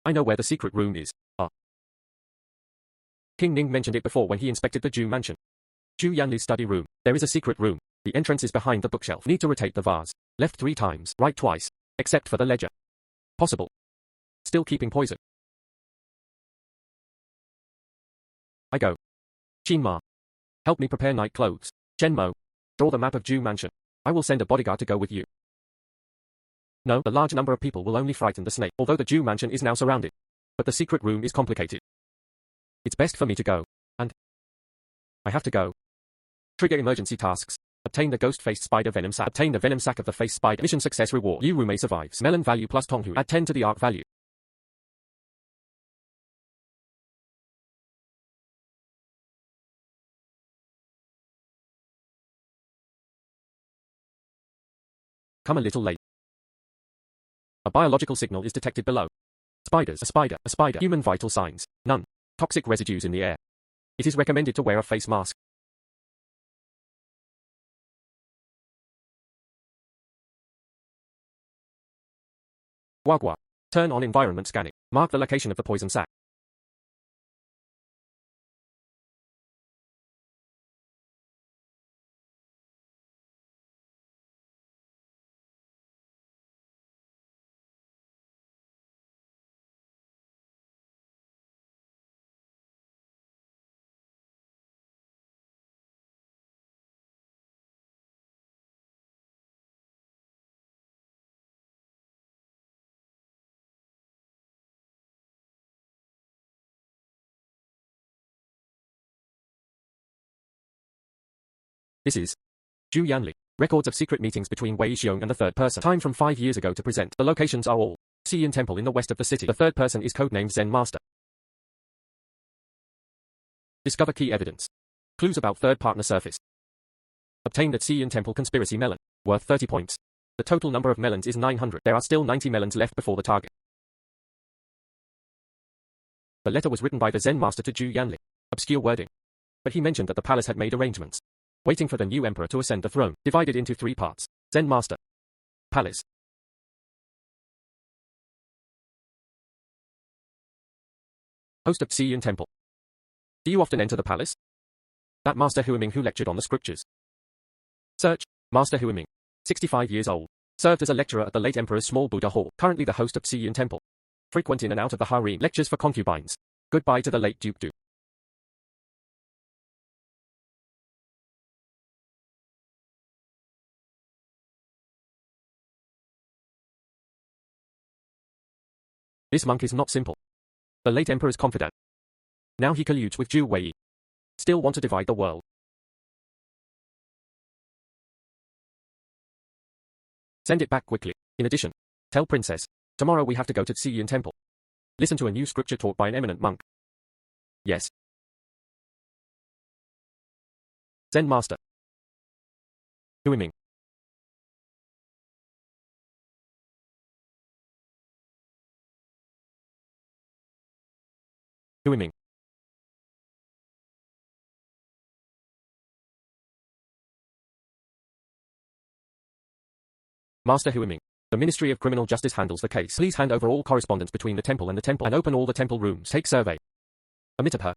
I know where the secret room is. King Ning mentioned it before when he inspected the Zhu mansion. Zhu Yanli's study room. There is a secret room. The entrance is behind the bookshelf. Need to rotate the vase. Left 3 times, right twice. Except for the ledger. Possible. Still keeping poison. I go. Qin Ma. Help me prepare night clothes. Chen Mo. Draw the map of Zhu mansion. I will send a bodyguard to go with you. No, the large number of people will only frighten the snake, although the Zhu mansion is now surrounded. But the secret room is complicated. It's best for me to go. And I have to go. Trigger emergency tasks. Obtain the ghost-faced spider venom sac. Obtain the venom sac of the face spider. Mission success reward. Yu Rume survives. Melon value plus Tonghu. Add 10 to the arc value. Come a little late. A biological signal is detected below. Spiders. A spider. A spider. Human vital signs. None. Toxic residues in the air. It is recommended to wear a face mask. Guagua. Turn on environment scanning. Mark the location of the poison sac. This is Zhu Yanli. Records of secret meetings between Wei Xiong and the third person. Time from 5 years ago to present. The locations are all Xiyin Temple in the west of the city. The third person is codenamed Zen Master. Discover key evidence. Clues about third partner surface. Obtained at Xiyin Temple conspiracy melon. Worth 30 points. The total number of melons is 900. There are still 90 melons left before the target. The letter was written by the Zen Master to Zhu Yanli. Obscure wording. But he mentioned that the palace had made arrangements. Waiting for the new emperor to ascend the throne. Divided into 3 parts. Zen Master. Palace. Host of Xiyin Temple. Do you often enter the palace? That Master Huiming who lectured on the scriptures. Search. Master Huiming. 65 years old. Served as a lecturer at the late emperor's small Buddha hall. Currently the host of Xiyin Temple. Frequent in and out of the harem. Lectures for concubines. Goodbye to the late Duke Du. This monk is not simple. The late emperor's confidant. Now he colludes with Zhu Wei. Still want to divide the world. Send it back quickly. In addition, tell princess, tomorrow we have to go to Xiyin Temple. Listen to a new scripture taught by an eminent monk. Yes. Zen Master. Huiming. Huiming. Master Huiming. The Ministry of Criminal Justice handles the case. Please hand over all correspondence between the temple and open all the temple rooms. Take survey. Omitted her.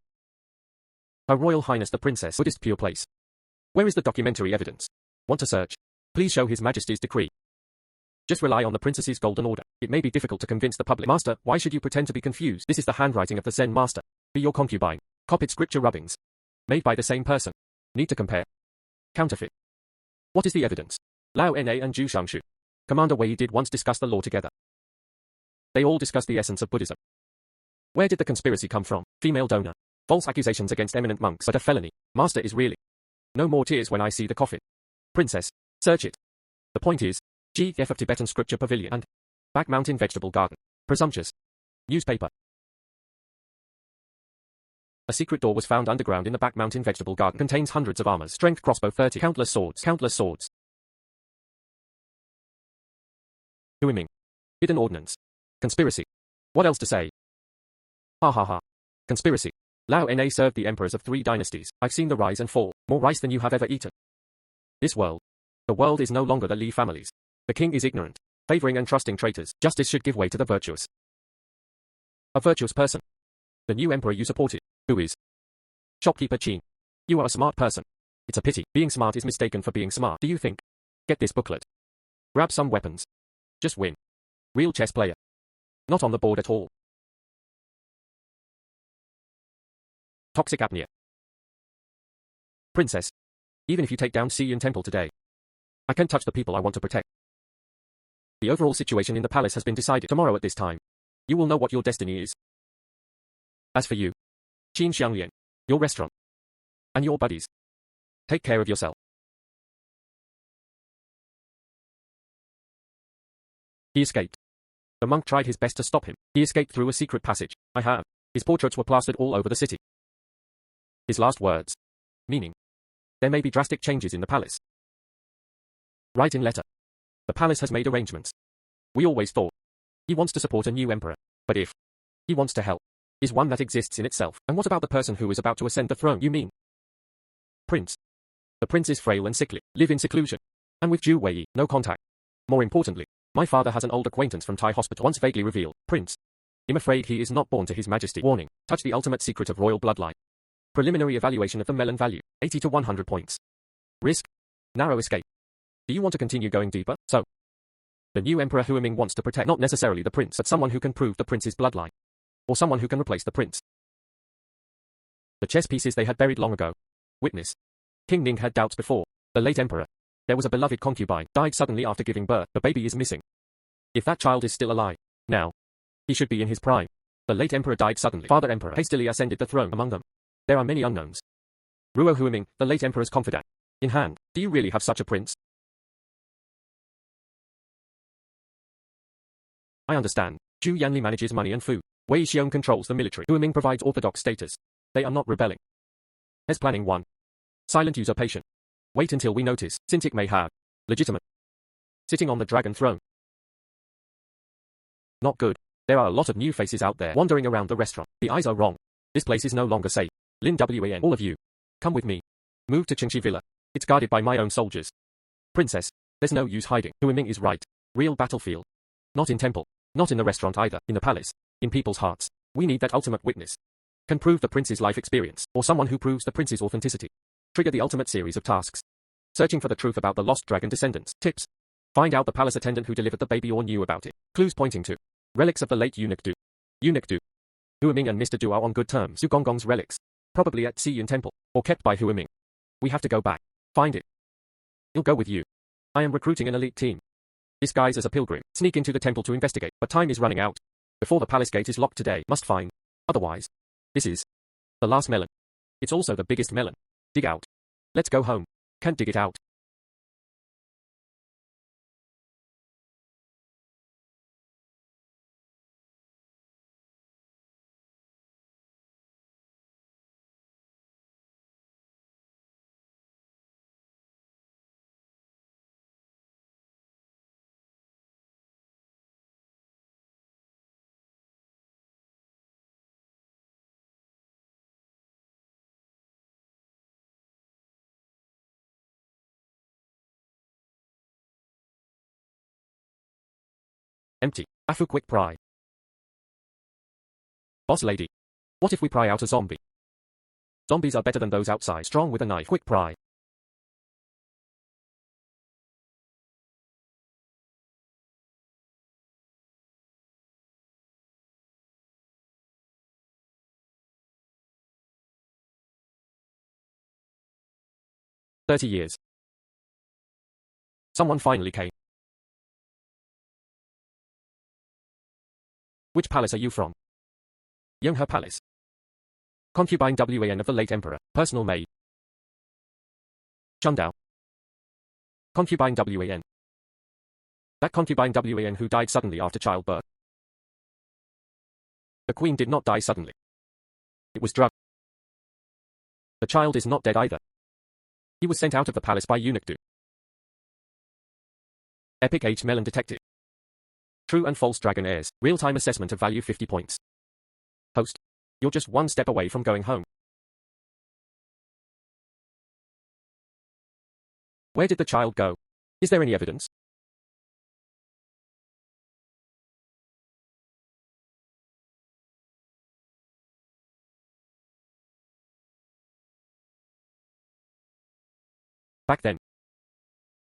Her Royal Highness the Princess. Buddhist pure place. Where is the documentary evidence? Want to search? Please show His Majesty's decree. Just rely on the princess's golden order. It may be difficult to convince the public. Master, why should you pretend to be confused? This is the handwriting of the Zen master. Be your concubine. Copied scripture rubbings. Made by the same person. Need to compare. Counterfeit. What is the evidence? Lao Na and Zhu Shangshu. Commander Wei did once discuss the law together. They all discussed the essence of Buddhism. Where did the conspiracy come from? Female donor. False accusations against eminent monks, but a felony. Master is really. No more tears when I see the coffin. Princess. Search it. The point is, GF of Tibetan Scripture Pavilion and Back Mountain Vegetable Garden. Presumptuous. Newspaper. A secret door was found underground in the Back Mountain Vegetable Garden. Contains hundreds of armors. Strength crossbow 30. Countless swords. Countless swords. Huiming. Hidden ordnance. Conspiracy. What else to say? Ha ha ha. Conspiracy. Lao Na served the emperors of 3 dynasties. I've seen the rise and fall. More rice than you have ever eaten. This world. The world is no longer the Li families. The king is ignorant, favoring and trusting traitors. Justice should give way to the virtuous. A virtuous person. The new emperor you supported. Who is? Shopkeeper Qin. You are a smart person. It's a pity. Being smart is mistaken for being smart. Do you think? Get this booklet. Grab some weapons. Just win. Real chess player. Not on the board at all. Toxic apnea. Princess. Even if you take down Xiyun Temple today, I can't touch the people I want to protect. The overall situation in the palace has been decided. Tomorrow at this time, you will know what your destiny is. As for you, Qin Xianglian, your restaurant, and your buddies, take care of yourself. He escaped. The monk tried his best to stop him. He escaped through a secret passage. I have. His portraits were plastered all over the city. His last words. Meaning. There may be drastic changes in the palace. Write in letter. The palace has made arrangements. We always thought. He wants to support a new emperor. But if he wants to help, is one that exists in itself. And what about the person who is about to ascend the throne? You mean? Prince. The prince is frail and sickly, live in seclusion. And with Zhu Wei, no contact. More importantly, my father has an old acquaintance from Tai Hospital once vaguely revealed. Prince. I'm afraid he is not born to His Majesty. Warning. Touch the ultimate secret of royal bloodline. Preliminary evaluation of the melon value. 80 to 100 points. Risk. Narrow escape. Do you want to continue going deeper? So. The new Emperor Huiming wants to protect not necessarily the prince, but someone who can prove the prince's bloodline. Or someone who can replace the prince. The chess pieces they had buried long ago. Witness. King Ning had doubts before. The late emperor. There was a beloved concubine, died suddenly after giving birth. The baby is missing. If that child is still alive, now, he should be in his prime. The late emperor died suddenly. Father emperor hastily ascended the throne. Among them, there are many unknowns. Ruo Huiming, the late emperor's confidant. In hand, do you really have such a prince? I understand. Zhu Yanli manages money and food. Wei Xiong controls the military. Huiming provides orthodox status. They are not rebelling. As planning 1. Silent usurpation. Wait until we notice, since it may have legitimate. Sitting on the dragon throne. Not good. There are a lot of new faces out there wandering around the restaurant. The eyes are wrong. This place is no longer safe. Lin Wan. All of you. Come with me. Move to Qingxi Villa. It's guarded by my own soldiers. Princess. There's no use hiding. Huiming is right. Real battlefield. Not in temple. Not in the restaurant either. In the palace. In people's hearts. We need that ultimate witness. Can prove the prince's life experience. Or someone who proves the prince's authenticity. Trigger the ultimate series of tasks. Searching for the truth about the lost dragon descendants. Tips. Find out the palace attendant who delivered the baby or knew about it. Clues pointing to relics of the late eunuch Du. Eunuch Du. Huiming and Mr. Du are on good terms. Du Gonggong's relics. Probably at Xiyun Temple. Or kept by Huiming. We have to go back. Find it. He'll go with you. I am recruiting an elite team. Disguise as a pilgrim. Sneak into the temple to investigate. But time is running out. Before the palace gate is locked today. Must find. Otherwise. This is the last melon. It's also the biggest melon. Dig out. Let's go home. Can't dig it out. Empty. Afu quick pry. Boss lady. What if we pry out a zombie? Zombies are better than those outside. Strong with a knife. Quick pry. $30. Someone finally came. Which palace are you from? Yonghe Palace. Concubine Wan of the late emperor. Personal maid. Chundao. Concubine Wan. That concubine Wan who died suddenly after childbirth. The queen did not die suddenly. It was drugged. The child is not dead either. He was sent out of the palace by eunuch. Epic H Melon detected. True and false dragon heirs. Real-time assessment of value 50 points. Host. You're just one step away from going home. Where did the child go? Is there any evidence? Back then.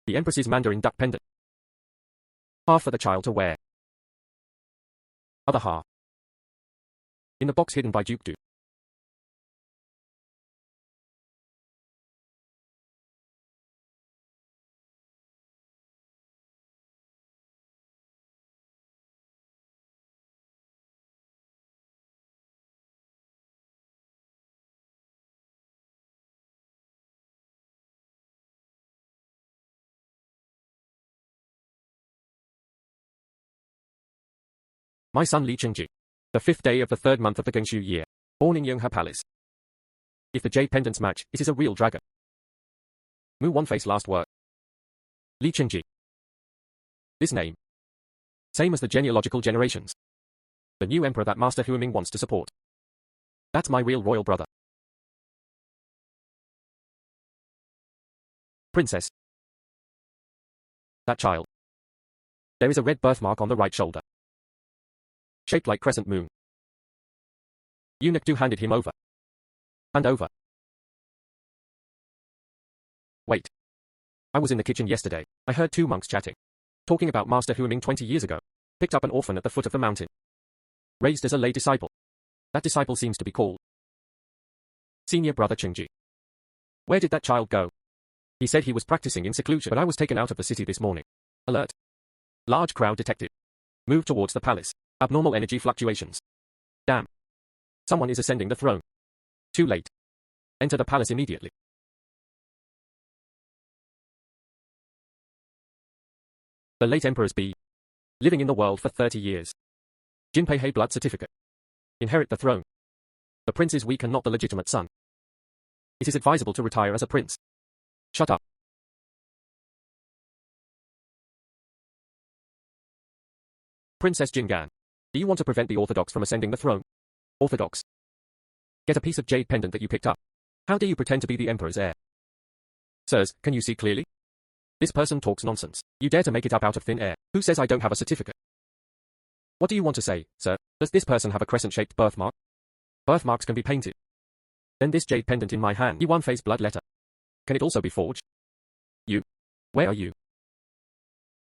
The Empress's Mandarin duck pendant. Half for the child to wear. Other half. In the box hidden by Duke Du. My son Li Qingji. The 5th day of the 3rd month of the Gengshu year. Born in Yonghe Palace. If the jade pendants match, it is a real dragon. Mu One Face last word. Li Qingji. This name. Same as the genealogical generations. The new emperor that Master Huiming wants to support. That's my real royal brother. Princess. That child. There is a red birthmark on the right shoulder. Shaped like crescent moon. Eunuch Du handed him over. Hand over. Wait. I was in the kitchen yesterday. I heard 2 monks chatting. Talking about Master Huiming 20 years ago. Picked up an orphan at the foot of the mountain. Raised as a lay disciple. That disciple seems to be called Senior Brother Qingji. Where did that child go? He said he was practicing in seclusion, but I was taken out of the city this morning. Alert. Large crowd detected. Move towards the palace. Abnormal energy fluctuations. Damn. Someone is ascending the throne. Too late. Enter the palace immediately. The late Emperor's B. Living in the world for 30 years. Jinpei He blood certificate. Inherit the throne. The prince is weak and not the legitimate son. It is advisable to retire as a prince. Shut up. Princess Jingan. Do you want to prevent the Orthodox from ascending the throne? Orthodox. Get a piece of jade pendant that you picked up. How dare you pretend to be the emperor's heir? Sirs, can you see clearly? This person talks nonsense. You dare to make it up out of thin air. Who says I don't have a certificate? What do you want to say, sir? Does this person have a crescent-shaped birthmark? Birthmarks can be painted. Then this jade pendant in my hand, the one-face blood letter. Can it also be forged? You. Where are you?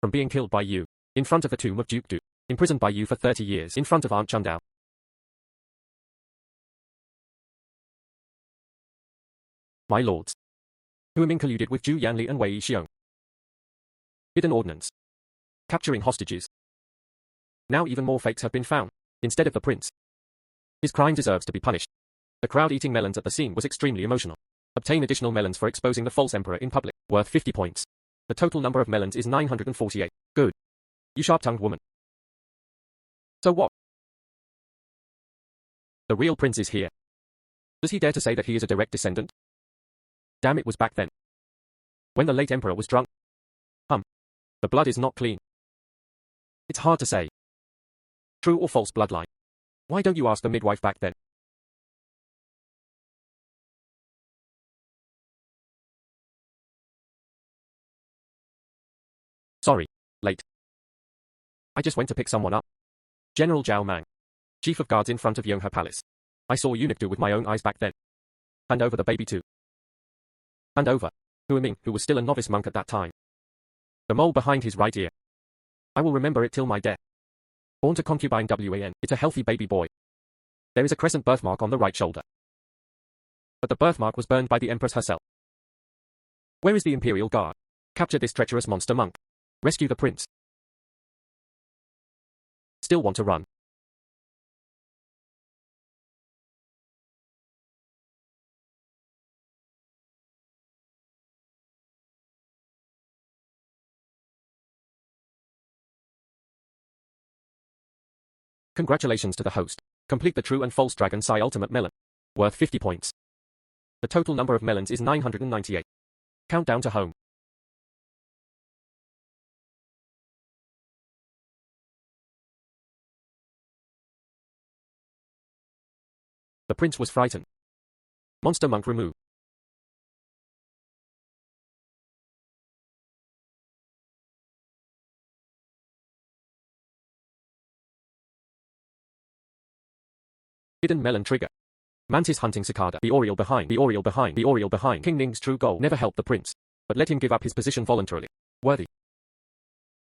From being killed by you. In front of the tomb of Duke Du. Imprisoned by you for 30 years in front of Aunt Chundao. My lords. Huiming colluded with Zhu Yanli and Wei Xiong. Hidden ordnance. Capturing hostages. Now even more fakes have been found, instead of the prince. His crime deserves to be punished. The crowd eating melons at the scene was extremely emotional. Obtain additional melons for exposing the false emperor in public, worth 50 points. The total number of melons is 948. Good. You sharp-tongued woman. So what? The real prince is here. Does he dare to say that he is a direct descendant? Damn, it was back then. When the late emperor was drunk. The blood is not clean. It's hard to say. True or false bloodline? Why don't you ask the midwife back then? Sorry. Late. I just went to pick someone up. General Zhao Mang, chief of guards in front of Yonghe Palace. I saw eunuch do with my own eyes back then. Hand over the baby too. Hand over. Hu Ming, who was still a novice monk at that time. The mole behind his right ear. I will remember it till my death. Born to concubine Wan, it's a healthy baby boy. There is a crescent birthmark on the right shoulder. But the birthmark was burned by the empress herself. Where is the imperial guard? Capture this treacherous monster monk. Rescue the prince. Still want to run. Congratulations to the host. Complete the true and false Dragon Sai Ultimate Melon. Worth 50 points. The total number of melons is 998. Countdown to home. The prince was frightened. Monster monk removed. Hidden melon trigger. Mantis hunting cicada. The Oriole behind. The Oriole behind. The Oriole behind. King Ning's true goal never helped the prince, but let him give up his position voluntarily. Worthy.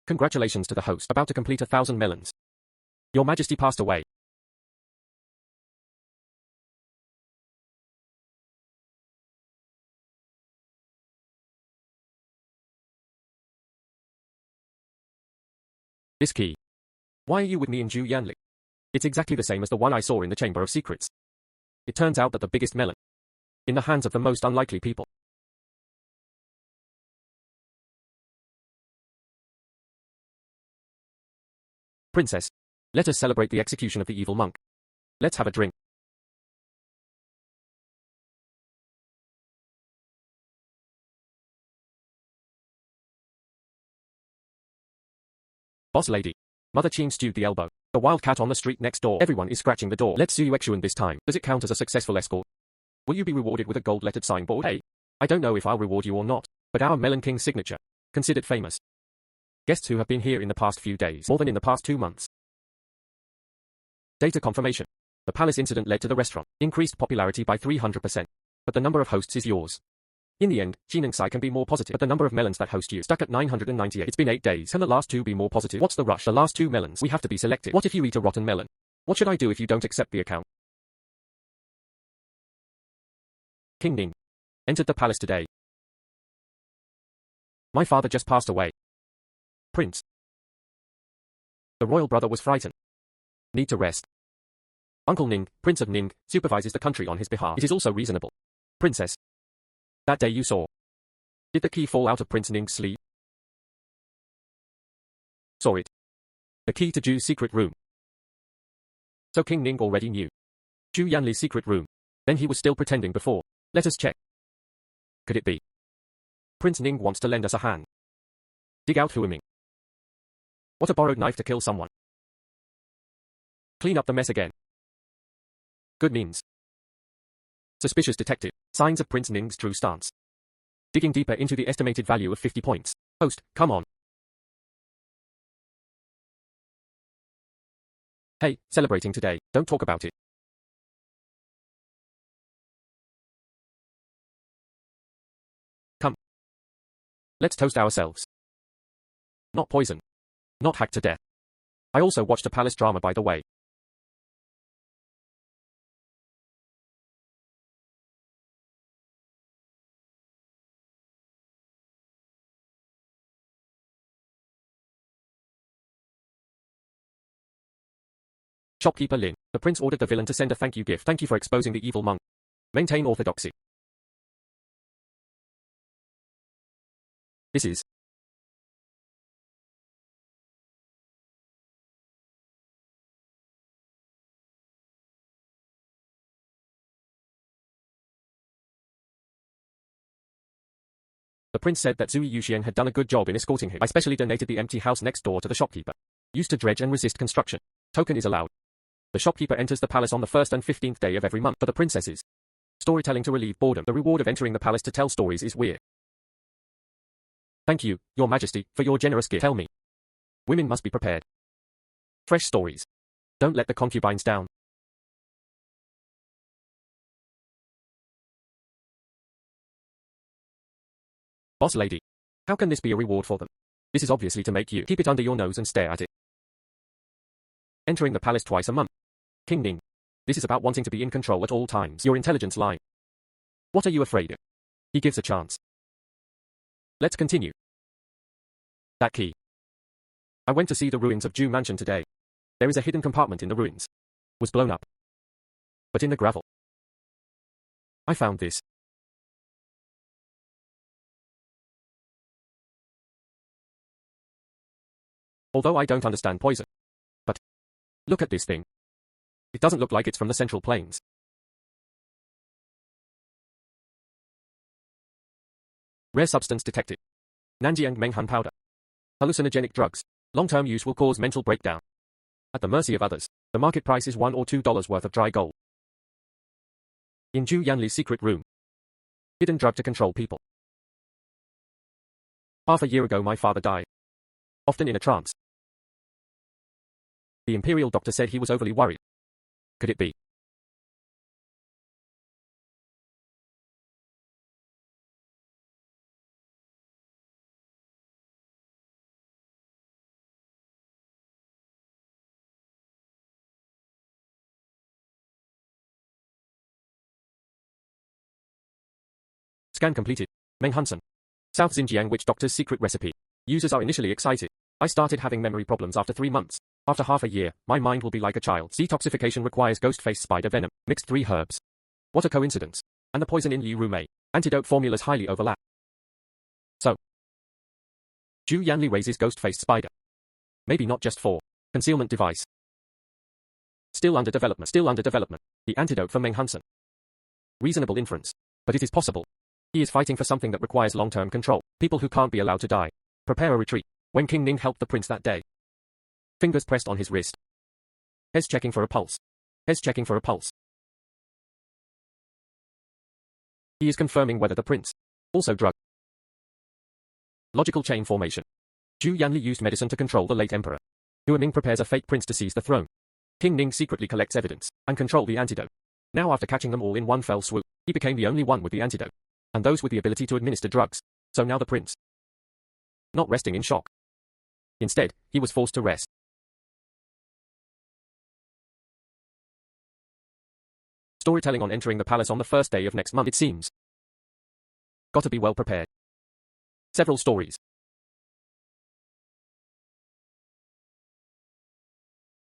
Congratulations to the host. About to complete 1,000 melons. Your Majesty passed away. This key. Why are you with me in Ju Yanli? It's exactly the same as the one I saw in the Chamber of Secrets. It turns out that the biggest melon. In the hands of the most unlikely people. Princess. Let us celebrate the execution of the evil monk. Let's have a drink. Boss lady. Mother Qing stewed the elbow. The wildcat on the street next door. Everyone is scratching the door. Let's see Yuexuan this time. Does it count as a successful escort? Will you be rewarded with a gold-lettered signboard? Hey, I don't know if I'll reward you or not, but our Melon King signature. Considered famous. Guests who have been here in the past few days, more than in the past 2 months. Data confirmation. The palace incident led to the restaurant. Increased popularity by 300%. But the number of hosts is yours. In the end, Xi can be more positive, but the number of melons that host you stuck at 998. It's been 8 days. Can the last 2 be more positive? What's the rush? The last 2 melons. We have to be selected. What if you eat a rotten melon? What should I do if you don't accept the account? King Ning entered the palace today. My father just passed away. Prince. The royal brother was frightened. Need to rest. Uncle Ning, Prince of Ning, supervises the country on his behalf. It is also reasonable. Princess. That day you saw. Did the key fall out of Prince Ning's sleeve? Saw it. The key to Ju's secret room. So King Ning already knew. Ju Yanli's secret room. Then he was still pretending before. Let us check. Could it be? Prince Ning wants to lend us a hand. Dig out Hu Ming. What a borrowed knife to kill someone. Clean up the mess again. Good means. Suspicious detective. Signs of Prince Ning's true stance. Digging deeper into the estimated value of 50 points. Host, come on. Hey, celebrating today, don't talk about it. Come. Let's toast ourselves. Not poison. Not hacked to death. I also watched a palace drama by the way. Shopkeeper Lin. The prince ordered the villain to send a thank you gift. Thank you for exposing the evil monk. Maintain orthodoxy. This is. The prince said that Zui Yuxian had done a good job in escorting him. I specially donated the empty house next door to the shopkeeper. Used to dredge and resist construction. Token is allowed. The shopkeeper enters the palace on the 1st and 15th day of every month for the princesses. Storytelling to relieve boredom. The reward of entering the palace to tell stories is weird. Thank you, Your Majesty, for your generous gift. Tell me. Women must be prepared. Fresh stories. Don't let the concubines down. Boss lady. How can this be a reward for them? This is obviously to make you keep it under your nose and stare at it. Entering the palace twice a month. King Ning. This is about wanting to be in control at all times. Your intelligence lie. What are you afraid of? He gives a chance. Let's continue. That key. I went to see the ruins of Ju Mansion today. There is a hidden compartment in the ruins. Was blown up. But in the gravel. I found this. Although I don't understand poison. But look at this thing. It doesn't look like it's from the Central Plains. Rare substance detected. Nanjiang Menghan powder. Hallucinogenic drugs. Long-term use will cause mental breakdown. At the mercy of others, the market price is $1 or $2 worth of dry gold. In Zhu Yanli's secret room. Hidden drug to control people. Half a year ago my father died. Often in a trance. The imperial doctor said he was overly worried. Could it be? Scan completed. Meng Hansen. South Xinjiang witch doctor's secret recipe. Users are initially excited. I started having memory problems after 3 months. After half a year, my mind will be like a child's. Detoxification requires ghost face spider venom. Mixed 3 herbs. What a coincidence. And the poison in Liu Rumei. Antidote formulas highly overlap. So. Zhu Yanli raises ghost face spider. Maybe not just for concealment device. Still under development. The antidote for Meng Hansen. Reasonable inference. But it is possible. He is fighting for something that requires long-term control. People who can't be allowed to die. Prepare a retreat. When King Ning helped the prince that day. Fingers pressed on his wrist. Hes checking for a pulse. He is confirming whether the prince. Also drug. Logical chain formation. Zhu Yanli used medicine to control the late emperor. Hua Ming prepares a fake prince to seize the throne. King Ning secretly collects evidence and control the antidote. Now after catching them all in one fell swoop, he became the only one with the antidote. And those with the ability to administer drugs. So now the prince. Not resting in shock. Instead, he was forced to rest. Storytelling on entering the palace on the first day of next month, it seems. Gotta be well prepared. Several stories.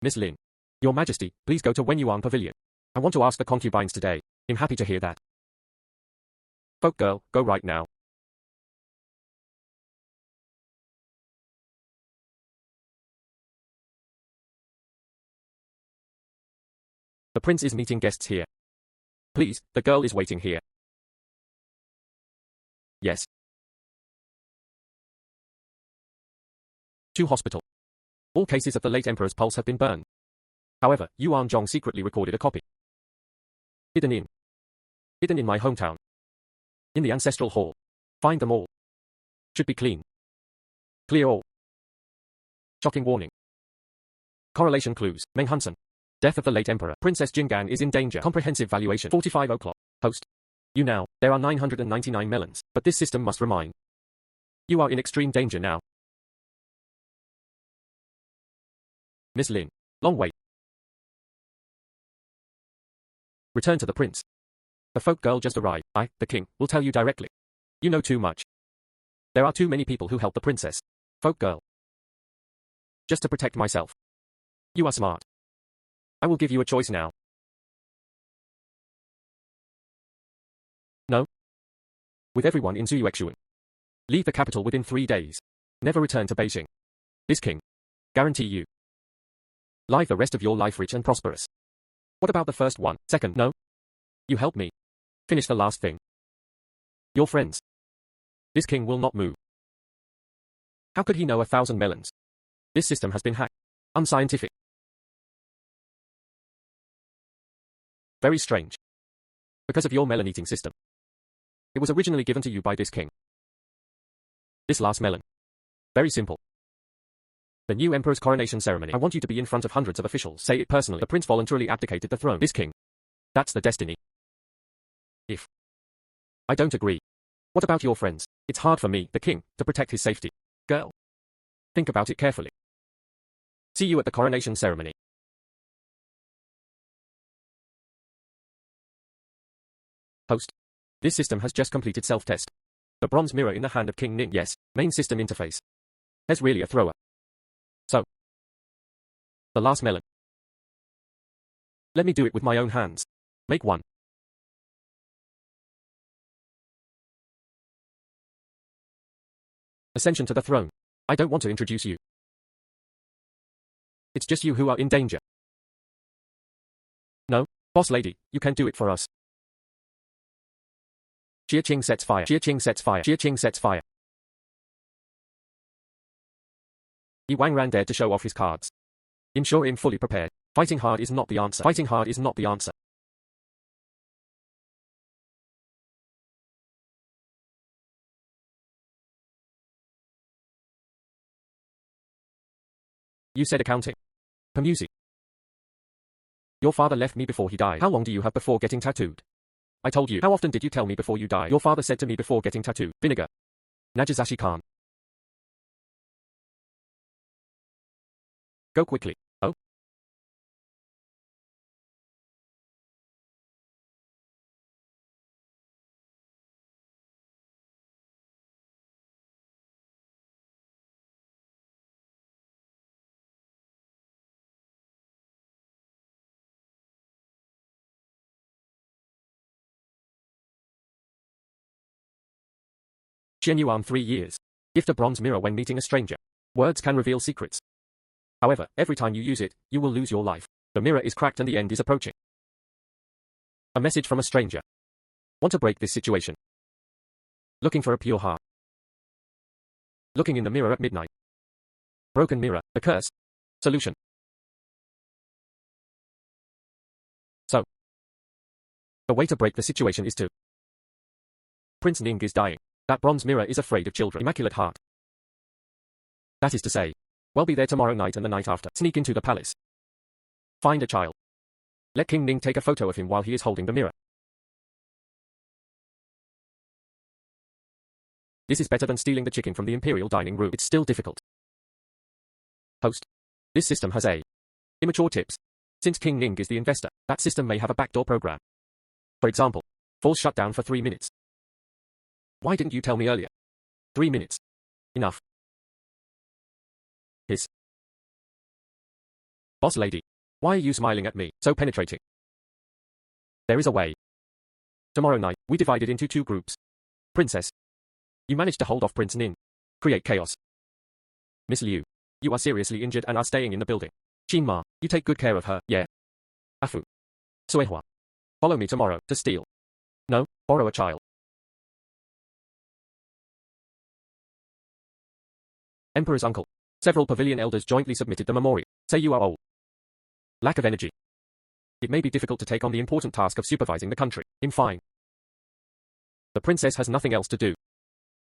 Miss Lin. Your Majesty, please go to Wenyuan Pavilion. I want to ask the concubines today. I'm happy to hear that. Folk girl, go right now. The prince is meeting guests here. Please, the girl is waiting here. Yes. To hospital. All cases of the late emperor's pulse have been burned. However, Yuan Zhong secretly recorded a copy. Hidden in my hometown. In the ancestral hall. Find them all. Should be clean. Clear all. Shocking warning. Correlation clues. Meng Hansen. Death of the late emperor. Princess Jinggan is in danger. Comprehensive valuation. 45 o'clock. Host. You now. There are 999 melons, but this system must remind. You are in extreme danger now. Miss Lin. Long wait. Return to the prince. The folk girl just arrived. I, the king, will tell you directly. You know too much. There are too many people who help the princess. Folk girl. Just to protect myself. You are smart. I will give you a choice now. No. With everyone in Zuyuexuan. Leave the capital within 3 days. Never return to Beijing. This king. Guarantee you. Live the rest of your life rich and prosperous. What about the first one? Second, no. You help me. Finish the last thing. Your friends. This king will not move. How could he know 1,000 melons? This system has been hacked. Unscientific. Very strange. Because of your melon eating system. It was originally given to you by this king. This last melon. Very simple. The new emperor's coronation ceremony. I want you to be in front of hundreds of officials. Say it personally. The prince voluntarily abdicated the throne. This king. That's the destiny. If I don't agree. What about your friends? It's hard for me, the king, to protect his safety. Girl. Think about it carefully. See you at the coronation ceremony. Host. This system has just completed self-test. The bronze mirror in the hand of King Ning. Yes. Main system interface. There's really a thrower. So. The last melon. Let me do it with my own hands. Make one. Ascension to the throne. I don't want to introduce you. It's just you who are in danger. No, boss lady, you can do it for us. Jia Qing sets fire. Jia Qing sets fire. Jia Qing sets fire. Yi Wangran dared to show off his cards. Ensure him fully prepared. Fighting hard is not the answer. Fighting hard is not the answer. You said accounting. Pemusi. Your father left me before he died. How long do you have before getting tattooed? I told you. How often did you tell me before you died? Your father said to me before getting tattooed. Vinegar. Najasashi Khan. Go quickly. Oh? Genuine 3 years. Gift a bronze mirror when meeting a stranger. Words can reveal secrets. However, every time you use it, you will lose your life. The mirror is cracked and the end is approaching. A message from a stranger. Want to break this situation? Looking for a pure heart. Looking in the mirror at midnight. Broken mirror, the curse. Solution. So. The way to break the situation is to. Prince Ning is dying. That bronze mirror is afraid of children. Immaculate heart. That is to say, we'll be there tomorrow night and the night after. Sneak into the palace. Find a child. Let King Ning take a photo of him while he is holding the mirror. This is better than stealing the chicken from the imperial dining room. It's still difficult. Host. This system has immature tips. Since King Ning is the investor, that system may have a backdoor program. For example, false shutdown for 3 minutes. Why didn't you tell me earlier? 3 minutes. Enough. Hiss. Boss lady. Why are you smiling at me, so penetrating? There is a way. Tomorrow night, we divided into 2 groups. Princess. You managed to hold off Prince Nin. Create chaos. Miss Liu. You are seriously injured and are staying in the building. Qin Ma. You take good care of her, yeah. Afu. Suehua. Follow me tomorrow, to steal. No, borrow a child. Emperor's uncle. Several pavilion elders jointly submitted the memorial. Say you are old. Lack of energy. It may be difficult to take on the important task of supervising the country. I'm fine. The princess has nothing else to do.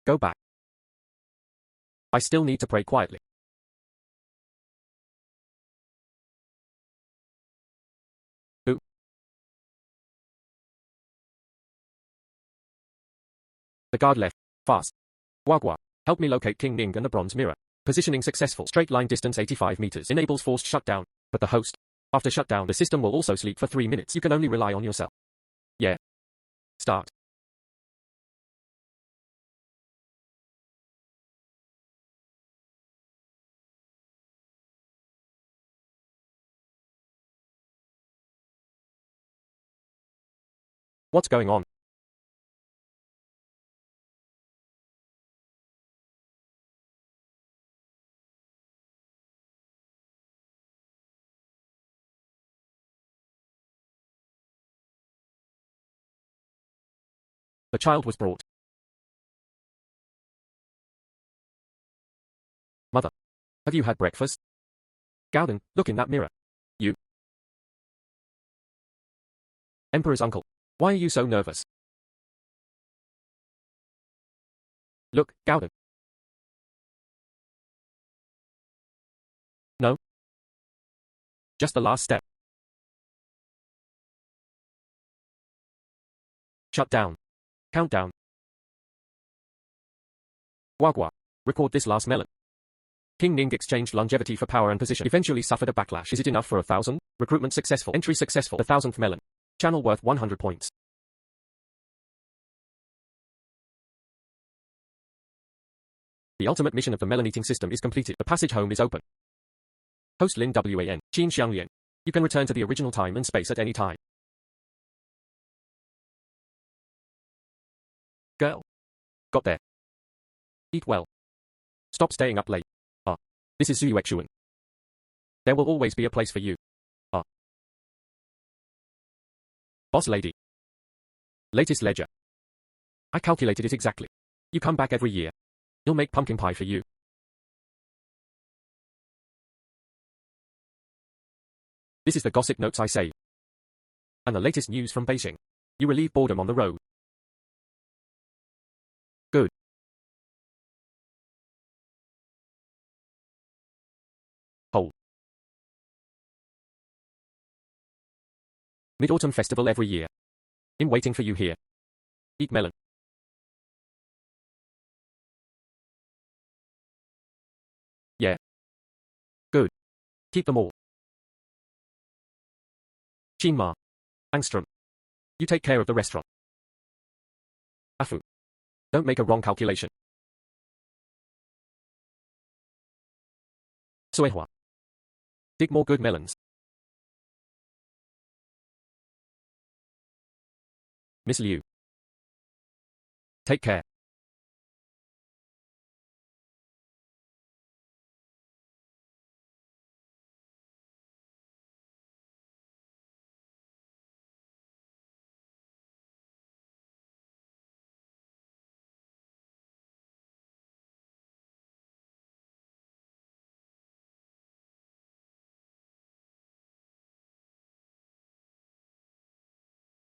Go back. I still need to pray quietly. Who? The guard left. Fast. Wagwa. Help me locate King Ning and the bronze mirror. Positioning successful. Straight line distance 85 meters. Enables forced shutdown. But the host. After shutdown, the system will also sleep for 3 minutes. You can only rely on yourself. Yeah. Start. What's going on? The child was brought. Mother. Have you had breakfast? Gauden, look in that mirror. You. Emperor's uncle. Why are you so nervous? Look, Gauden. Just the last step. Shut down. Countdown. Wagwa. Record this last melon. King Ning exchanged longevity for power and position. Eventually suffered a backlash. Is it enough for 1,000? Recruitment successful. Entry successful. The 1,000th melon. Channel worth 100 points. The ultimate mission of the melon eating system is completed. The passage home is open. Host Lin Wan. Qin Xianglian. You can return to the original time and space at any time. Girl. Got there. Eat well. Stop staying up late. This is Suyuexuan. There will always be a place for you. Boss lady. Latest ledger. I calculated it exactly. You come back every year. You'll make pumpkin pie for you. This is the gossip notes I save. And the latest news from Beijing. You relieve boredom on the road. Good. Whole. Mid-Autumn Festival every year. I'm waiting for you here. Eat melon. Yeah. Good. Keep them all. Qinma. Angstrom. You take care of the restaurant. Afu. Don't make a wrong calculation. Suehua. Dig more good melons. Miss Liu. Take care.